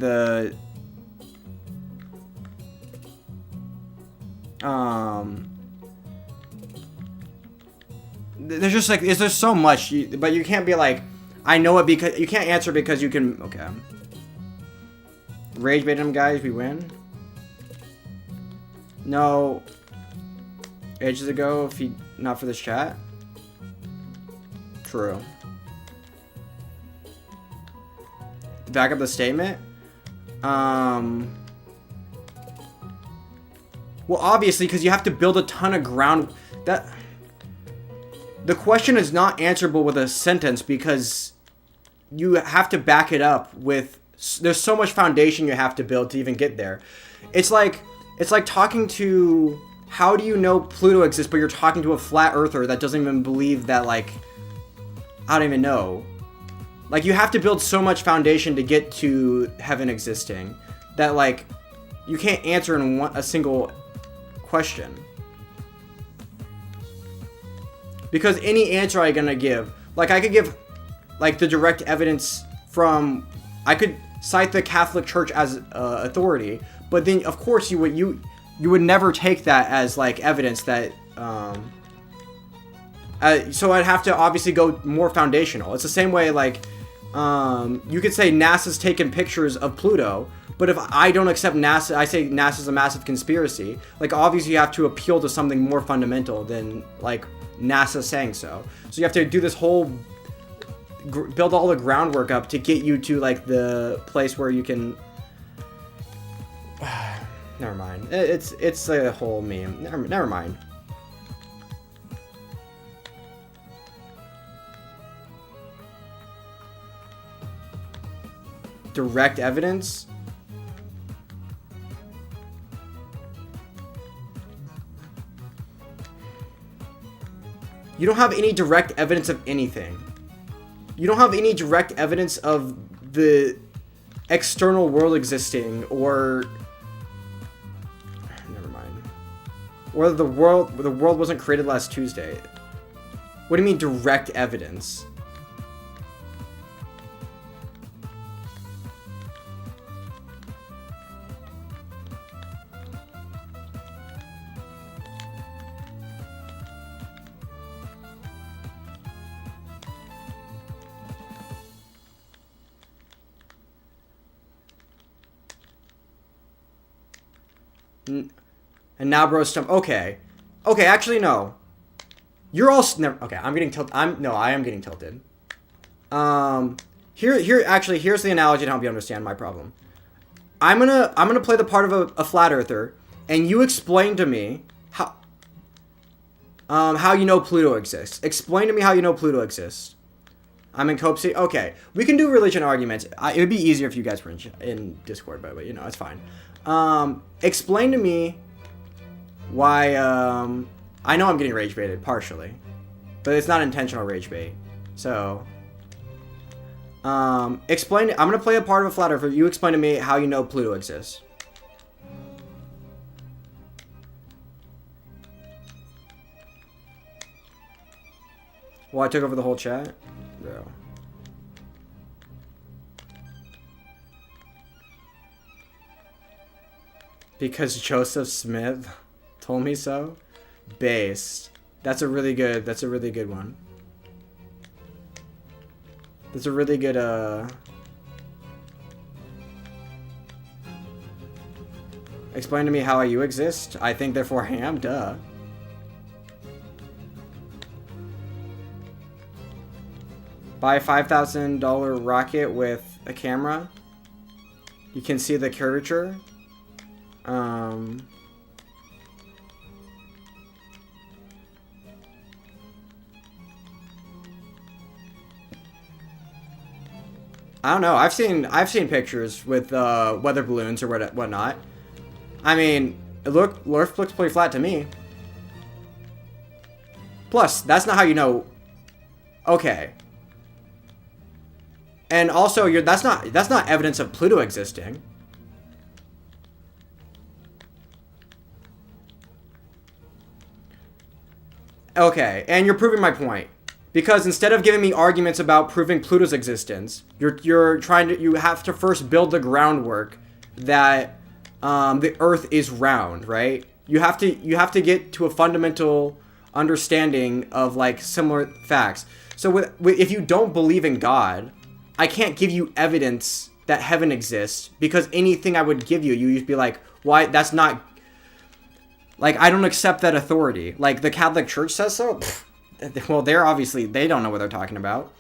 B: There's just like, there's so much, but you can't be like, I know it because, you can't answer because you can, okay. Rage bait him, guys, we win. No. Ages ago, if he, not for this chat. True. Back up the statement. Well, obviously, because you have to build a ton of ground. That the question is not answerable with a sentence because you have to back it up with. There's so much foundation you have to build to even get there. It's like talking to. How do you know Pluto exists, but you're talking to a flat earther that doesn't even believe that, like, I don't even know. Like, you have to build so much foundation to get to heaven existing that, like, you can't answer in a single question. Because any answer I'm gonna give, like, I could give, like, the direct evidence from, I could cite the Catholic Church as authority, but then, of course, you would never take that as, like, evidence that, so I'd have to obviously go more foundational. It's the same way, like, you could say NASA's taken pictures of Pluto, but if I don't accept NASA, I say NASA's a massive conspiracy, like, obviously you have to appeal to something more fundamental than, like, NASA saying so. So you have to do this whole, build all the groundwork up to get you to, like, the place where you can... Never mind. It's a whole meme. Never mind. Direct evidence? You don't have any direct evidence of anything. You don't have any direct evidence of the external world existing or... Or the world wasn't created last Tuesday. What do you mean direct evidence? And now bro's stump. Okay, actually no. You're all never, okay. I'm getting tilted. I am getting tilted. Here's the analogy to help you understand my problem. I'm gonna play the part of a flat earther, and you explain to me how you know Pluto exists. Explain to me how you know Pluto exists. I'm in Cope City. Okay, we can do religion arguments. It would be easier if you guys were in Discord, but you know it's fine. Explain to me why, I know I'm getting rage baited, partially. But it's not intentional rage bait. So, explain, I'm gonna play a part of a flat earther. You explain to me how you know Pluto exists. Well, I took over the whole chat? Bro. Because Joseph Smith told me so? Based. That's a really good one. That's a really good, Explain to me how you exist. I think therefore I am, duh. Buy a $5,000 rocket with a camera. You can see the curvature. I don't know. I've seen pictures with weather balloons or whatnot. I mean, Earth looks pretty flat to me. Plus, that's not how you know. Okay. And also, that's not evidence of Pluto existing. Okay, and you're proving my point. Because instead of giving me arguments about proving Pluto's existence, you have to first build the groundwork that the Earth is round, right? You have to get to a fundamental understanding of like similar facts. So if you don't believe in God, I can't give you evidence that heaven exists, because anything I would give you, you'd be like, why? That's not, like, I don't accept that authority. Like, the Catholic Church says so. Well, they don't know what they're talking about.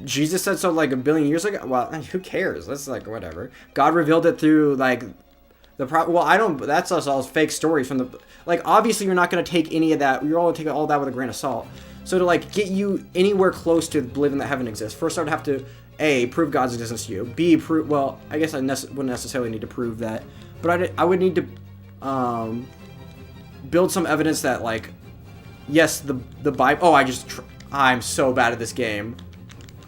B: Jesus said so like a billion years ago. Well, who cares? That's like whatever. God revealed it through like that's us all fake stories from the, like, obviously you're not going to take any of that. You're all taking all that with a grain of salt. So to like get you anywhere close to believing that heaven exists, first I would have to A, prove God's existence to you. B, prove, well, I guess I wouldn't necessarily need to prove that, but I would need to build some evidence that, like, yes, the Bible. Oh, I'm so bad at this game.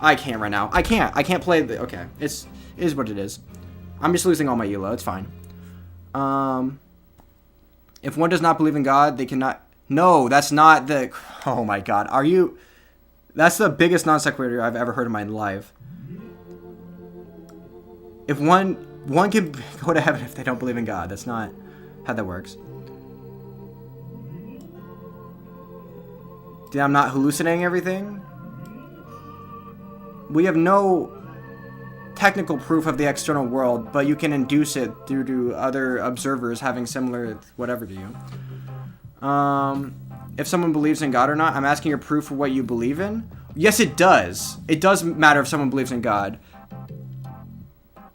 B: I can't right now. I can't play the. Okay, it is what it is. I'm just losing all my ELO. It's fine. If one does not believe in God, they cannot. No, that's not the. Oh my God, are you? That's the biggest non sequitur I've ever heard in my life. If one can go to heaven if they don't believe in God, that's not how that works. Dude, I'm not hallucinating everything. We have no technical proof of the external world, but you can induce it due to other observers having similar whatever to you. If someone believes in God or not, I'm asking your proof of what you believe in. Yes, it does. It does matter if someone believes in God.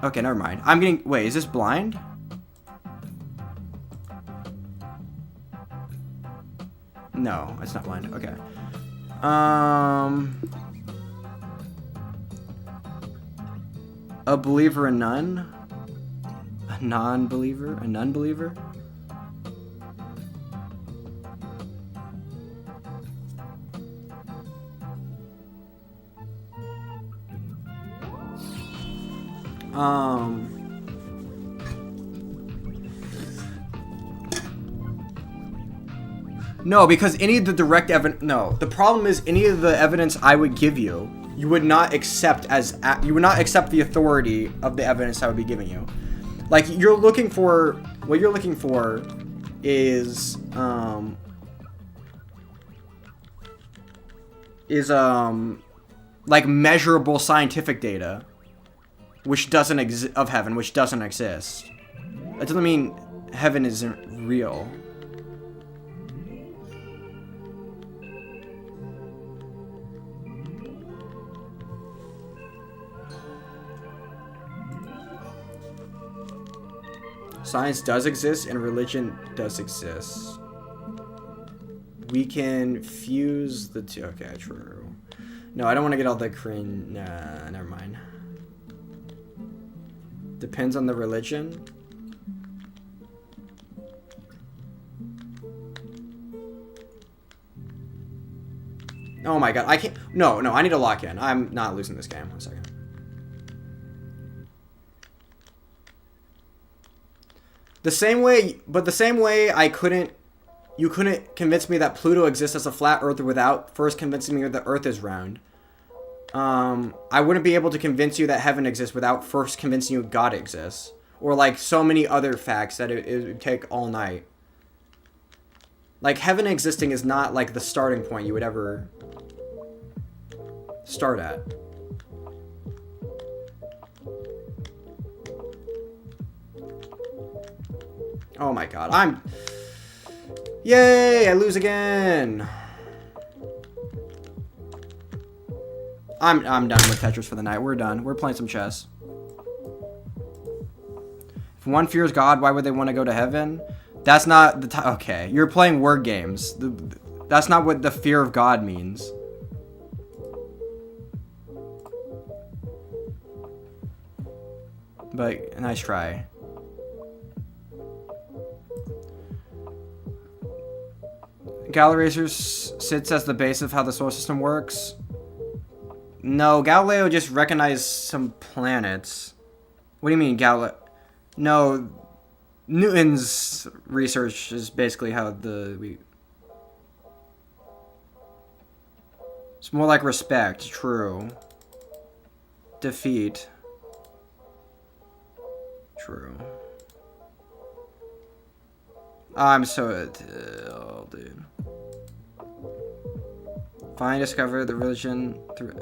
B: Okay, never mind. Wait, is this blind? No, it's not blind. Okay. A believer, a nun? A non-believer? A non-believer? No, because any of the direct evidence. No, the problem is any of the evidence I would give you, you would not accept you would not accept the authority of the evidence I would be giving you. Like, what you're looking for is like measurable scientific data, which doesn't exist, of heaven, which doesn't exist. That doesn't mean heaven isn't real. Science does exist and religion does exist. We can fuse the two. Okay, true. No, I don't want to get all the cringe. Nah, never mind. Depends on the religion. Oh my God, I can't. No, I need to lock in. I'm not losing this game. 1 second. The same way you couldn't convince me that Pluto exists as a flat earth without first convincing me that the earth is round. I wouldn't be able to convince you that heaven exists without first convincing you God exists. Or like so many other facts that it would take all night. Like, heaven existing is not like the starting point you would ever start at. Oh my God, yay, I lose again. I'm done with Tetris for the night. We're done. We're playing some chess. If one fears God, why would they want to go to heaven? That's not the okay, you're playing word games. That's not what the fear of God means. But nice try. Galileo sits as the base of how the solar system works. No, Galileo just recognized some planets. What do you mean, Galileo? No, Newton's research is basically how it's more like respect, true. Defeat. True. I'm so... oh, dude. Find, discover the religion through...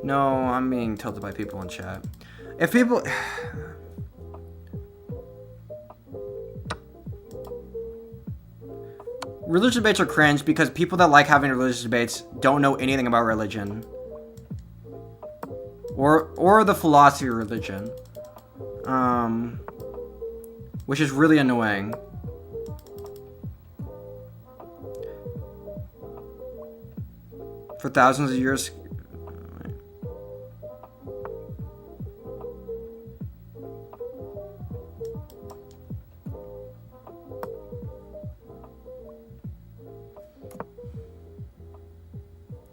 B: No, I'm being tilted by people in chat. If people... Religious debates are cringe because people that like having religious debates don't know anything about religion. Or the philosophy of religion. Which is really annoying. For thousands of years...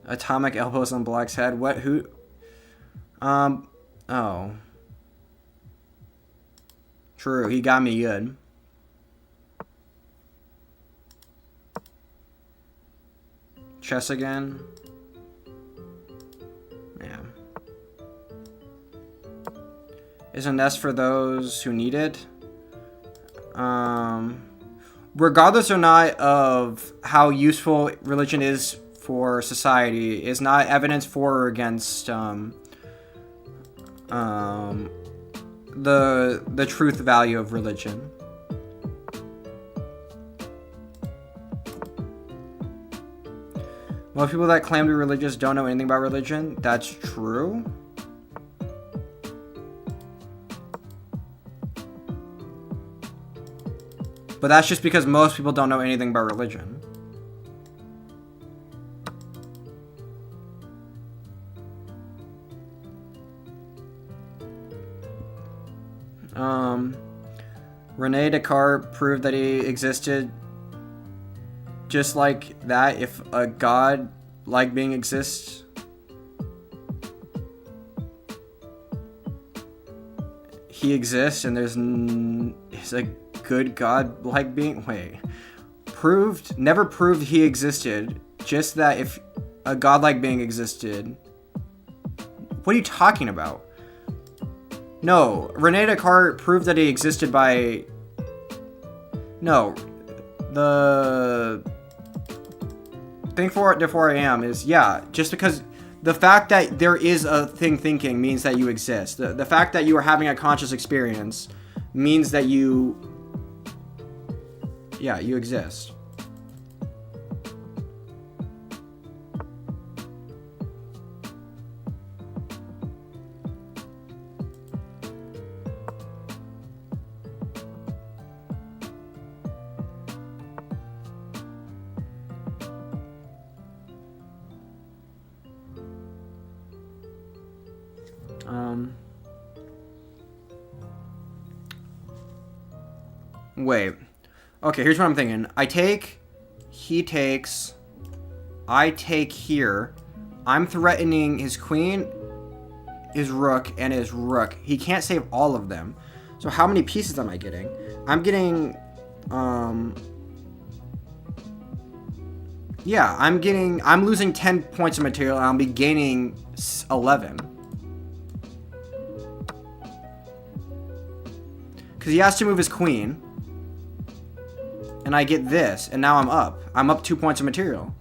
B: Atomic elbows on Black's head. What? Who? Oh. True, he got me good. Chess again. Yeah. Is a nest for those who need it. Regardless or not of how useful religion is for society, is not evidence for or against the truth value of religion. Most people that claim to be religious don't know anything about religion. That's true. But that's just because most people don't know anything about religion. Rene Descartes proved that he existed just like that. If a god like being exists, he exists, and there's a good god like being. Wait, never proved he existed. Just that if a godlike being existed. What are you talking about? No, Rene Descartes proved that he existed by... No, the thing for it before I am is, yeah, just because the fact that there is a thing thinking means that you exist. The fact that you are having a conscious experience means that you exist. Wait. Okay, here's what I'm thinking. He takes, I take here. I'm threatening his queen, his rook, and his rook. He can't save all of them. So how many pieces am I getting? I'm getting, yeah, I'm losing 10 points of material, and I'll be gaining 11. Because he has to move his queen. And I get this, and now I'm up. I'm up 2 points of material.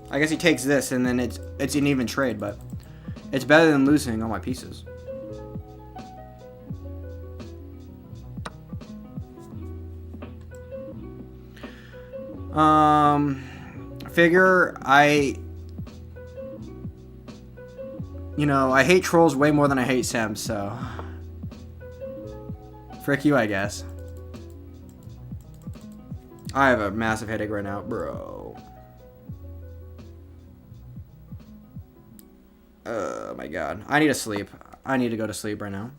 B: I guess he takes this, and then it's an even trade, but it's better than losing all my pieces. Figure I hate trolls way more than I hate Sims, so frick you, I guess. I have a massive headache right now, bro. Oh my god. I need to sleep. I need to go to sleep right now.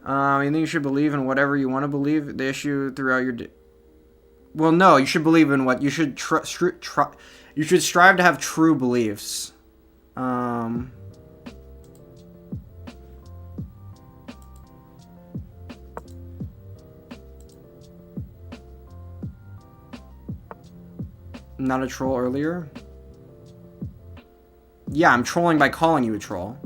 B: You think you should believe in whatever you want to believe? The issue throughout your day. Well, no, you should believe in what you should you should strive to have true beliefs. Not a troll earlier? Yeah, I'm trolling by calling you a troll.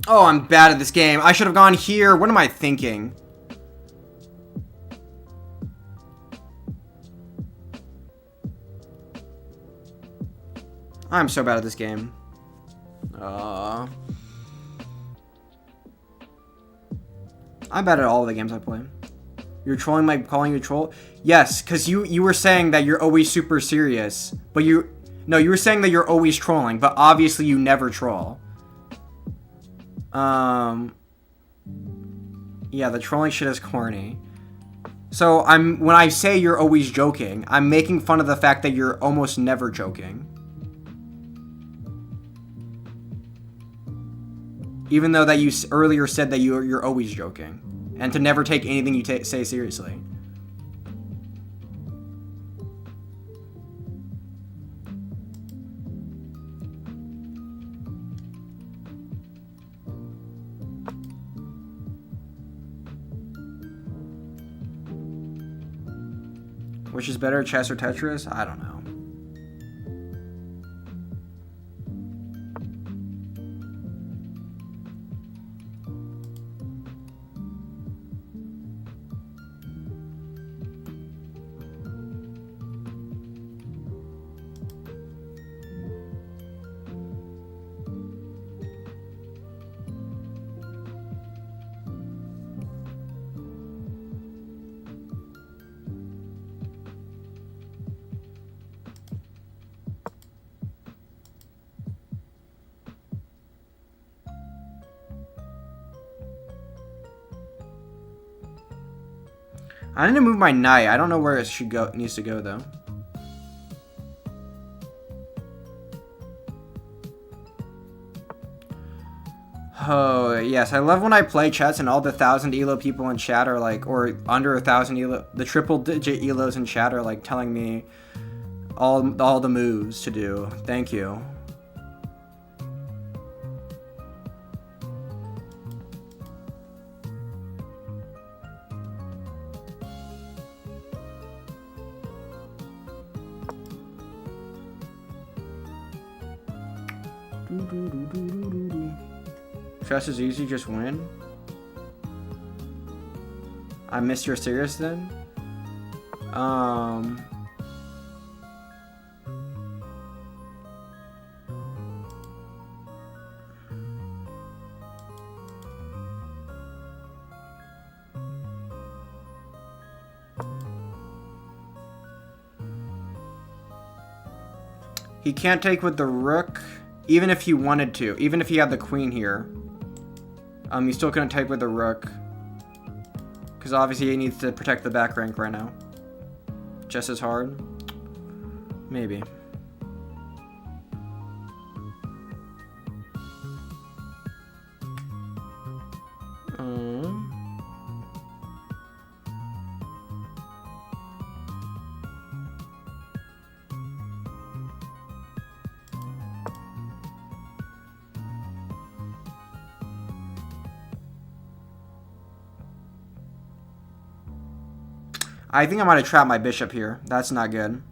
B: Oh, I'm bad at this game. I should have gone here. What am I thinking? I'm so bad at this game. I'm bad at all of the games I play. You're trolling by calling you a troll? Yes, because you were saying that you're always super serious. But you were saying that you're always trolling, but obviously you never troll. Yeah, the trolling shit is corny. So when I say you're always joking, I'm making fun of the fact that you're almost never joking. Even though that you earlier said that you're always joking. And to never take anything you say seriously. Which is better, chess or Tetris? I don't know. I need to move my knight. I don't know where it should go. It needs to go though. Oh yes, I love when I play chess and all the 1,000 elo people in chat are like, or under 1,000 elo, the triple digit elos in chat are like telling me all the moves to do. Thank you. Chess is easy, just win. I missed your serious then? He can't take with the rook, even if he wanted to. Even if he had the queen here. He still couldn't take with the rook. Because obviously he needs to protect the back rank right now. Just as hard? Maybe. I think I might have trapped my bishop here. That's not good.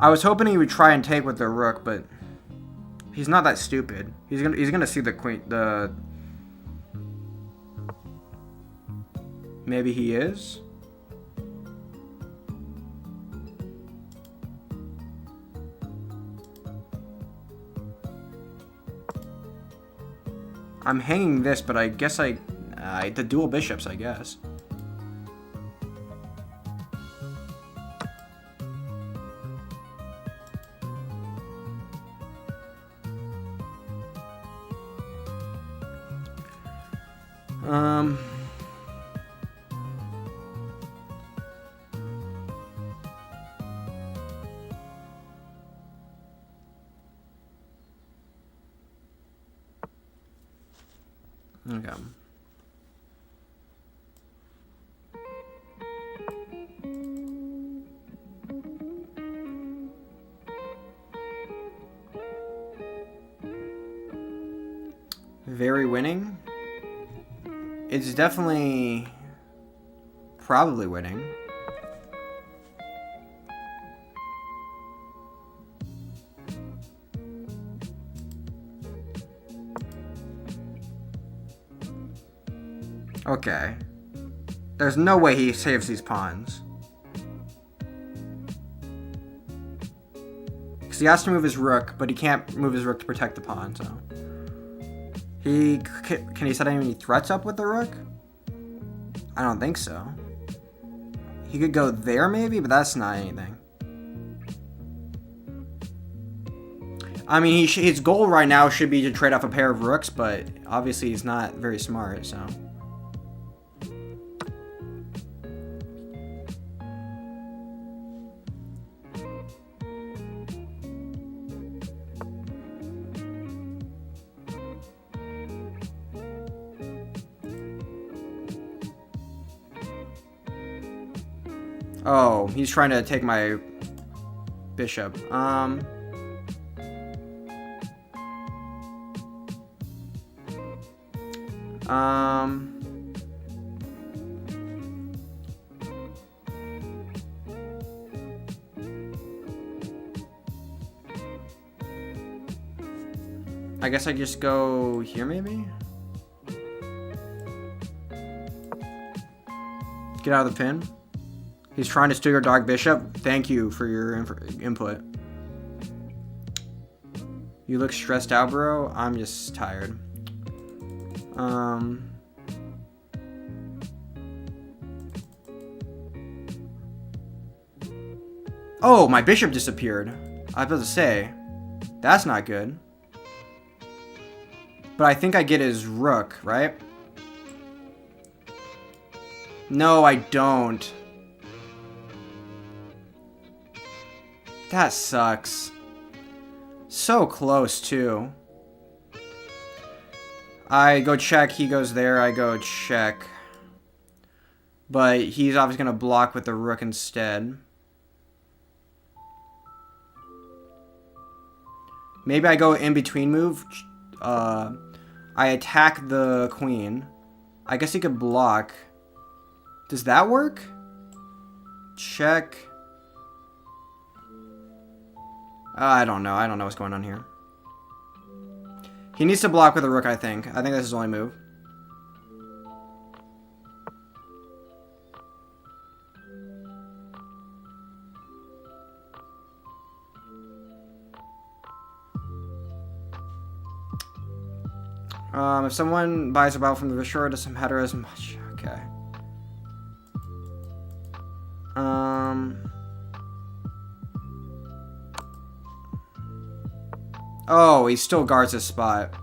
B: I was hoping he would try and take with the rook, but he's not that stupid. He's gonna see the queen. Maybe he is. I'm hanging this, but I guess the dual bishops, I guess. Okay. Very winning. It's definitely probably winning. Okay. There's no way he saves these pawns. Because he has to move his rook, but he can't move his rook to protect the pawn, so... Can he set any threats up with the rook? I don't think so. He could go there maybe, but that's not anything. I mean, his goal right now should be to trade off a pair of rooks, but obviously he's not very smart, so... Oh, he's trying to take my bishop. I guess I just go here maybe? Get out of the pin. He's trying to steal your dog bishop. Thank you for your input. You look stressed out, bro. I'm just tired. Oh, my bishop disappeared. I was about to say, that's not good. But I think I get his rook, right? No, I don't. That sucks. So close, too. I go check, he goes there, I go check. But he's obviously going to block with the rook instead. Maybe I go in between move. I attack the queen. I guess he could block. Does that work? Check. I don't know. I don't know what's going on here. He needs to block with a rook, I think. I think that's his only move. If someone buys a battle from the Vishora, it doesn't matter as much. Okay. Oh, he still guards his spot.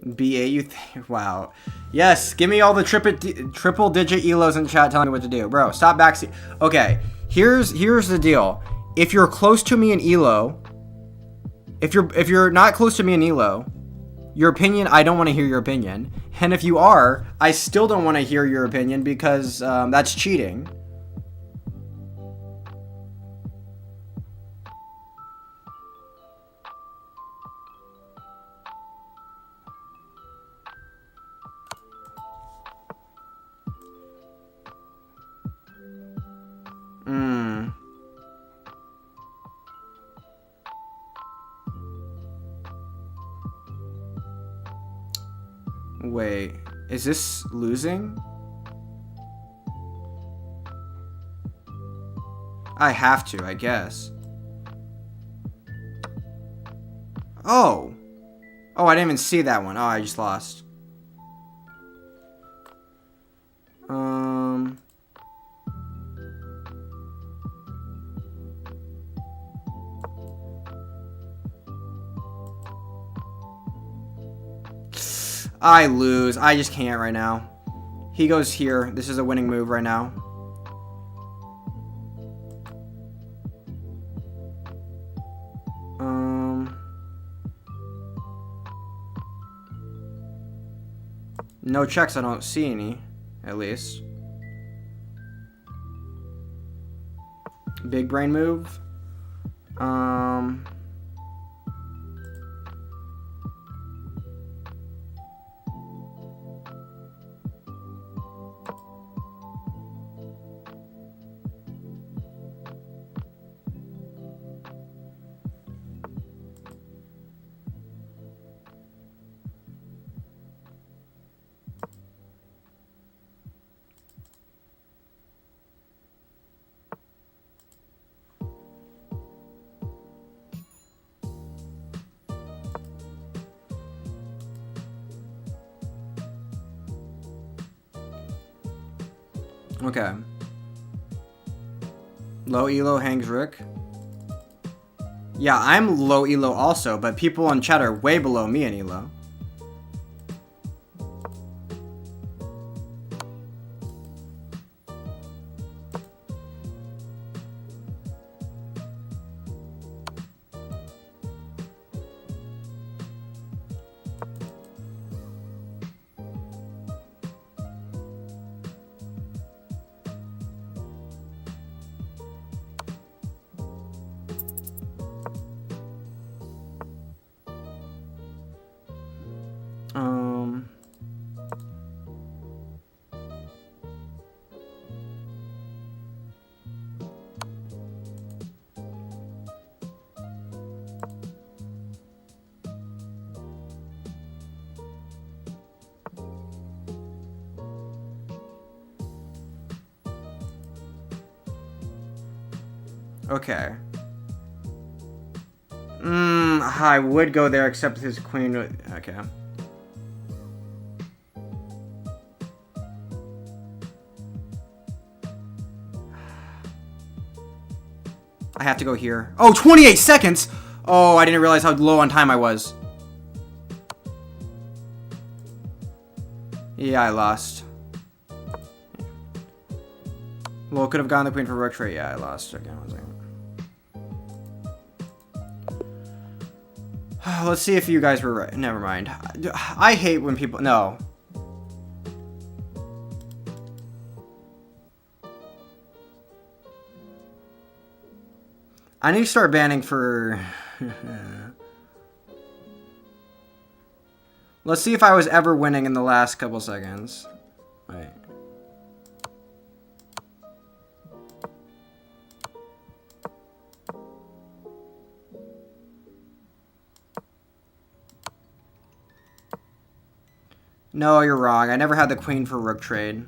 B: BA, you think? Wow. Yes, give me all the triple digit elos in chat telling me what to do. Bro, stop backseat. Okay, here's the deal. If you're close to me in elo, if you're not close to me in elo, your opinion, I don't want to hear your opinion. And if you are, I still don't want to hear your opinion because that's cheating. Wait, is this losing? I have to, I guess. Oh! Oh, I didn't even see that one. Oh, I just lost. I lose. I just can't right now. He goes here. This is a winning move right now. No checks. I don't see any, at least. Big brain move. Okay. Low elo hangs Rook. Yeah, I'm low elo also, but people in chat are way below me in elo. Okay. I would go there except his queen would... Okay. I have to go here. Oh, 28 seconds! Oh, I didn't realize how low on time I was. Yeah, I lost. Well, could have gone the queen for rook trade. Yeah, I lost. Okay, 1 second. Let's see if you guys were right. Never mind. I hate when people... No. I need to start banning for... Let's see if I was ever winning in the last couple seconds. Wait. No, you're wrong. I never had the queen for rook trade.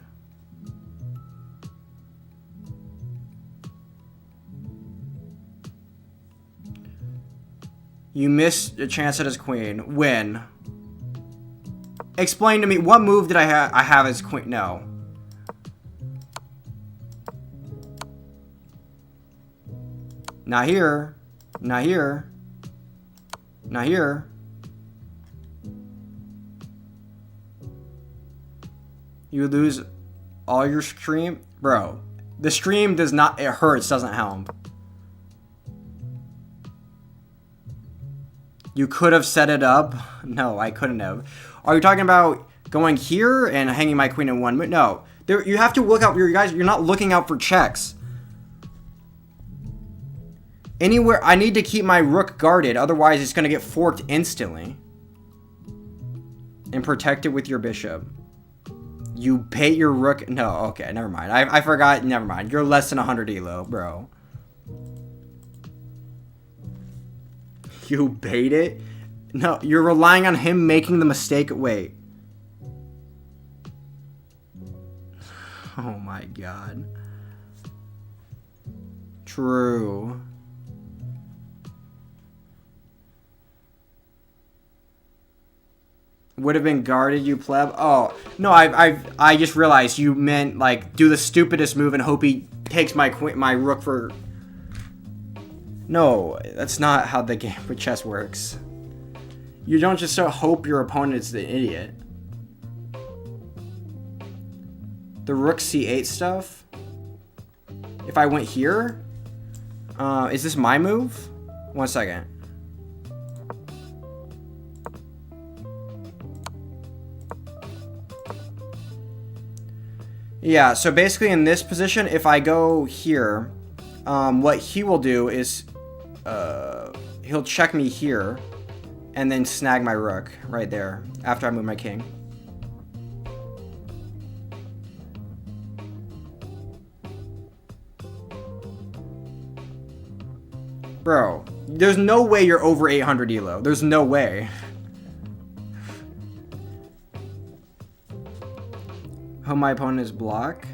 B: You missed a chance at his queen. When? Explain to me, what move did I have as queen? No. Not here. Not here. Not here. You lose all your stream? Bro, the stream does not, it hurts, doesn't help. You could have set it up. No, I couldn't have. Are you talking about going here and hanging my queen in one? No, there, you have to look out, you guys, you're not looking out for checks. Anywhere, I need to keep my rook guarded, otherwise it's going to get forked instantly. And protect it with your bishop. You bait your rook. No, okay, never mind. I forgot. Never mind. You're less than 100 elo, bro. You bait it? No, you're relying on him making the mistake. Wait. Oh my god. True. Would have been guarded, you pleb. Oh no, I just realized you meant like do the stupidest move and hope he takes my rook for. No, that's not how the game with chess works. You don't just hope your opponent is the idiot. the rook c8 stuff. If I went here, is this my move? 1 second. Yeah, so basically in this position, if I go here, what he will do is he'll check me here and then snag my rook right there after I move my king. Bro, there's no way you're over 800 elo. There's no way. Oh, my opponent is block.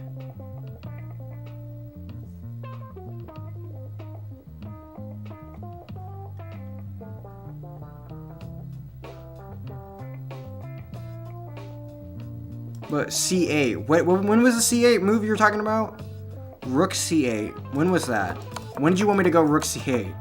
B: But c8. Wait, when was the c8 move you were talking about? Rook c8. When was that? When did you want me to go rook c8?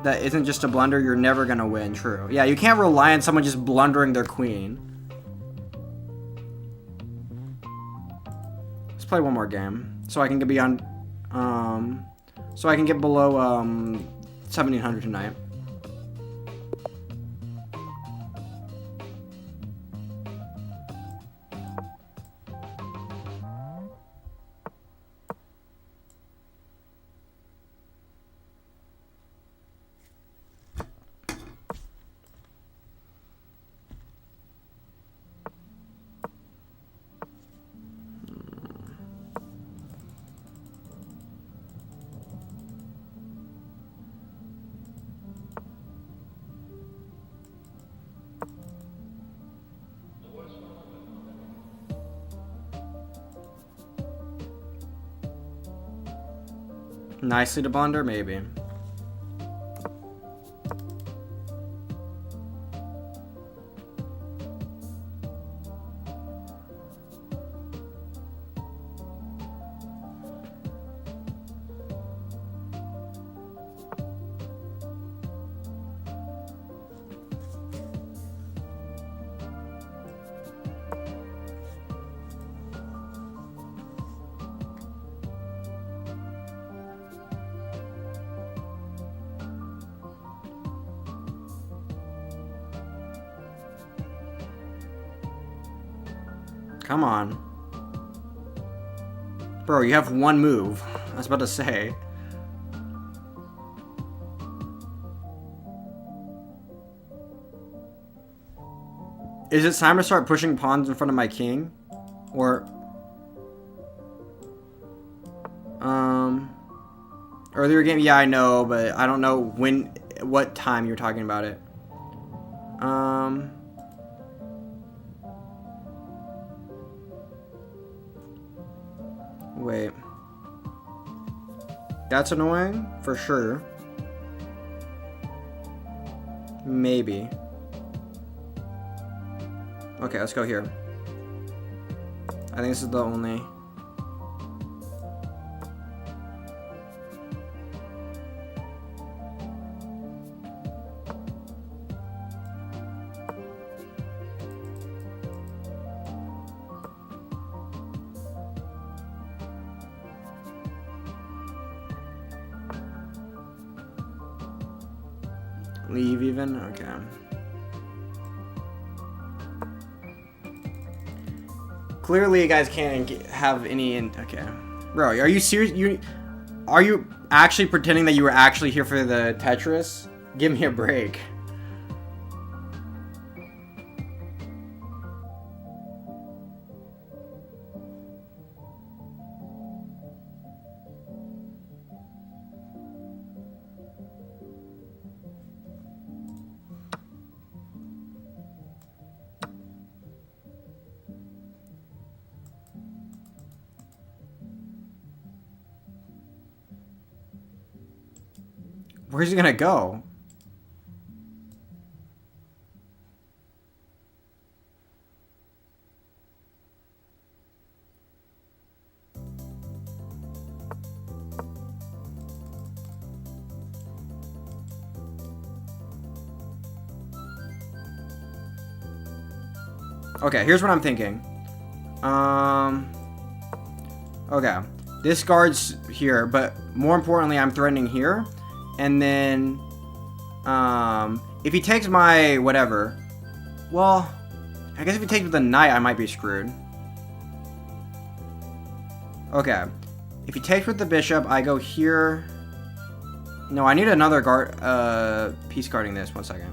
B: That isn't just a blunder, you're never gonna win, true. Yeah, you can't rely on someone just blundering their queen. Let's play one more game. So I can get beyond, so I can get below, 1700 tonight. Nicely to blunder, maybe. Come on. Bro, you have one move. I was about to say. Is it time to start pushing pawns in front of my king? Or... Earlier game? Yeah, I know, but I don't know what time you're talking about it. Wait. That's annoying, for sure. Maybe. Okay, let's go here. I think this is the only... Leave even? Okay. Clearly you guys can't have any okay. Bro, are you serious? Are you actually pretending that you were actually here for the Tetris? Give me a break. Where's he gonna go? Okay, here's what I'm thinking. Okay. This guard's here, but more importantly, I'm threatening here. And then, if he takes my whatever, well, I guess if he takes the knight, I might be screwed. Okay. If he takes with the bishop, I go here. No, I need another guard, piece guarding this. 1 second.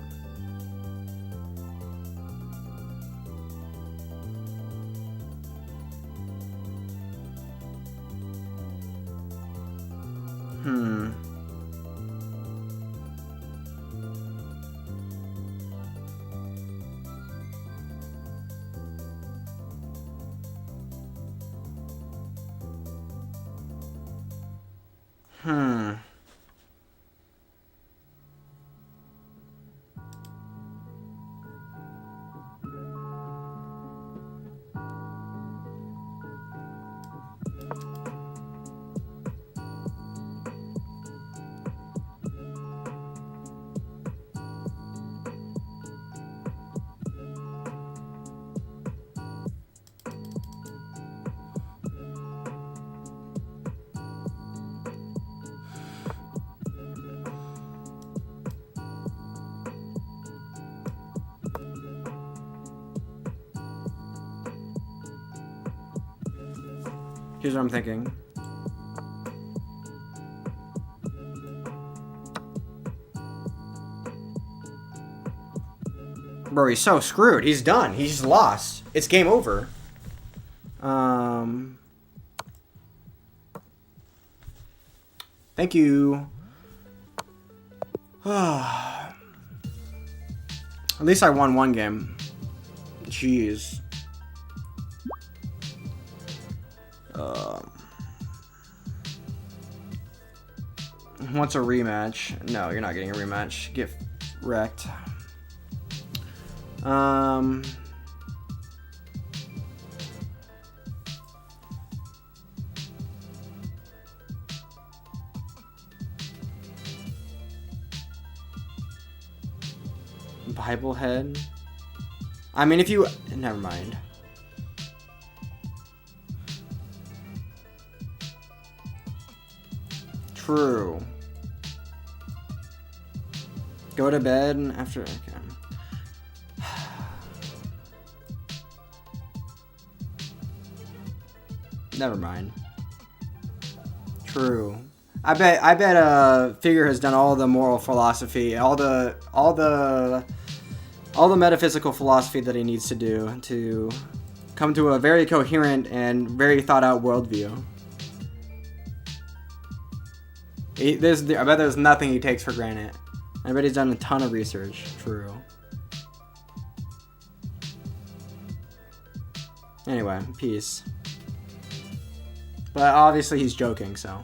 B: Here's what I'm thinking. Bro, he's so screwed. He's done. He's lost. It's game over. Thank you. At least I won one game. Jeez. What's a rematch? No, you're not getting a rematch. Get wrecked. Bible head. I mean, if you... Never mind. True. Go to bed after... Okay. Never mind. True. I bet Figure has done all the moral philosophy, all the metaphysical philosophy that he needs to do to come to a very coherent and very thought out worldview. I bet there's nothing he takes for granted. I bet he's done a ton of research. True. Anyway, peace. But obviously he's joking, so...